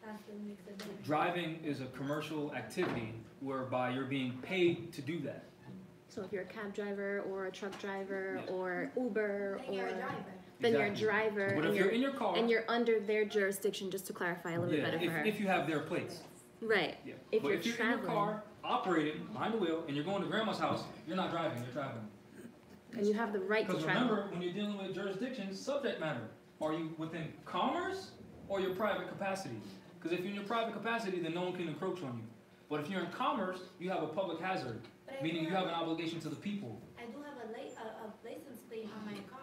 That's what makes it different. Driving is a commercial activity whereby you're being paid to do that. So if you're a cab driver or a truck driver Yeah. or Uber Then you're a or driver. then you're a Exactly. driver But and if you're in your car, and you're under their jurisdiction, just to clarify a little bit yeah, better for her. if you have their plates. Right. Yeah. If But you're if you're in traveling. your car, operating behind the wheel, and you're going to grandma's house, you're not driving, you're traveling. And you have the right to Because travel. remember, when you're dealing with jurisdictions, subject matter. Are you within commerce or your private capacity? Because if you're in your private capacity, then no one can encroach on you. But if you're in commerce, you have a public hazard, But I meaning do you have an obligation to the people. I do have a license plate on my car.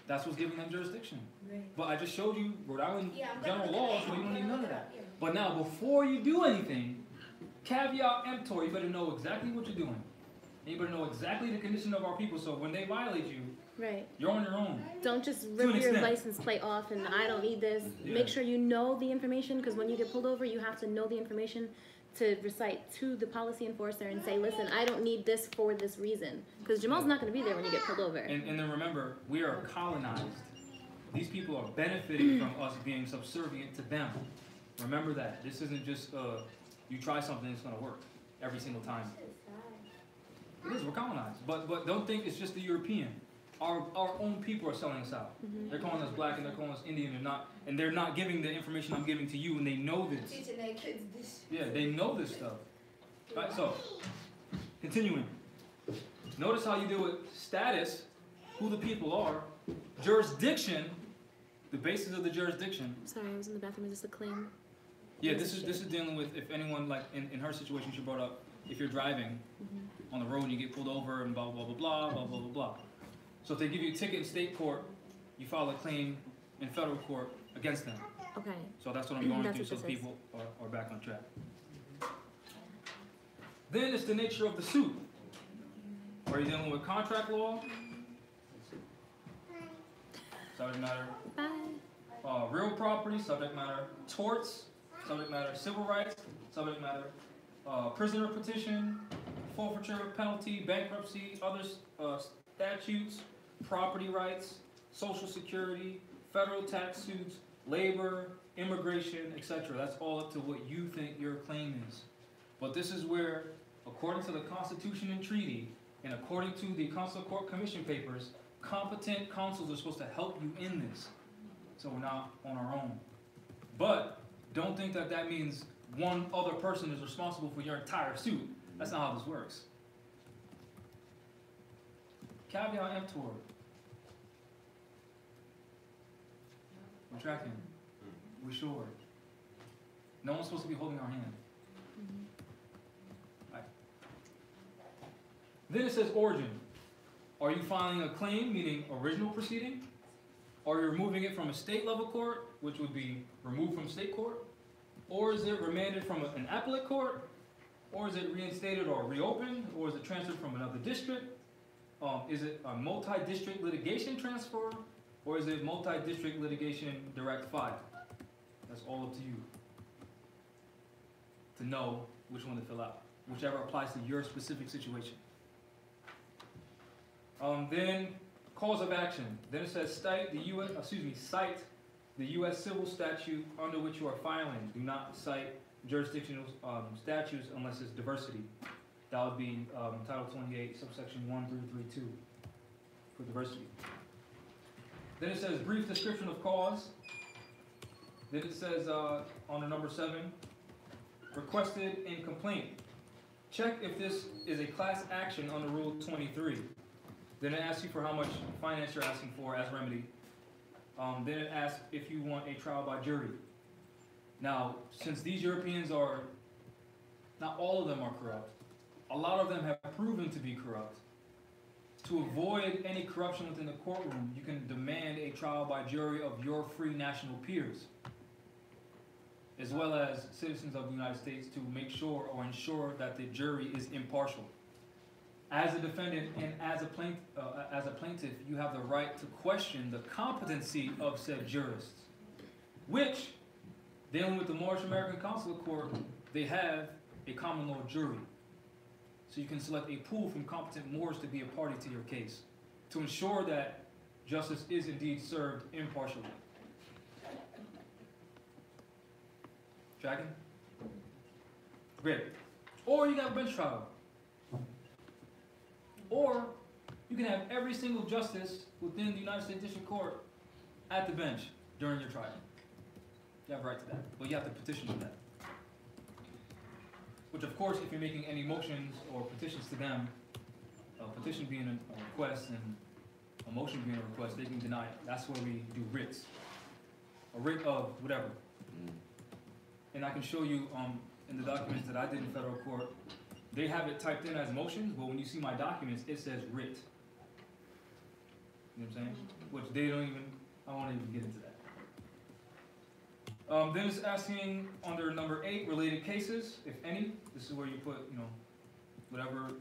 That's what's giving them jurisdiction. Right. But I just showed you Rhode Island Yeah, I'm general gonna look laws it where up. you don't need I'm none gonna of look that. it up, yeah. But now, before you do anything, caveat emptor, you better know exactly what you're doing. And you better know exactly the condition of our people, so when they violate you, Right. you're on your own. Don't just To an rip your extent. license plate off and I don't need this. Yeah. Make sure you know the information because when you get pulled over, you have to know the information to recite to the policy enforcer and say, listen, I don't need this for this reason. Because Jamal's not going to be there when you get pulled over. And then remember, we are colonized. These people are benefiting from us being subservient to them. Remember that. This isn't just, you try something, it's going to work every single time. It is, we're colonized. But don't think it's just the European. Our own people are selling us out. They're calling us black and they're calling us Indian and they're not giving the information I'm giving to you and they know this. Teaching their kids this. Yeah, they know this stuff. Right, so, continuing. Notice how you deal with status, who the people are, jurisdiction, the basis of the jurisdiction. Sorry, I was in the bathroom. Is this a claim? Yeah, this is dealing with if anyone, like in her situation she brought up, if you're driving on the road and you get pulled over and blah blah blah blah blah blah blah blah. So if they give you a ticket in state court, you file a claim in federal court against them. Okay. So that's what I'm going That's through what so this people are back on track. Then it's the nature of the suit. Are you dealing with contract law? Subject matter. Bye. Real property, subject matter. Torts, subject matter. Civil rights, subject matter. Prisoner petition, forfeiture penalty, bankruptcy, other statutes, property rights, social security, federal tax suits, labor, immigration, etc. That's all up to what you think your claim is. But this is where, according to the Constitution and Treaty, and according to the Consular Court Commission papers, competent counsels are supposed to help you in this. So we're not on our own. But don't think that that means one other person is responsible for your entire suit. That's not how this works. Caveat emptor. We're tracking. We're sure. No one's supposed to be holding our hand. Right. Then it says origin. Are you filing a claim, meaning original proceeding? Or you're removing it from a state level court, which would be removed from state court? Or is it remanded from an appellate court? Or is it reinstated or reopened? Or is it transferred from another district? Is it a multi-district litigation transfer? Or is it multi-district litigation direct file? That's all up to you to know which one to fill out, whichever applies to your specific situation. Then cause of action. Then it says cite the U.S. civil statute under which you are filing. Do not cite jurisdictional statutes unless it's diversity. That would be Title 28, subsection 1332 for diversity. Then it says brief description of cause. Then it says on number 7, requested in complaint. Check if this is a class action under Rule 23. Then it asks you for how much finance you're asking for as remedy. Then it asks if you want a trial by jury. Now, since these Europeans are, not all of them are corrupt, a lot of them have proven to be corrupt. To avoid any corruption within the courtroom, you can demand a trial by jury of your free national peers, as well as citizens of the United States, to make sure or ensure that the jury is impartial. As a defendant and as a plaintiff, you have the right to question the competency of said jurists, which, dealing with the Moorish American Consular Court, they have a common law jury. So you can select a pool from competent Moors to be a party to your case, to ensure that justice is indeed served impartially. Tracking? Great. Or you can have a bench trial. Or you can have every single justice within the United States District Court at the bench during your trial. You have a right to that, but you have to petition for that. Which, of course, if you're making any motions or petitions to them, a petition being a request and a motion being a request, they can deny it. That's where we do writs. A writ of whatever. And I can show you in the documents that I did in federal court, they have it typed in as motions, but when you see my documents, it says writ. You know what I'm saying? Which they don't even, I won't even get into that. Then it's asking under number 8, related cases, if any. This is where you put, you know, whatever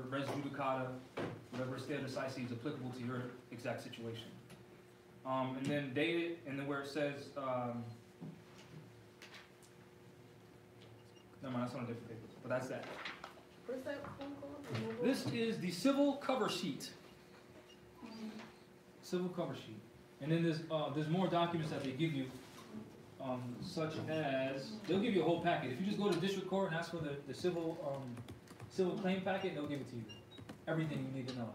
res judicata, whatever stare decisis is applicable to your exact situation. And then date it, and then where it says, never mind, that's on a different paper, but that's that. Where's that phone called? This is the civil cover sheet. Civil cover sheet. And then there's more documents that they give you, such as, they'll give you a whole packet. If you just go to district court and ask for the civil claim packet, they'll give it to you. Everything you need to know.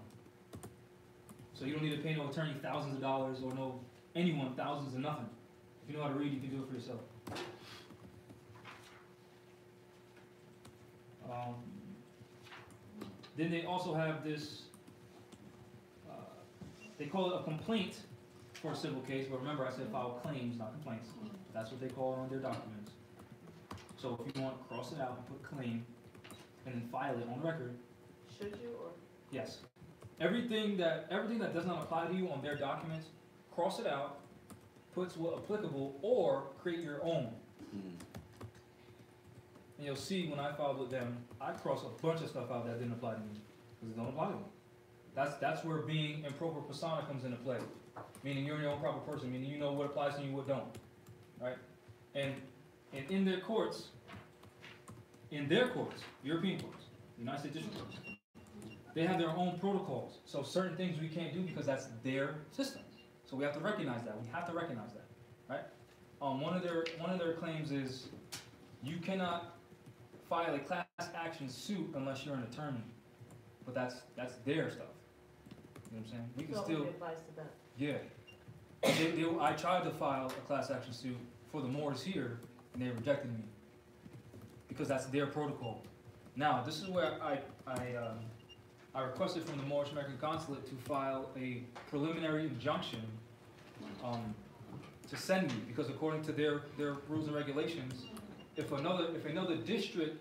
So you don't need to pay no attorney thousands of dollars or no anyone thousands of nothing. If you know how to read, you can do it for yourself. Then they also have this, they call it a complaint for a civil case, but remember I said file claims, not complaints. That's what they call it on their documents. So if you want, cross it out and put claim, and then file it on record. Should you, or? Yes. Everything that does not apply to you on their documents, cross it out, puts what applicable, or create your own. And you'll see when I filed with them, I crossed a bunch of stuff out that didn't apply to me, because it don't apply to me. That's where being improper persona comes into play. Meaning you're your own proper person, meaning you know what applies to you and what don't. Right? And in their courts, European courts, United States District Courts, they have their own protocols. So certain things we can't do because that's their system. So we have to recognize that. We have to recognize that. Right? One of their claims is you cannot file a class action suit unless you're an attorney. But that's their stuff. You know what I'm saying? We can still advice to that. Yeah. I tried to file a class action suit for the Moors here, and they rejected me because that's their protocol. Now, this is where I requested from the Moorish American Consulate to file a preliminary injunction to send me, because according to their rules and regulations, if another district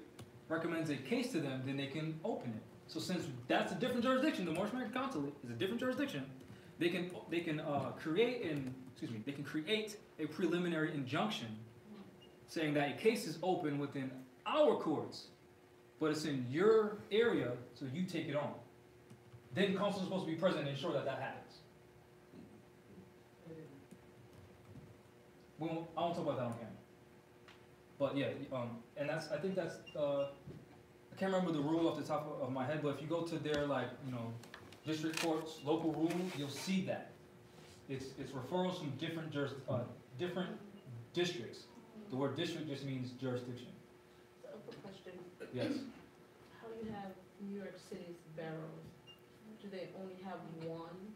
recommends a case to them, then they can open it. So since that's a different jurisdiction, the Moorish American Consulate is a different jurisdiction, they can create a preliminary injunction saying that a case is open within our courts, but it's in your area, so you take it on. Then counsel is supposed to be present and ensure that happens. I won't talk about that on camera. But yeah, and I think that's I can't remember the rule off the top of my head, but if you go to their district courts, local rules, you'll see that. It's referrals from different districts. The word district just means jurisdiction. So, a quick question. Yes. How do you have New York City's boroughs? Do they only have one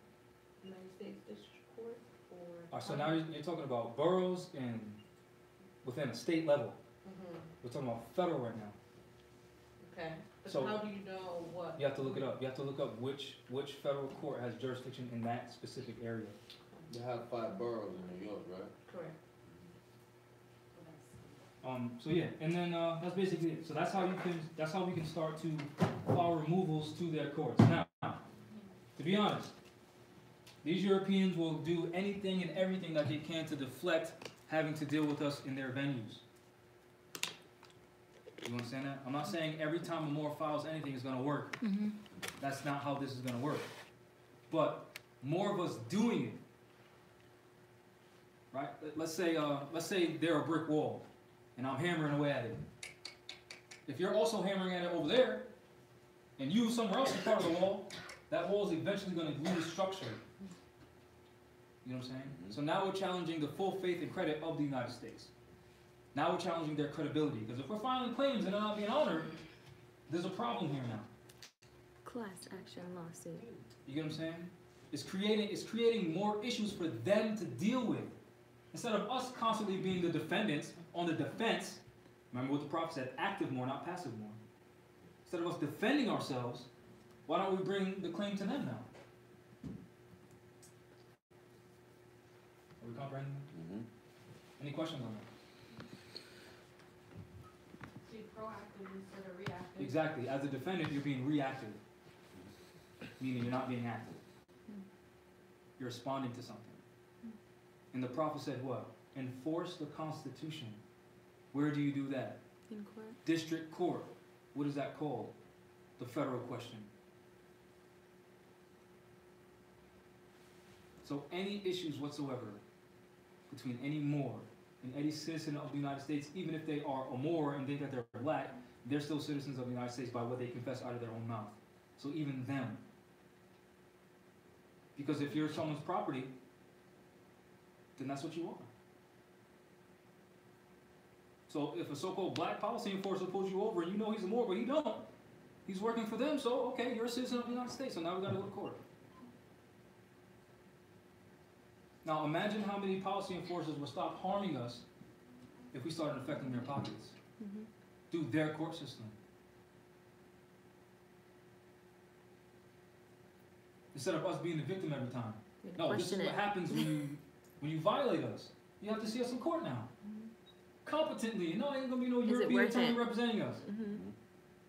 United States District Court, or? So now you're talking about boroughs and within a state level. We're talking about federal right now. Okay. But So how do you know what? you have to look it up. You have to look up which federal court has jurisdiction in that specific area. They have 5 boroughs in New York, right? Correct. So yeah, and then that's basically it. So that's how we can start to file removals to their courts. Now, to be honest, these Europeans will do anything and everything that they can to deflect having to deal with us in their venues. You understand that? I'm not saying every time a Moor files anything is going to work. That's not how this is going to work. But more of us doing it, right? Let's say they're a brick wall, and I'm hammering away at it. If you're also hammering at it over there, and you somewhere else is part of the wall, that wall is eventually going to lose structure. You know what I'm saying? So now we're challenging the full faith and credit of the United States. Now we're challenging their credibility. Because if we're filing claims and they're not being honored, there's a problem here now. Class action lawsuit. You get what I'm saying? It's creating more issues for them to deal with. Instead of us constantly being the defendants on the defense, remember what the prophet said, active more, not passive more. Instead of us defending ourselves, why don't we bring the claim to them now? Are we comprehending? Any questions on that? Be proactive instead of reactive. Exactly. As a defendant, you're being reactive, meaning you're not being active. You're responding to something. And the prophet said what? Enforce the Constitution. Where do you do that? In court. District court. What is that called? The federal question. So any issues whatsoever between any Moor and any citizen of the United States, even if they are a Moor and think that they're black, they're still citizens of the United States by what they confess out of their own mouth. So even them. Because if you're someone's property, then that's what you are. So if a so-called black policy enforcer pulls you over and you know he's a Moor, but he don't, he's working for them, so okay, you're a citizen of the United States, so now we gotta go to court. Now imagine how many policy enforcers would stop harming us if we started affecting their pockets through their court system. Instead of us being the victim every time. No, this is what happens when you violate us. You have to see us in court now. Competently. No, ain't gonna be no European attorney representing us.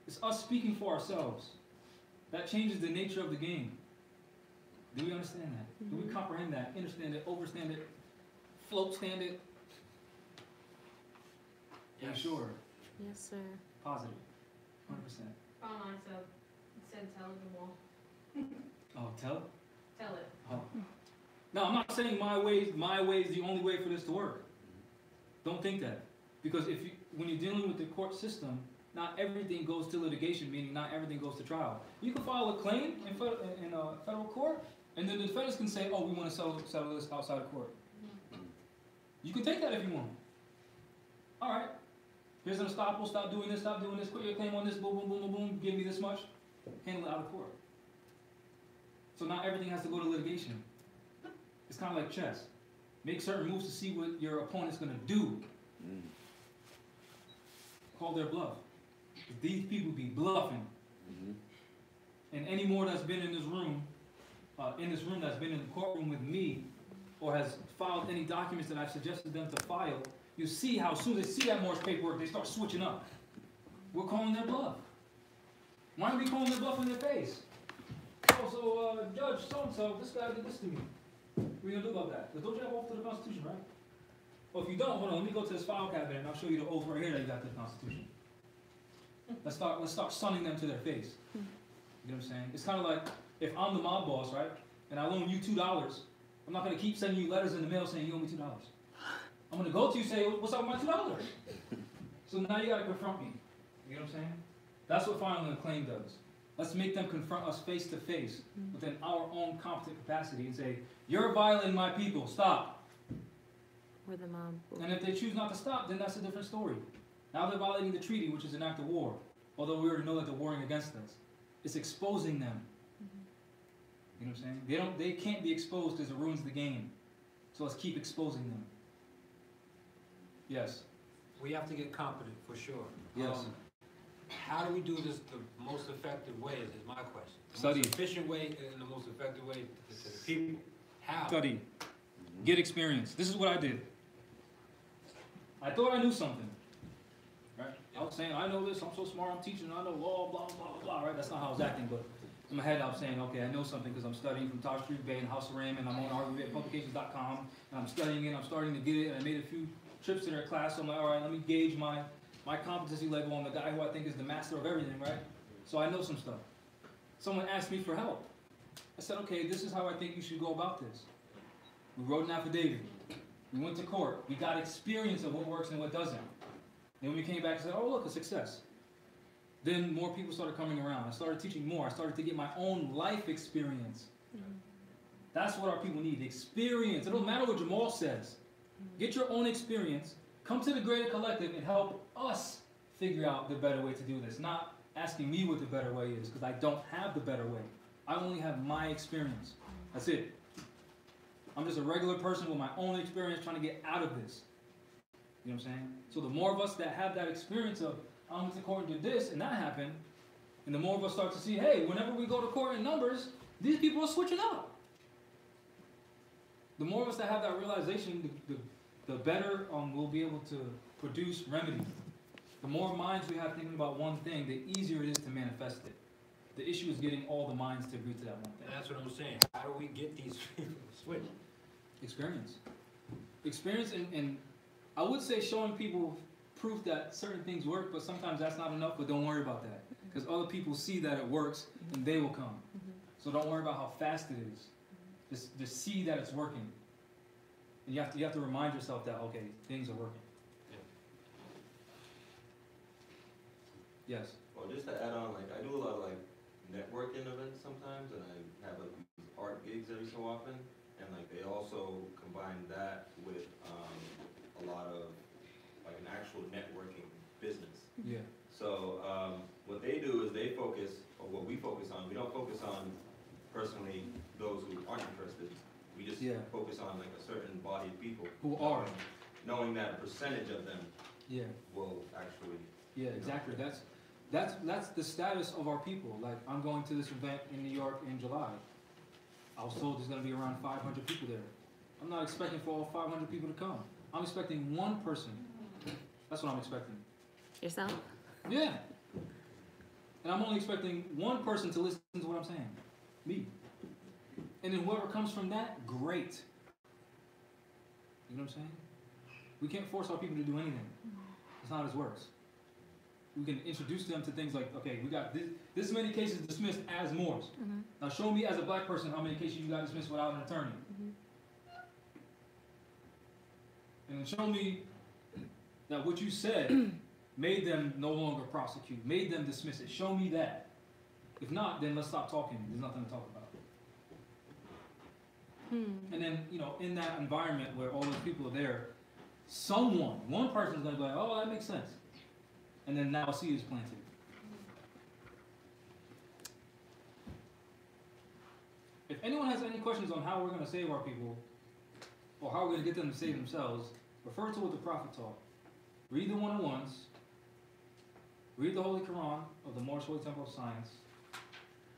It's us speaking for ourselves. That changes the nature of the game. Do we understand that? Do we comprehend that? Understand it? Overstand it? Float stand it? Yes. Sure. Yes, sir. Positive. 100%. Online, so it said tell them all. Oh, tell? Tell it. Oh. No, I'm not saying my way is the only way for this to work. Don't think that. Because when you're dealing with the court system, not everything goes to litigation, meaning not everything goes to trial. You can file a claim in federal court, and then the defendants can say, oh, we want to settle this outside of court. You can take that if you want. All right. Here's an estoppel, stop doing this, quit your claim on this, boom, boom, boom, boom, boom, give me this much. Handle it out of court. So not everything has to go to litigation. It's kind of like chess. Make certain moves to see what your opponent's going to do. Call their bluff. If these people be bluffing, and any more that's been in this room that's been in the courtroom with me, or has filed any documents that I've suggested them to file, you see how as soon as they see that Morse paperwork, they start switching up. We're calling their bluff. Why are we calling their bluff in their face? Oh, so Judge so-and-so, this guy did this to me. What are you going to do about that? Because don't you have oath to the Constitution, right? Well, if you don't, hold on, let me go to this file cabinet and I'll show you the oath right here that you got to the Constitution. Let's start sunning them to their face. You know what I'm saying? It's kind of like if I'm the mob boss, right? And I loan you $2, I'm not going to keep sending you letters in the mail saying you owe me $2. I'm going to go to you and say, what's up with my $2? So now you got to confront me. You know what I'm saying? That's what filing a claim does. Let's make them confront us face to face within our own competent capacity and say, you're violating my people, stop. Or the mob. And if they choose not to stop, then that's a different story. Now they're violating the treaty, which is an act of war. Although we already know that they're warring against us. It's exposing them. You know what I'm saying? They can't be exposed because it ruins the game. So let's keep exposing them. Yes. We have to get competent, for sure. Yes. How do we do this the most effective way is my question. Study. The most efficient way and the most effective way to the people. How? Study. Get experience. This is what I did. I thought I knew something. Right? I was saying, I know this, I'm so smart, I'm teaching, I know law, blah, blah, blah, right? That's not how I was acting, but in my head I was saying, okay, I know something because I'm studying from Taj Street Bay and House of Ram, and I'm on argumentpublications.com, and I'm studying it, I'm starting to get it, and I made a few trips to their class, so I'm like, all right, let me gauge my competency level on the guy who I think is the master of everything, right? So I know some stuff. Someone asked me for help. I said, okay, this is how I think you should go about this. We wrote an affidavit. We went to court. We got experience of what works and what doesn't. Then we came back and said, oh, look, a success. Then more people started coming around. I started teaching more. I started to get my own life experience. That's what our people need, experience. It don't matter what Jamal says. Get your own experience, come to the greater collective and help us figure out the better way to do this. Not asking me what the better way is, because I don't have the better way. I only have my experience. That's it. I'm just a regular person with my own experience trying to get out of this. You know what I'm saying? So the more of us that have that experience of, I went to court and did this, and that happened, and the more of us start to see, hey, whenever we go to court in numbers, these people are switching up. The more of us that have that realization, the better we'll be able to produce remedy. The more minds we have thinking about one thing, the easier it is to manifest it. The issue is getting all the minds to agree to that one thing. And that's what I'm saying. How do we get these people to switch? Experience. Experience, and I would say showing people proof that certain things work, but sometimes that's not enough, but don't worry about that. Because other people see that it works, and they will come. So don't worry about how fast it is. Just see that it's working. And you have to remind yourself that, okay, things are working. Yes. Well, just to add on, like, I do a lot of, like, networking events sometimes, and I have, like, these art gigs every so often, and, like, they also combine that with a lot of, like, an actual networking business. Yeah. So, what they do is they focus, or what we focus on, we don't focus on, personally, those who aren't interested. We just focus on, like, a certain body of people. Who are. Knowing that a percentage of them will actually. Yeah, exactly. That's the status of our people. Like, I'm going to this event in New York in July. I was told there's going to be around 500 people there. I'm not expecting for all 500 people to come. I'm expecting one person. That's what I'm expecting. Yourself? Yeah. And I'm only expecting one person to listen to what I'm saying. Me. And then whoever comes from that, great. You know what I'm saying? We can't force our people to do anything. That's not how this works. We can introduce them to things like, okay, we got this many cases dismissed as Moors. Now show me as a black person how many cases you got dismissed without an attorney. And then show me that what you said made them no longer prosecute, made them dismiss it. Show me that. If not, then let's stop talking. There's nothing to talk about. And then, you know, in that environment where all those people are there, one person is going to be like, oh, that makes sense. And then now a seed is planted. If anyone has any questions on how we're going to save our people, or how we're going to get them to save themselves, refer to what the Prophet taught. Read the 101s. Read the Holy Quran of the Moorish Holy Temple of Science.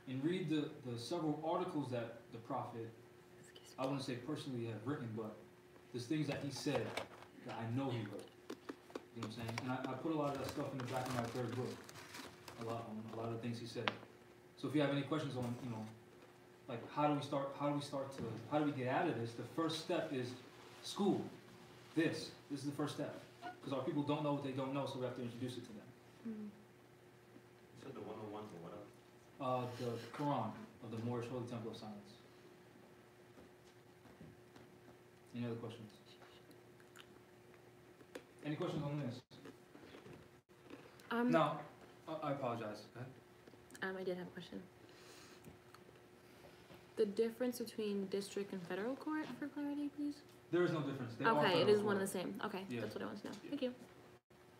And read the several articles that the Prophet, I wouldn't say personally have written, but there's things that he said that I know he wrote. You know what I'm saying? And I put a lot of that stuff in the back of my third book. A lot of the things he said. So if you have any questions on, you know, like how do we get out of this? The first step is school. This is the first step. Because our people don't know what they don't know, so we have to introduce it to them. You said the 101s and what else? The Quran of the Moorish Holy Temple of Science. Any other questions? Any questions on this? No, I apologize. Go ahead. I did have a question. The difference between district and federal court, for clarity, please? There is no difference. They Okay, it is one court. and the same. Okay, Yeah. that's what I want to know. Thank you.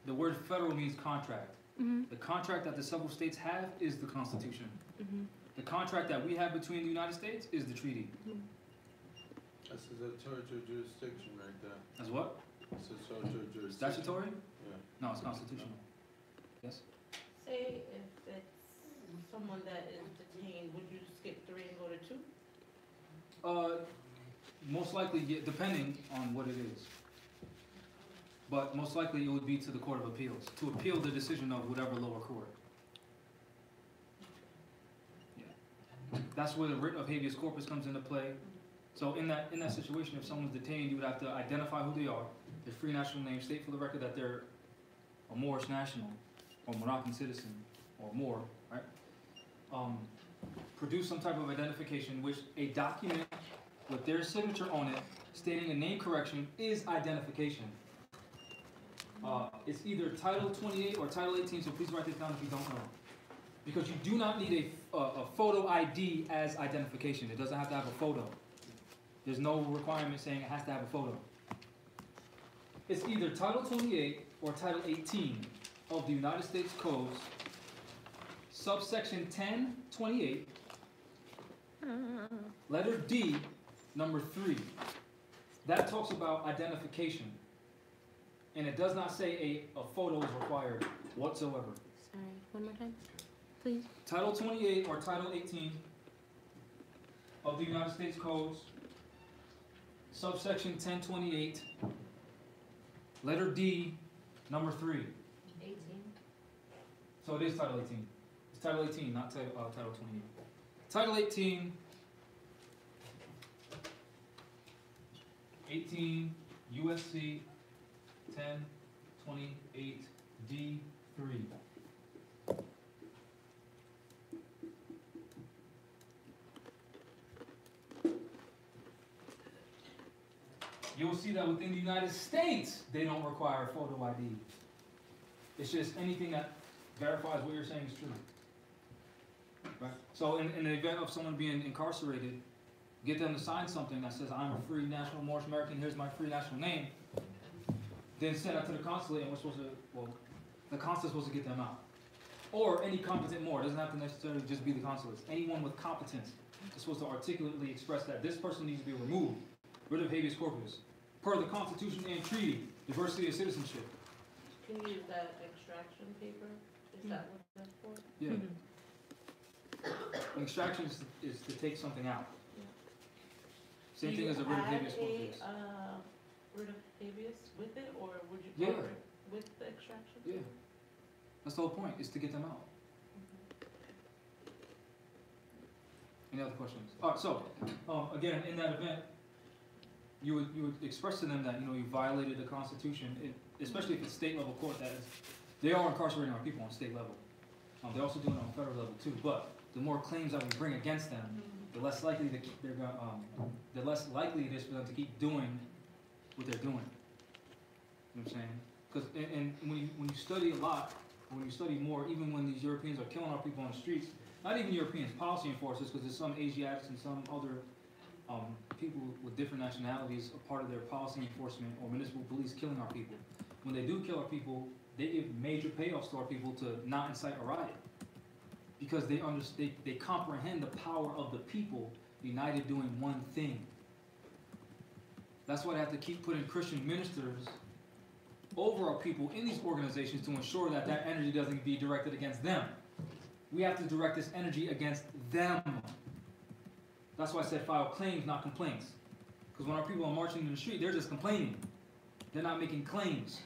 The word federal means contract. The contract that the several states have is the Constitution. The contract that we have between the United States is the treaty. That's a territorial jurisdiction right there. As what? It's a territorial jurisdiction. Statutory? Yeah. No, it's constitutional. Yes? Say if it's someone that is detained, would you skip 3 and go to 2? Most likely, depending on what it is. But most likely it would be to the Court of Appeals, to appeal the decision of whatever lower court. Yeah. That's where the writ of habeas corpus comes into play. So in that situation, if someone's detained, you would have to identify who they are, their free national name, state for the record that they're a Moorish national, or Moroccan citizen, or Moor, right? Produce some type of identification, which a document with their signature on it, stating a name correction, is identification. It's either Title 28 or Title 18, so please write this down if you don't know. Because you do not need a photo ID as identification. It doesn't have to have a photo. There's no requirement saying it has to have a photo. It's either Title 28 or Title 18 of the United States Codes, subsection 1028, letter D, number 3. That talks about identification. And it does not say a photo is required whatsoever. Sorry, one more time, please. Title 28 or Title 18 of the United States Codes, subsection 1028, letter D, number 3. 18. So it is Title 18. It's Title 18, not Title 28. Title 18, 18 USC 1028 D3. You'll see that within the United States, they don't require photo ID. It's just anything that verifies what you're saying is true. Right? So in the event of someone being incarcerated, get them to sign something that says, I'm a free national Moorish American, here's my free national name. Then send that to the consulate, and we're supposed to, well, the consulate's supposed to get them out. Or any competent Moor. It doesn't have to necessarily just be the consulates. Anyone with competence is supposed to articulately express that this person needs to be removed, rid of habeas corpus, per the Constitution and treaty, diversity of citizenship. Can you use that extraction paper? Is that what that's for? Yeah. Extraction is to take something out. Same thing as a writ of habeas corpus. Do you add a writ of habeas with it, or would you Yeah. cover it with the extraction? Yeah. That's the whole point, is to get them out. Any other questions? All right, so, again, in that event, you would express to them that, you know, you violated the Constitution, especially if it's state level court, that is, they are incarcerating our people on state level. They're also doing it on federal level too, but the more claims that we bring against them, the less likely the less likely it is for them to keep doing what they're doing. You know what I'm saying? Because and when you study a lot, when you study more, even when these Europeans are killing our people on the streets, not even Europeans, policy enforcers, because there's some Asiatics and some other people with different nationalities, a part of their policy enforcement or municipal police killing our people. When they do kill our people, they give major payoffs to our people to not incite a riot, because they comprehend the power of the people united doing one thing. That's why they have to keep putting Christian ministers over our people in these organizations to ensure that that energy doesn't be directed against them. We have to direct this energy against them. That's why I said file claims, not complaints. Because when our people are marching in the street, they're just complaining. They're not making claims.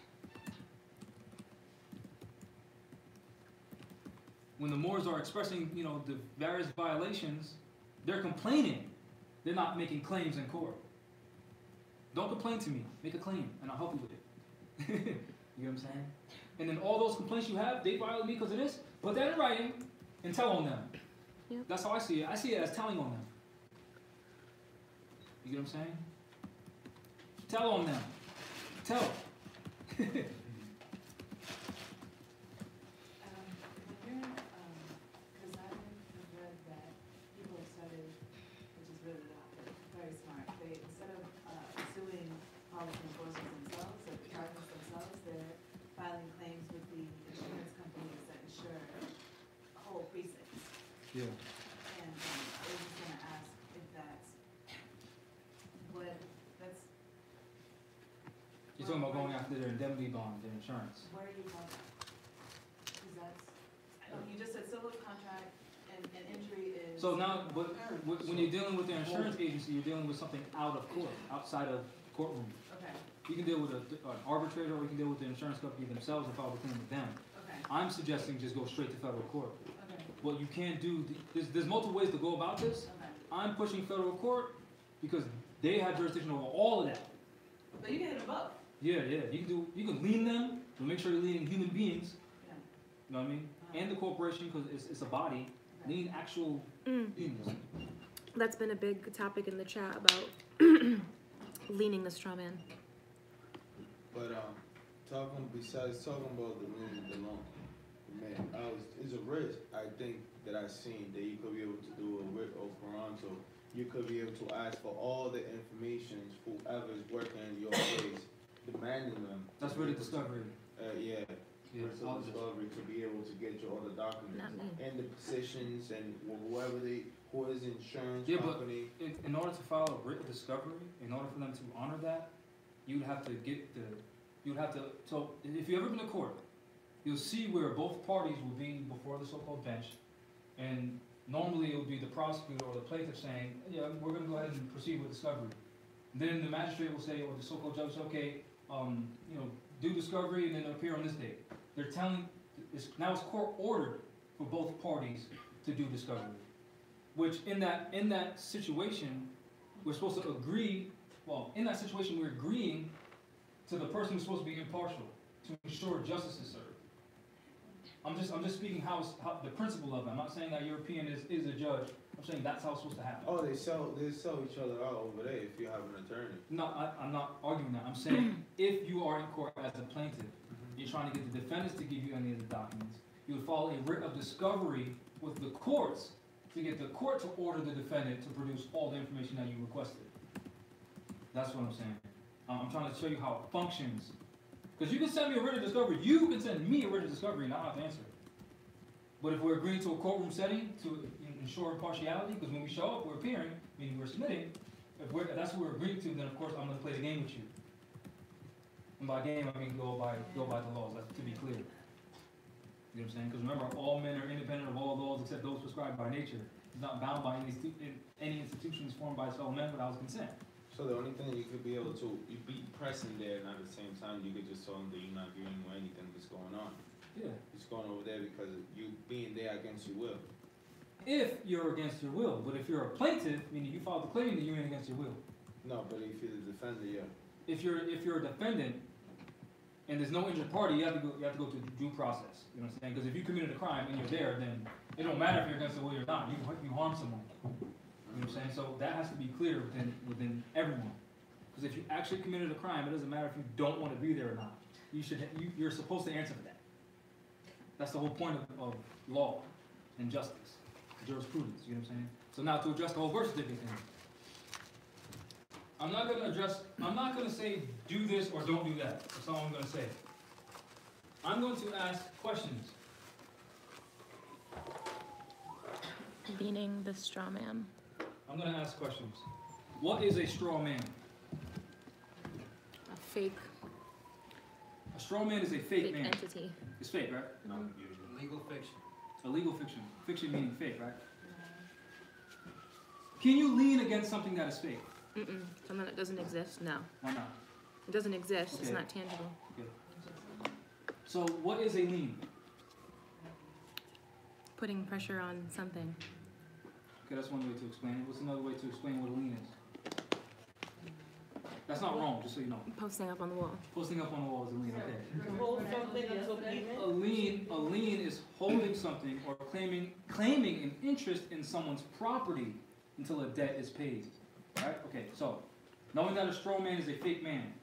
When the Moors are expressing, you know, the various violations, they're complaining. They're not making claims in court. Don't complain to me. Make a claim, and I'll help you with it. You know what I'm saying? And then all those complaints you have, they violate me because of this, put that in writing and tell on them. Yep. That's how I see it. I see it as telling on them. You get what I'm saying? Tell on them. Tell. Yeah. And I was just gonna ask if that's You're talking about going after their indemnity bond, their insurance. where are you going? Because that's, you just said civil contract and injury is. So now, but when you're dealing with the insurance agency, you're dealing with something out of court, outside of the courtroom. Okay, You can deal with an arbitrator, or you can deal with the insurance company themselves and file a claim with them. okay, I'm suggesting just go straight to federal court. okay, What you can't do, there's multiple ways to go about this. okay. I'm pushing federal court because they have jurisdiction over all of that. But you can hit them both. Yeah, you can lean them, but make sure you're leaning human beings. Yeah. You know what I mean? And the corporation, because it's a body. Lean actual humans. That's been a big topic in the chat about leaning the straw man. But besides talking about the loan, man, it's a risk. I think that I've seen that you could be able to do a writ of Toronto. You could be able to ask for all the information, whoever is working in your case, demanding them. That's where the discovery. Yeah. Yeah, Personal discovery to be able to get you all the documents Not me. and the positions and who is insurance Yeah, but company. in order to file a written discovery, in order for them to honor that, you'd have to so if you've ever been to court, you'll see where both parties will be before the so-called bench, and normally it would be the prosecutor or the plaintiff saying, yeah, we're gonna go ahead and proceed with discovery. Then the magistrate will say, or the so-called judge, okay, do discovery and then appear on this date. They're telling, now it's court ordered for both parties to do discovery. Which in that situation, we're supposed to agree, in that situation, we're agreeing to the person who's supposed to be impartial, to ensure justice is served. I'm just speaking how the principle of it. I'm not saying that European is a judge. I'm saying that's how it's supposed to happen. Oh, they sell each other out over there if you have an attorney. No, I'm not arguing that. I'm saying if you are in court as a plaintiff, you're trying to get the defendants to give you any of the documents, you would follow a writ of discovery with the courts to get the court to order the defendant to produce all the information that you requested. That's what I'm saying. I'm trying to show you how it functions. Because you can send me a writ of discovery, you can send me a writ of discovery and I don't have to answer it. But if we're agreeing to a courtroom setting to ensure impartiality, because when we show up, we're appearing, meaning we're submitting, that's what we're agreeing to, then of course I'm going to play the game with you. And by game, I mean go by the laws, that's to be clear. You know what I'm saying? Because remember, all men are independent of all laws except those prescribed by nature. He's not bound by any institutions formed by his fellow men without his consent. So the only thing you could be able to, you'd be pressing there, and at the same time, you could just tell them that you're not agreeing with anything that's going on. Yeah. It's going over there because you being there against your will. If you're against your will, but if you're a plaintiff, meaning you filed the claim that you ain't against your will. No, but if you're the defender, yeah. If you're a defendant and there's no injured party, you have to go through due process. You know what I'm saying? Because if you committed a crime and you're there, then it don't matter if you're against the will or not. You harm someone. You know what I'm saying? So that has to be clear within everyone. Because if you actually committed a crime, it doesn't matter if you don't want to be there or not. You're supposed to answer for that. That's the whole point of law and justice, jurisprudence. You know what I'm saying? So now to address the whole birth certificate thing, I'm not going to say do this or don't do that. That's all I'm going to say. I'm going to ask questions. Beating the straw man. I'm going to ask questions. What is a straw man? A fake. A straw man is a fake man. Entity. It's fake, right? Legal fiction. A legal fiction. Fiction meaning fake, right? Can you lean against something that is fake? Something that doesn't exist? No. Why not? It doesn't exist. Okay. It's not tangible. Okay. So what is a lien? Putting pressure on something. Okay, that's one way to explain it. What's another way to explain what a lien is? That's not wrong, just so you know. Posting up on the wall. Posting up on the wall is a lien, okay. To hold something until payment? A lien is holding something or claiming an interest in someone's property until a debt is paid. Right? Okay, so knowing that a straw man is a fake man,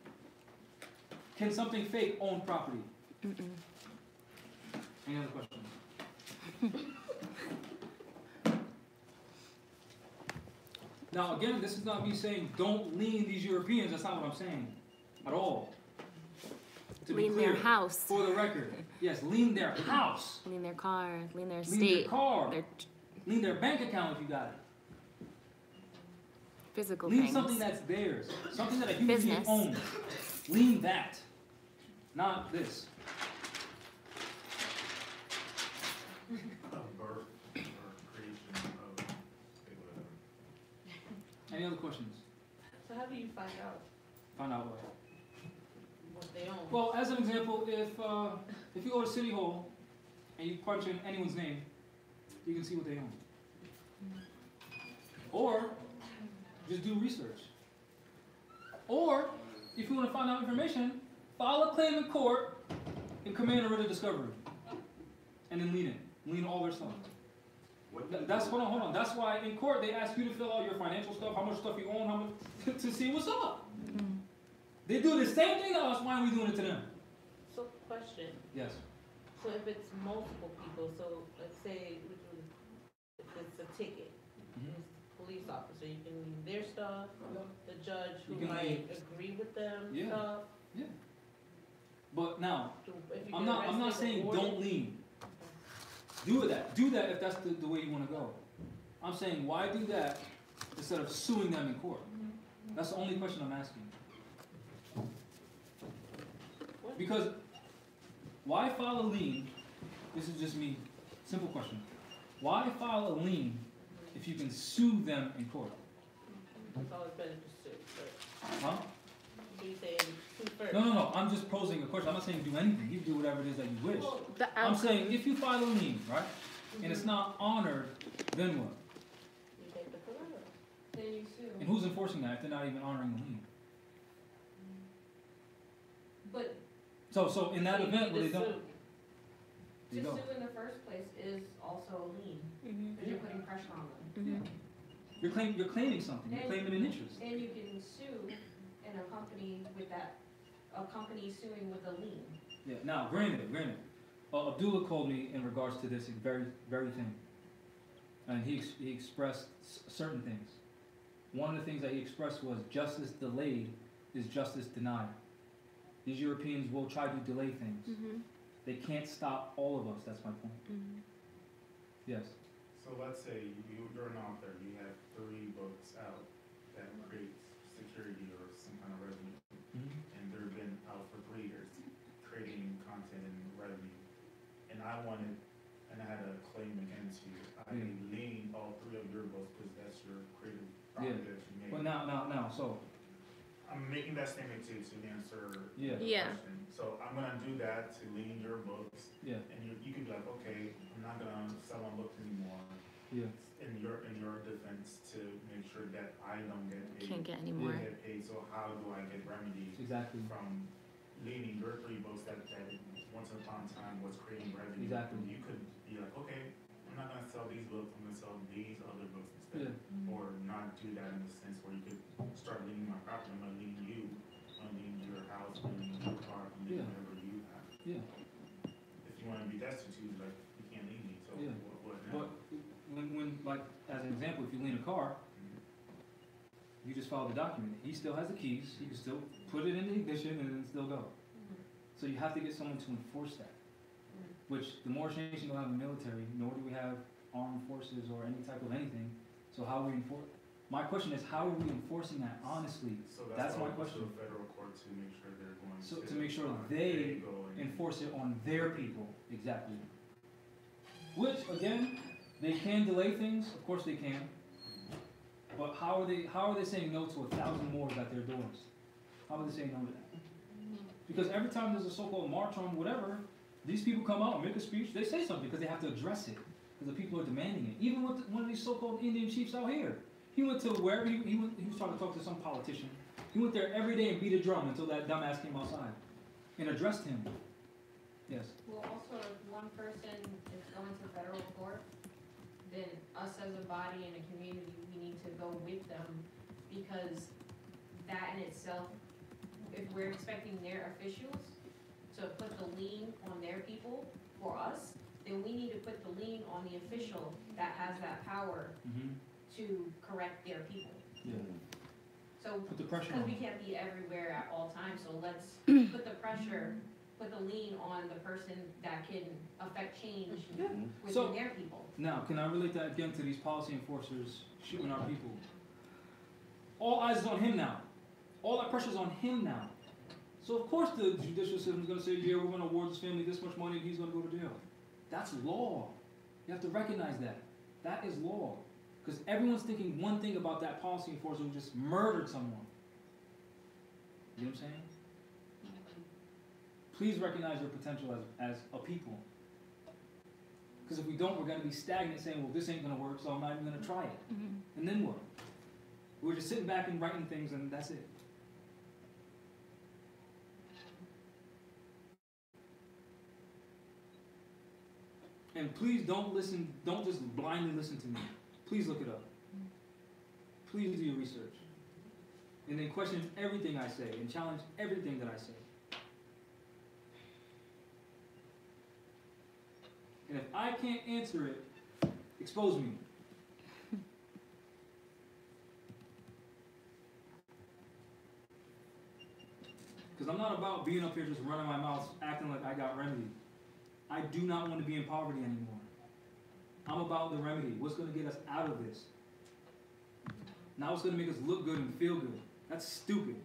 can something fake own property? Any other questions? Now again, this is not me saying don't lean these Europeans. That's not what I'm saying at all. To lean be clear, their house. For the record, yes, lean their house. Lean their car. Lean their estate. Lean their car. Their lean their bank account if you got it. Physical lean things. Something that's theirs. Something that a human being owns. Lean that. Not this. Any other questions? So how do you find out Find out what? what they own? Well, as an example, if you go to City Hall and you punch in anyone's name, you can see what they own. Or just do research. Or if you want to find out information, file a claim in court and command a writ of discovery, and then lean all their stuff. Hold on. That's why in court they ask you to fill out your financial stuff, how much stuff you own, how much to see what's up. They do the same thing to us. Why are we doing it to them? So question. Yes. So if it's multiple people, so let's say if it's a ticket, it's police officer, you can leave their stuff, the judge who might agree with them stuff, Yeah. But now, If you I'm get not arrested, saying awarded- don't lean. Do that if that's the way you wanna go. I'm saying, why do that instead of suing them in court? That's the only question I'm asking. Because, why file a lien, this is just me, simple question. Why file a lien if you can sue them in court? It's always better to sue first. Huh? So you say sue first. No, I'm just posing a question. I'm not saying do anything. You do whatever it is that you wish. The I'm outcome. saying if you file a lien, right, and it's not honored, then what? You take the collateral. Then you sue. And who's enforcing that if they're not even honoring the lien? But So in that You event, need where to they don't, sue. there you to go. sue in the first place is also a lien, because you're putting pressure on them. You're claiming something. You're claiming an interest. And you can sue in a company with that, a company suing with a lien. Yeah. Now, granted, Abdullah called me in regards to this very thing, and he expressed certain things. One of the things that he expressed was justice delayed is justice denied. These Europeans will try to delay things. They can't stop all of us. That's my point. Yes. So let's say you're an author, you have 3 books out that create security or some kind of revenue, and they've been out for 3 years, creating content and revenue. And I had a claim against you. I leaned all 3 of your books because that's your creative property that you made. But now, so I'm making that statement to answer Yeah. the Yeah. question. So I'm gonna do that to lean your books, yeah, and you can be like, okay, I'm not gonna sell my books anymore. yeah, In your defense to make sure that I don't get paid. Can't get any more. Get paid, so how do I get remedy exactly, from leading your 3 books that once upon a time was creating revenue? Exactly. You could be like, okay, I'm not gonna sell these books, I'm gonna sell these other books yeah, instead. Or not do that in the sense where you could start leading my property, I'm gonna lead you, I'm gonna lead your house, I'm gonna lead your car, I'm gonna lead Yeah. whatever you have. yeah. If you wanna be destitute, like, you can't lead me, so Yeah. what now? But when like as an example, if you lean a car, you just follow the document. He still has the keys. He can still put it in the ignition and then still go. So you have to get someone to enforce that. Which the Moorish nation don't have a military, nor do we have armed forces or any type of anything. So how are we enforce? My question is, how are we enforcing that honestly? So That's my all up question. to the federal court to make sure they're going So to. to make sure honor, they go and- enforce it on their people, exactly. Which again, they can delay things. Of course they can. But how are they saying no to 1,000 more at their doors? How are they saying no to that? Because every time there's a so-called march on whatever, these people come out and make a speech. They say something because they have to address it because the people are demanding it. Even with one of these so-called Indian chiefs out here, he went to wherever he went. He was trying to talk to some politician. He went there every day and beat a drum until that dumbass came outside and addressed him. Yes. Well, also, if one person is going to federal court, then us as a body and a community, we need to go with them, because that in itself, if we're expecting their officials to put the lien on their people for us, then we need to put the lien on the official that has that power to correct their people. Yeah. So, Put the pressure because on. we can't be everywhere at all times, so let's put the pressure, put the lien on the person that can affect change within So- their people. Now, can I relate that again to these policy enforcers shooting our people? All eyes is on him now. All that pressure's on him now. So of course the judicial system's gonna say, yeah, we're gonna award this family this much money and he's gonna go to jail. That's law. You have to recognize that. That is law. Because everyone's thinking one thing about that policy enforcer who just murdered someone. You know what I'm saying? Please recognize your potential as a people. Because if we don't, we're going to be stagnant saying, well, this ain't going to work, so I'm not even going to try it. And then what? We're just sitting back and writing things and that's it. And please don't just blindly listen to me. Please look it up. Please do your research. And then question everything I say and challenge everything that I say. And if I can't answer it, expose me. Because I'm not about being up here just running my mouth, acting like I got remedy. I do not want to be in poverty anymore. I'm about the remedy. What's going to get us out of this? Not what's going to make us look good and feel good. That's stupid.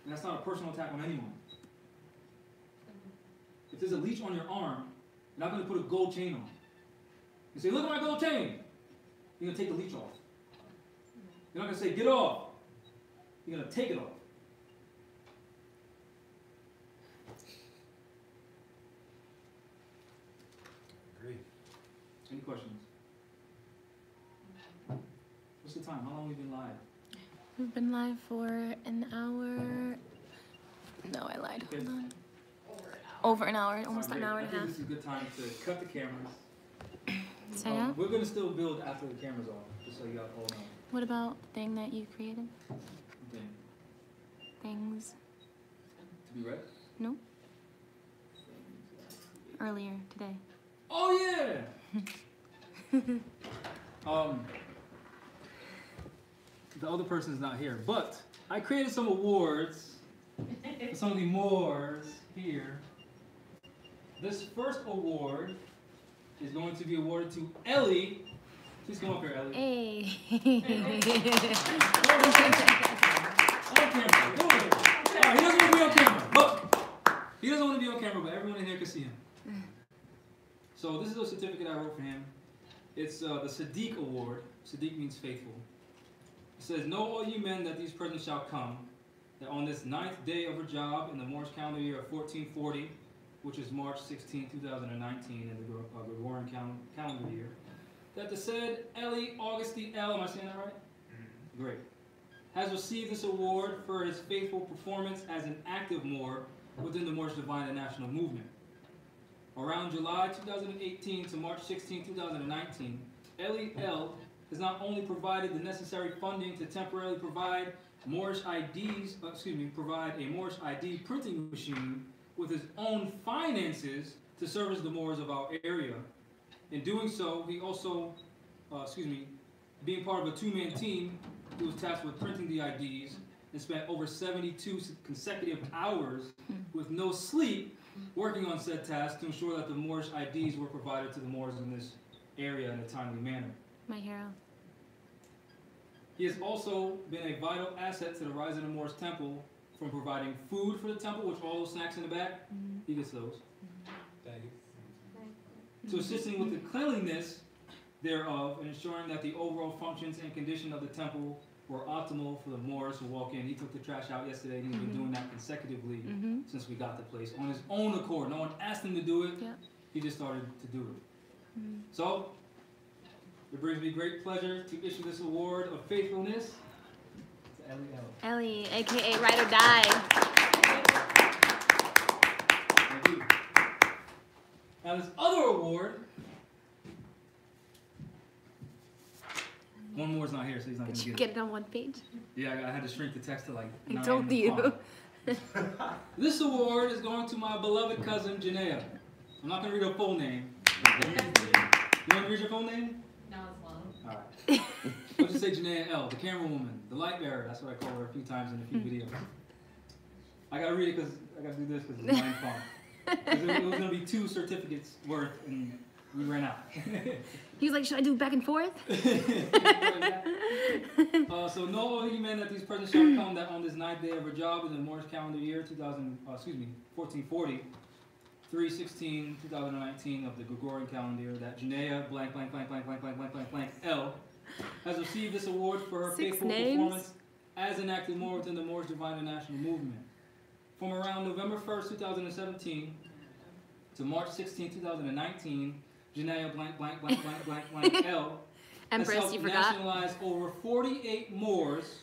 And that's not a personal attack on anyone. If there's a leech on your arm, you're not going to put a gold chain on. You say, look at my gold chain. You're going to take the leech off. You're not going to say, get off. You're going to take it off. Agree. Any questions? What's the time? How long have we been live? We've been live for an hour. No, I lied. Okay. Hold on. Over an hour, almost an hour and a I think half. this is a good time to cut the cameras. Say that? We're going to still build after the camera's off, just so you all know. What about the thing that you created? Okay. Things To be read? earlier today. Oh yeah! The other person's not here, but I created some awards for some of the Moors here. This first award is going to be awarded to Ellie. Please come up here, Ellie. Hey. On camera. Go ahead. All right, he doesn't want to be on camera. Look. He doesn't want to be on camera, but everyone in here can see him. So this is a certificate I wrote for him. It's the Sadiq Award. Sadiq means faithful. It says, know all you men that these presents shall come, that on this 9th day of Rajab in the Moorish calendar year of 1440, which is March 16, 2019 in the Gregorian calendar year, that the said Eli Auguste L, am I saying that right? Great. Has received this award for his faithful performance as an active Moor within the Moorish Divine and National Movement. Around July 2018 to March 16, 2019, Eli L has not only provided the necessary funding to temporarily provide Moorish provide a Moorish ID printing machine with his own finances to service the Moors of our area. In doing so, he also, being part of a two-man team, he was tasked with printing the IDs and spent over 72 consecutive hours with no sleep working on said task to ensure that the Moorish IDs were provided to the Moors in this area in a timely manner. My hero. He has also been a vital asset to the Rise of the Moors Temple from providing food for the temple, which all those snacks in the back, he gets those. Thank you. To assisting with the cleanliness thereof and ensuring that the overall functions and condition of the temple were optimal for the Moors who walk in. He took the trash out yesterday, and he's been doing that consecutively since we got the place on his own accord. No one asked him to do it. Yep. He just started to do it. So, it brings me great pleasure to issue this award of faithfulness to Ellie L. Ellie, aka Ride or Die. Thank you. Now this other award, one more's not here, so he's not going Did to you get get it on one page? Yeah, I had to shrink the text to like I 9 told in the you. font. This award is going to my beloved cousin, Janaea. I'm not going to read her full name. You want to read your full name? No, it's long. All right. Let's just say Janaea L, the camera woman, the light bearer. That's what I call her a few times in a few videos. I got to read it because I got to do this because it's 9 font. Because it was going to be 2 certificates worth, and we ran out. He was like, should I do back and forth? So know all you men that these presents shall come, that on this 9th day of Rajab in the Moorish calendar year 1440, 3/16/2019 of the Gregorian calendar year, that Janaea blank blank blank blank blank blank blank blank blank L has received this award for her 6 faithful names? performance as an active Moor within the Moorish Divine and National Movement. From around November 1st, 2017 to March 16, 2019, Janaea blank blank blank blank blank blank L has Empress, helped you forgot. nationalize over 48 Moors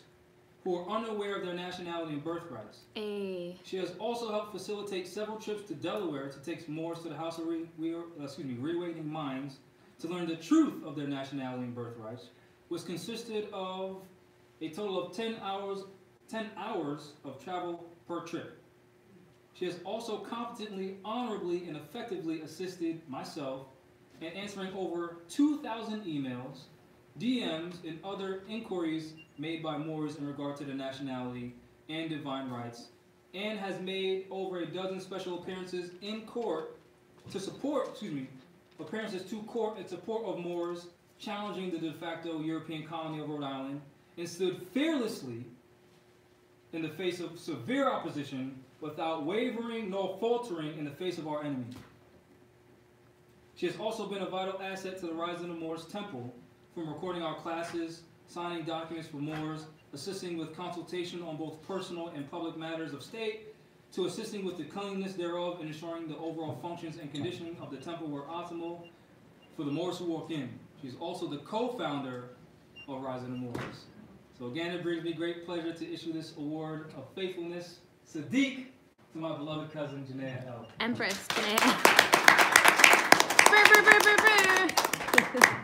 who are unaware of their nationality and birthrights. Hey. She has also helped facilitate several trips to Delaware to take Moors to the House of Reweighting Minds to learn the truth of their nationality and birthrights, which consisted of a total of 10 hours of travel per trip. She has also competently, honorably, and effectively assisted myself in answering over 2,000 emails, DMs, and other inquiries made by Moors in regard to their nationality and divine rights, and has made over a dozen special appearances in court to support, appearances to court in support of Moors, challenging the de facto European colony of Rhode Island, and stood fearlessly in the face of severe opposition without wavering nor faltering in the face of our enemy. She has also been a vital asset to the Rising of Moors Temple, from recording our classes, signing documents for Moors, assisting with consultation on both personal and public matters of state, to assisting with the cleanliness thereof and ensuring the overall functions and conditioning of the temple were optimal for the Moors who walk in. She's also the co-founder of Rising of Moors. So again, it brings me great pleasure to issue this award of faithfulness, Sadiq, to my beloved cousin, Janaea L. Empress, Janaea. Brr, brr, brr, brr, brr.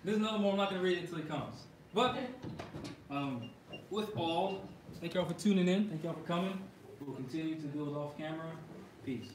There's another one, I'm not going to read it until he comes. But, with all, thank y'all for tuning in. Thank y'all for coming. We'll continue to do it off camera. Peace.